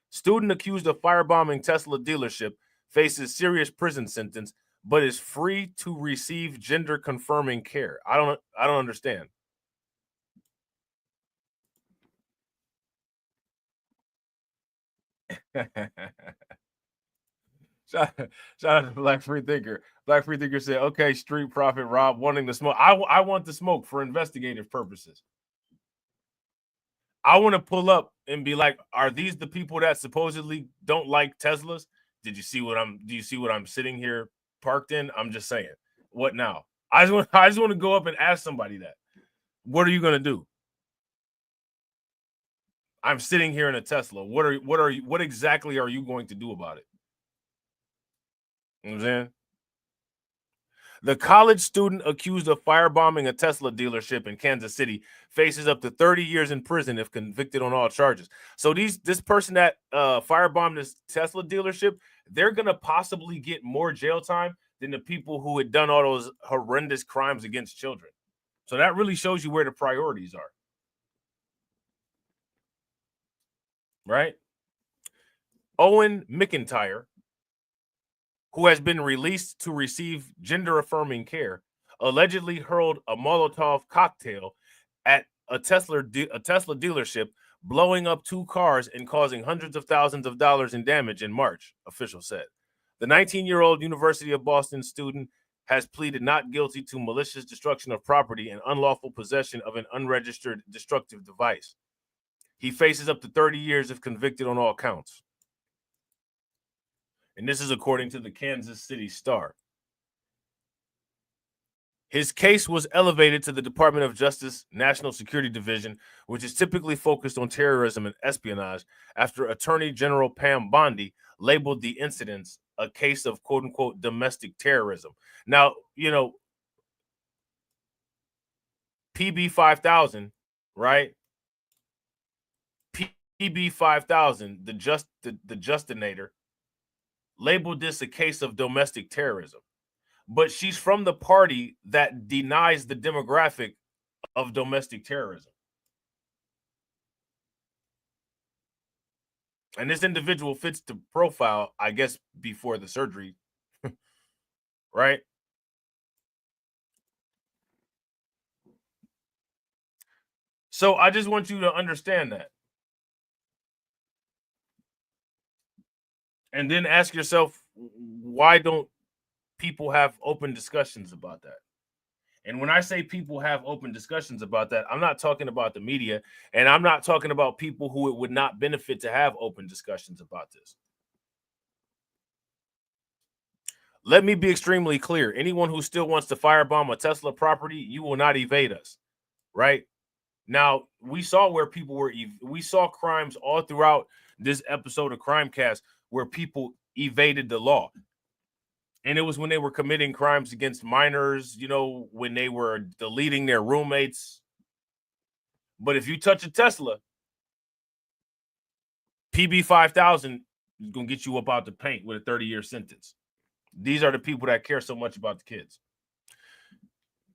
Student accused of firebombing Tesla dealership faces serious prison sentence, but is free to receive gender confirming care. I don't understand. Shout out to Black Free Thinker. Black Free Thinker said, okay, Street Prophet Rob wanting the smoke. I want the smoke for investigative purposes. I want to pull up and be like, are these the people that supposedly don't like Teslas? Do you see what I'm sitting here parked in? I'm just saying. What now? I just want to go up and ask somebody that. What are you going to do? I'm sitting here in a Tesla. What exactly are you going to do about it? You know what I'm saying? The college student accused of firebombing a Tesla dealership in Kansas City faces up to 30 years in prison if convicted on all charges. So this person that firebombed this Tesla dealership, they're going to possibly get more jail time than the people who had done all those horrendous crimes against children. So that really shows you where the priorities are. Right? Owen McIntyre, who has been released to receive gender-affirming care, allegedly hurled a Molotov cocktail at a Tesla dealership, blowing up 2 cars and causing hundreds of thousands of dollars in damage in March, officials said. The 19-year-old University of Boston student has pleaded not guilty to malicious destruction of property and unlawful possession of an unregistered destructive device. He faces up to 30 years if convicted on all counts. And this is according to the Kansas City Star. His case was elevated to the Department of Justice National Security Division, which is typically focused on terrorism and espionage, after Attorney General Pam Bondi labeled the incidents a case of quote-unquote domestic terrorism. Now, you know, PB 5000, right? PB 5000, the Justinator, labeled this a case of domestic terrorism. But she's from the party that denies the demographic of domestic terrorism. And this individual fits the profile, I guess, before the surgery, right? So I just want you to understand that. And then ask yourself, why don't people have open discussions about that? And when I say people have open discussions about that, I'm not talking about the media, and I'm not talking about people who it would not benefit to have open discussions about this. Let me be extremely clear. Anyone who still wants to firebomb a Tesla property, you will not evade us, right? Now, we saw where people were, we saw crimes all throughout this episode of Crimecast where people evaded the law. And it was when they were committing crimes against minors, you know, when they were deleting their roommates. But if you touch a Tesla, PB 5000 is going to get you up out the paint with a 30-year sentence. These are the people that care so much about the kids.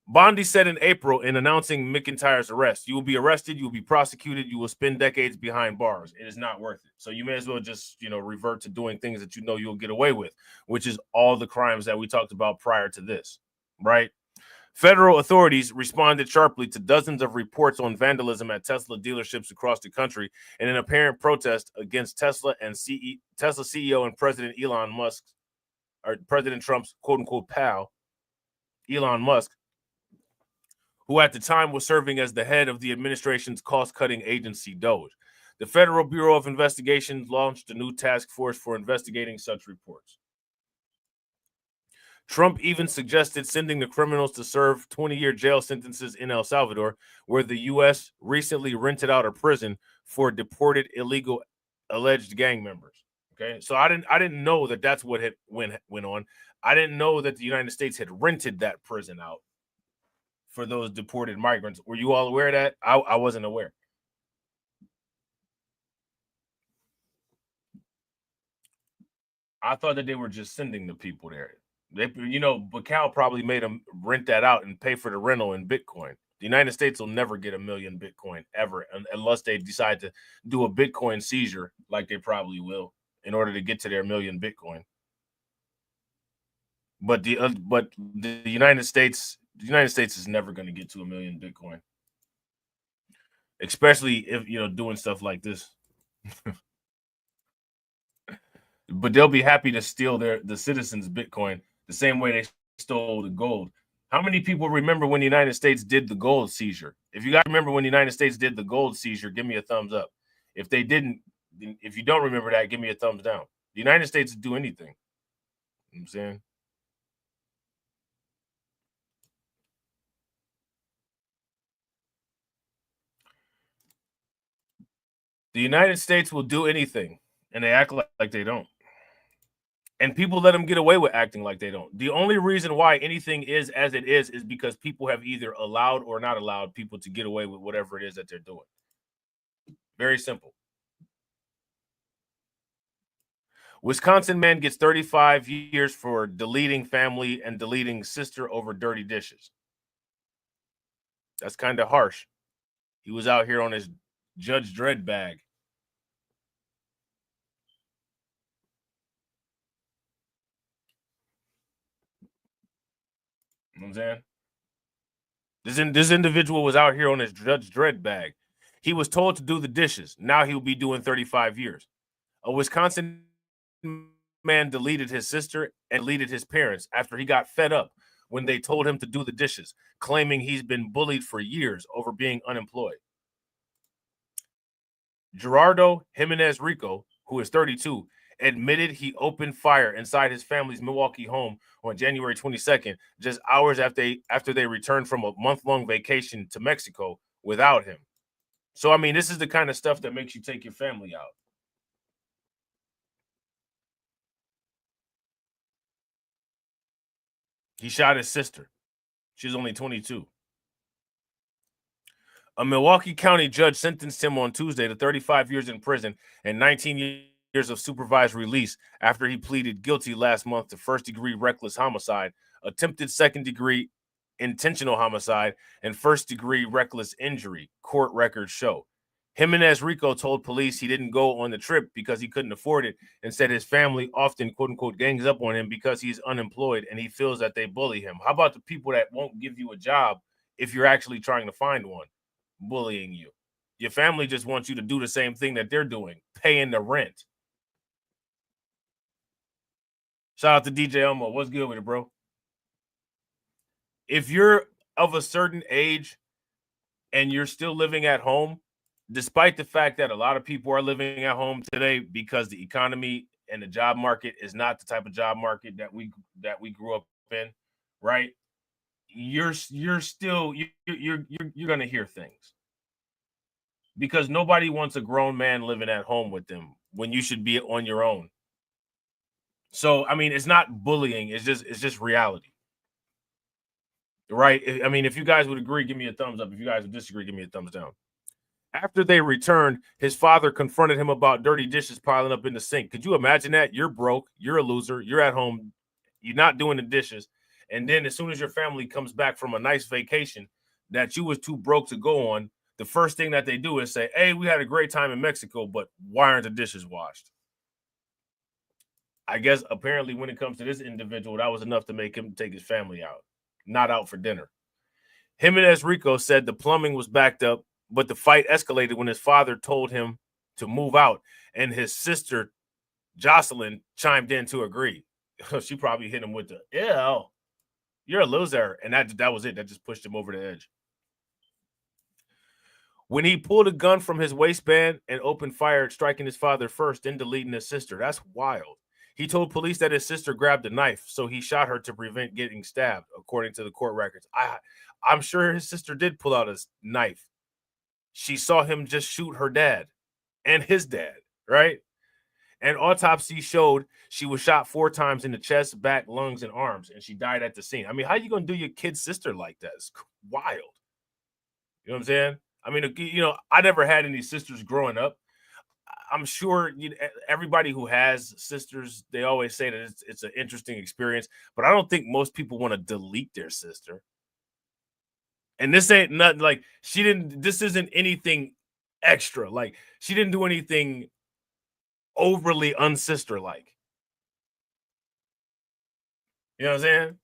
Bondi said in April in announcing McIntyre's arrest, "You will be arrested, you will be prosecuted, you will spend decades behind bars. It is not worth it. So you may as well just, revert to doing things that you know you'll get away with," which is all the crimes that we talked about prior to this, right? Federal authorities responded sharply to dozens of reports on vandalism at Tesla dealerships across the country in an apparent protest against Tesla and Tesla CEO and President Elon Musk, or President Trump's quote-unquote pal, Elon Musk, who at the time was serving as the head of the administration's cost-cutting agency, DOGE. The Federal Bureau of Investigation launched a new task force for investigating such reports. Trump even suggested sending the criminals to serve 20-year jail sentences in El Salvador, where the U.S. recently rented out a prison for deported illegal alleged gang members. Okay, so I didn't know that that's what went on. I didn't know that the United States had rented that prison out for those deported migrants. Were you all aware of that? I wasn't aware. I thought that they were just sending the people there. Bacal probably made them rent that out and pay for the rental in Bitcoin. The United States will never get 1 million Bitcoin ever unless they decide to do a Bitcoin seizure, like they probably will, in order to get to their 1 million Bitcoin. But the United States is never going to get to 1 million Bitcoin, especially if doing stuff like this. But they'll be happy to steal the citizens' Bitcoin the same way they stole the gold. How many people remember when the United States did the gold seizure? If you guys remember when the United States did the gold seizure, give me a thumbs up. If they didn't, if you don't remember that, give me a thumbs down. The United States would do anything. You know what I'm saying? The United States will do anything, and they act like they don't. And people let them get away with acting like they don't. The only reason why anything is as it is because people have either allowed or not allowed people to get away with whatever it is that they're doing. Very simple. Wisconsin man gets 35 years for deleting family and deleting sister over dirty dishes. That's kind of harsh. He was out here on his Judge Dredd bag. You know what I'm saying? This individual was out here on his Judge Dredd bag. He was told to do the dishes. Now he'll be doing 35 years. A Wisconsin man deleted his sister and deleted his parents after he got fed up when they told him to do the dishes, claiming he's been bullied for years over being unemployed. Gerardo Jimenez Rico, who is 32, admitted he opened fire inside his family's Milwaukee home on January 22nd, just hours after they returned from a month-long vacation to Mexico without him. So, I mean, this is the kind of stuff that makes you take your family out. He shot his sister. She was only 22. A Milwaukee County judge sentenced him on Tuesday to 35 years in prison and 19 years of supervised release after he pleaded guilty last month to first-degree reckless homicide, attempted second-degree intentional homicide, and first-degree reckless injury, court records show. Jimenez Rico told police he didn't go on the trip because he couldn't afford it and said his family often, quote-unquote, gangs up on him because he's unemployed and he feels that they bully him. How about the people that won't give you a job if you're actually trying to find one? Bullying you. Your family just wants you to do the same thing that they're doing, paying the rent. Shout out to DJ Elmo. What's good with it, bro? If you're of a certain age and you're still living at home, despite the fact that a lot of people are living at home today because the economy and the job market is not the type of job market that we grew up in, right? You're going to hear things because nobody wants a grown man living at home with them when you should be on your own. So, I mean, it's not bullying. It's just reality, right? I mean, if you guys would agree, give me a thumbs up. If you guys would disagree, give me a thumbs down. After they returned, his father confronted him about dirty dishes piling up in the sink. Could you imagine that? You're broke. You're a loser. You're at home. You're not doing the dishes. And then as soon as your family comes back from a nice vacation that you was too broke to go on, the first thing that they do is say, hey, we had a great time in Mexico, but why aren't the dishes washed? I guess apparently when it comes to this individual, that was enough to make him take his family out, not out for dinner. Jimenez Rico said the plumbing was backed up, but the fight escalated when his father told him to move out, and his sister, Jocelyn, chimed in to agree. She probably hit him with the, ew, you're a loser. And that was it. That just pushed him over the edge. When he pulled a gun from his waistband and opened fire, striking his father first, then deleting his sister. That's wild. He told police that his sister grabbed a knife, so he shot her to prevent getting stabbed, according to the court records. I'm sure his sister did pull out a knife. She saw him just shoot her dad and his dad, right? An autopsy showed she was shot 4 times in the chest, back, lungs, and arms, and she died at the scene. I mean, how are you going to do your kid's sister like that? It's wild. You know what I'm saying? I mean, you know, I never had any sisters growing up. I'm sure everybody who has sisters, they always say that it's an interesting experience, but I don't think most people want to delete their sister. And this ain't nothing like this isn't anything extra. Like she didn't do anything overly unsister-like. You know what I'm saying?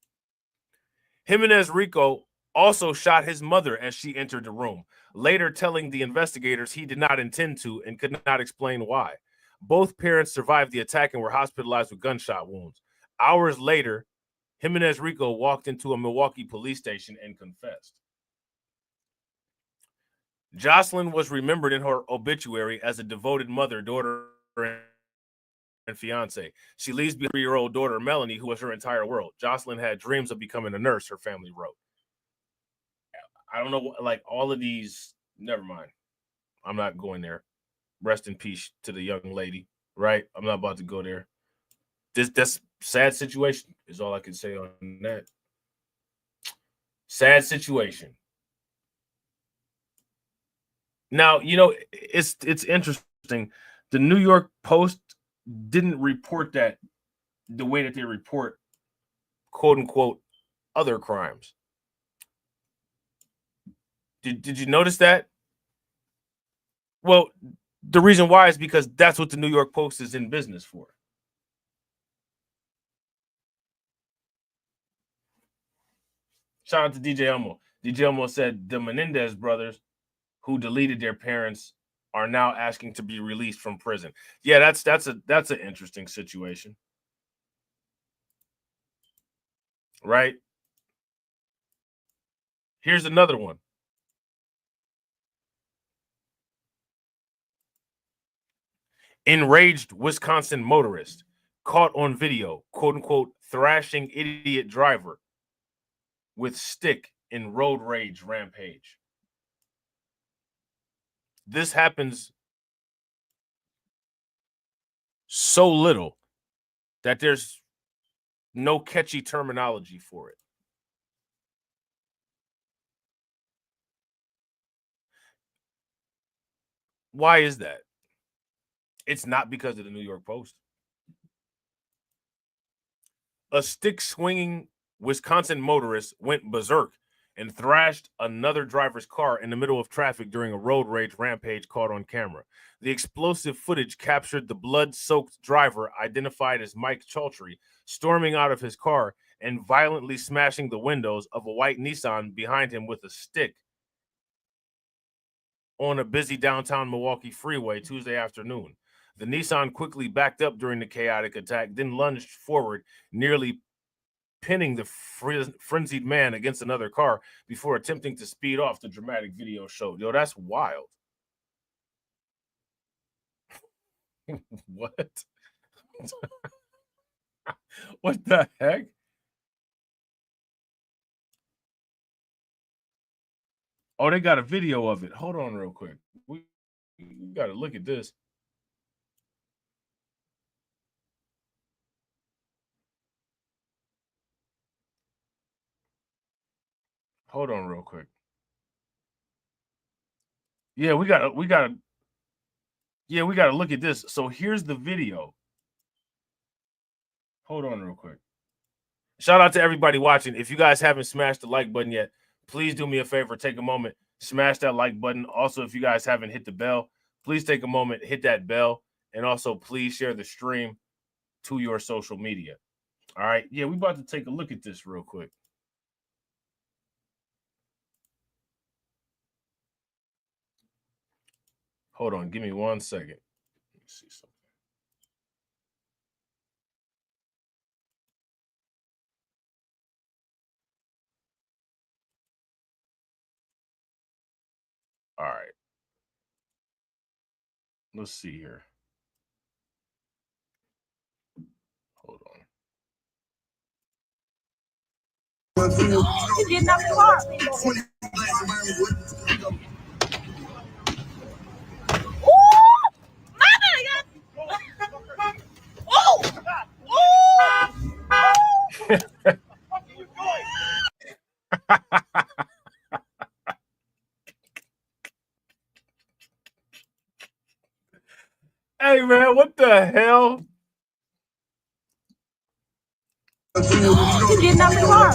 Jimenez Rico also shot his mother as she entered the room, later telling the investigators he did not intend to and could not explain why. Both parents survived the attack and were hospitalized with gunshot wounds. Hours later, Jimenez Rico walked into a Milwaukee police station and confessed. Jocelyn was remembered in her obituary as a devoted mother, daughter, and fiance. She leaves behind a 3-year-old daughter, Melanie, who was her entire world. Jocelyn had dreams of becoming a nurse, her family wrote. I don't know, like all of these, never mind. I'm not going there. Rest in peace to the young lady, right? I'm not about to go there. That's sad situation is all I can say on that. Sad situation. Now, you know, it's interesting. The New York Post didn't report that the way that they report, quote unquote, other crimes. Did you notice that? Well, the reason why is because that's what the New York Post is in business for. Shout out to DJ Elmo. DJ Elmo said the Menendez brothers, who deleted their parents, are now asking to be released from prison. Yeah, that's an interesting situation. Right? Here's another one. Enraged Wisconsin motorist caught on video, quote unquote, thrashing idiot driver with stick in road rage rampage. This happens so little that there's no catchy terminology for it. Why is that? It's not because of the New York Post. A stick-swinging Wisconsin motorist went berserk and thrashed another driver's car in the middle of traffic during a road rage rampage caught on camera. The explosive footage captured the blood-soaked driver, identified as Mike Chaltry, storming out of his car and violently smashing the windows of a white Nissan behind him with a stick on a busy downtown Milwaukee freeway Tuesday afternoon. The Nissan quickly backed up during the chaotic attack, then lunged forward, nearly pinning the frenzied man against another car before attempting to speed off, the dramatic video showed. Yo, that's wild. What? What the heck? Oh, they got a video of it. Hold on real quick. We got to look at this. Hold on real quick. Yeah, we gotta look at this. So here's the video. Hold on real quick. Shout out to everybody watching. If you guys haven't smashed the like button yet, please do me a favor. Take a moment, smash that like button. Also, if you guys haven't hit the bell, please take a moment, hit that bell. And also, please share the stream to your social media. All right. Yeah, we about to take a look at this real quick. Hold on. Give me 1 second. Let me see something. All right. Let's see here. Hold on. Getting out the car. Hey, man, what the hell? Getting out the car.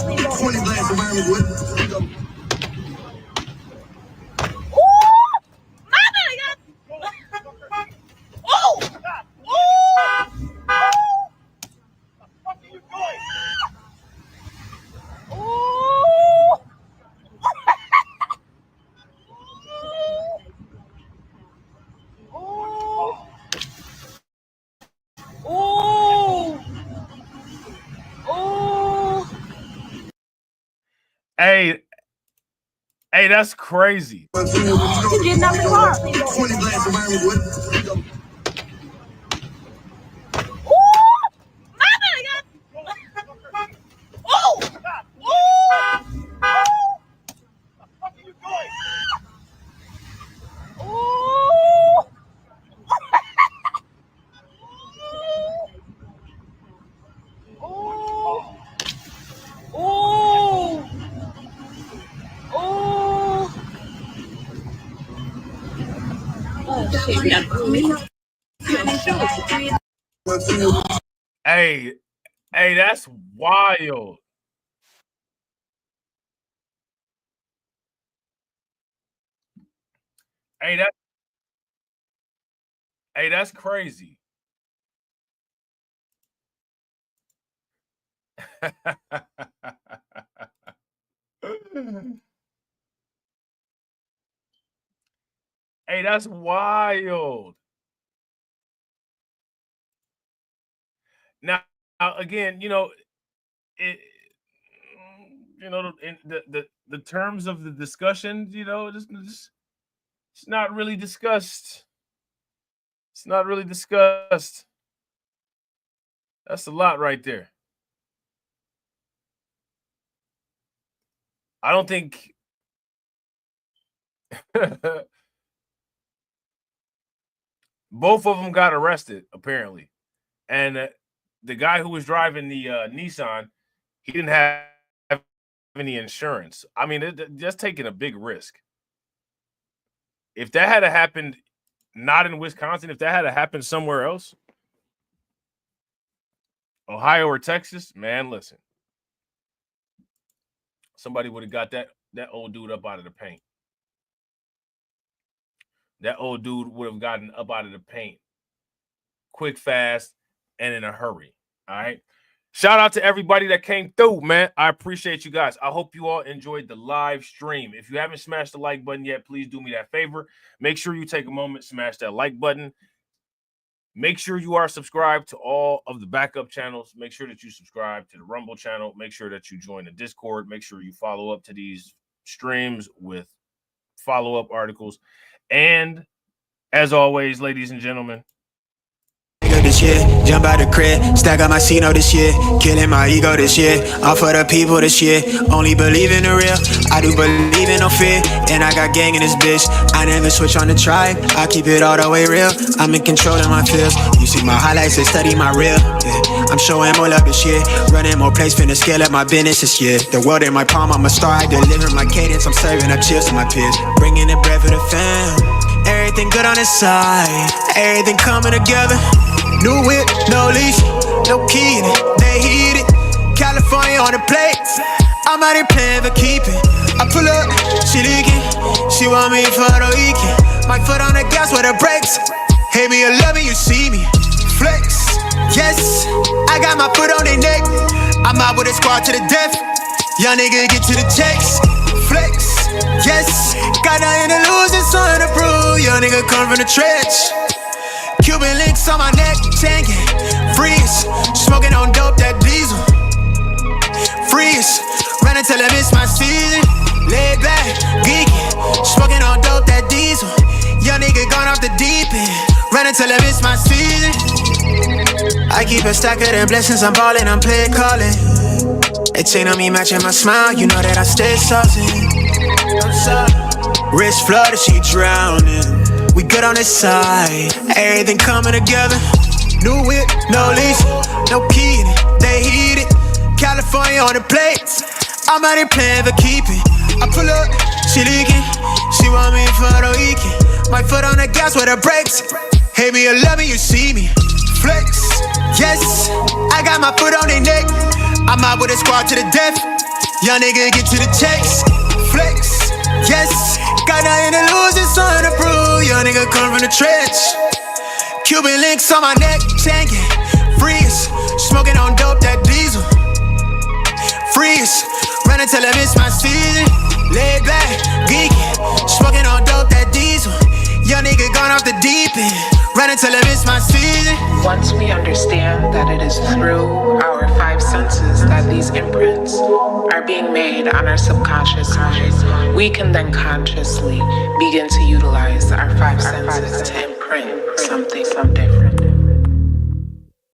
Hey, that's crazy. Getting out the car. Hey, that's wild. Hey, that's crazy. Hey, that's wild. Now again, the terms of the discussion, it's not really discussed. It's not really discussed. That's a lot right there. I don't think both of them got arrested, apparently. And the guy who was driving the Nissan, he didn't have any insurance. I mean, just taking a big risk. If that had happened not in Wisconsin, if that had happened somewhere else, Ohio or Texas, man, listen. Somebody would have got that old dude up out of the paint. That old dude would have gotten up out of the paint quick, fast, and in a hurry. All right. Shout out to everybody that came through, man. I appreciate you guys. I hope you all enjoyed the live stream. If you haven't smashed the like button yet, please do me that favor. Make sure you take a moment, smash that like button. Make sure you are subscribed to all of the backup channels. Make sure that you subscribe to the Rumble channel. Make sure that you join the Discord. Make sure you follow up to these streams with follow-up articles. And as always, ladies and gentlemen, this year, jump out the crib, stack up my C-note this year, killing my ego this year, all for the people this year, only believe in the real, I do believe in no fear, and I got gang in this bitch, I never switch on the tribe, I keep it all the way real, I'm in control of my feels, you see my highlights and study my real, yeah. I'm showing more love this year, running more plays, finna scale up my business this year, the world in my palm, I'm a star, I deliver my cadence, I'm serving up chills to my peers, bringing the bread for the fam, everything good on the side, everything coming together. New whip, no leash, no key in it, they heat it. California. California on the plate. I'm out here playing for keeping. I pull up, she leaking. She want me for the weekend. My foot on the gas with the brakes. Hate me or love me, you see me. Flex, yes. I got my foot on their neck. I'm out with a squad to the death. Young nigga get to the checks. Flex, yes. Got nothing to lose and something to prove. Young nigga come from the trench. Cuban links on my neck, tanking. Freeze, smoking on dope, that diesel. Freeze, run until I miss my season. Lay back, geeky, smoking on dope, that diesel. Young nigga gone off the deep end. Run until I miss my season. I keep a stack of them blessings, I'm ballin', I'm play callin'. It ain't on me matching my smile, you know that I stay saucin'. Wrist flooded, she drowning. We good on this side, everything coming together. New whip, no lease, no key in it, they heat it. California on the plates, I'm out here playing for keeping. I pull up, she leaking, she want me for the weekend. My foot on the gas with the brakes. Hate me or love me, you see me. Flex, yes, I got my foot on their neck. I'm out with a squad to the death. Young nigga get to the checks. Flex, yes, got nothing to lose and something to prove. Young nigga come from the trench. Cuban links on my neck, tanking. Freeze, smoking on dope, that diesel. Freeze, run until I miss my season. Lay back, geeky, smoking on dope, that diesel. Young nigga gone off the deep end. Run until I miss my season. Once we understand that it is through our five senses that these imprints are being made on our subconscious mind, we can then consciously begin to utilize our five senses to imprint something different.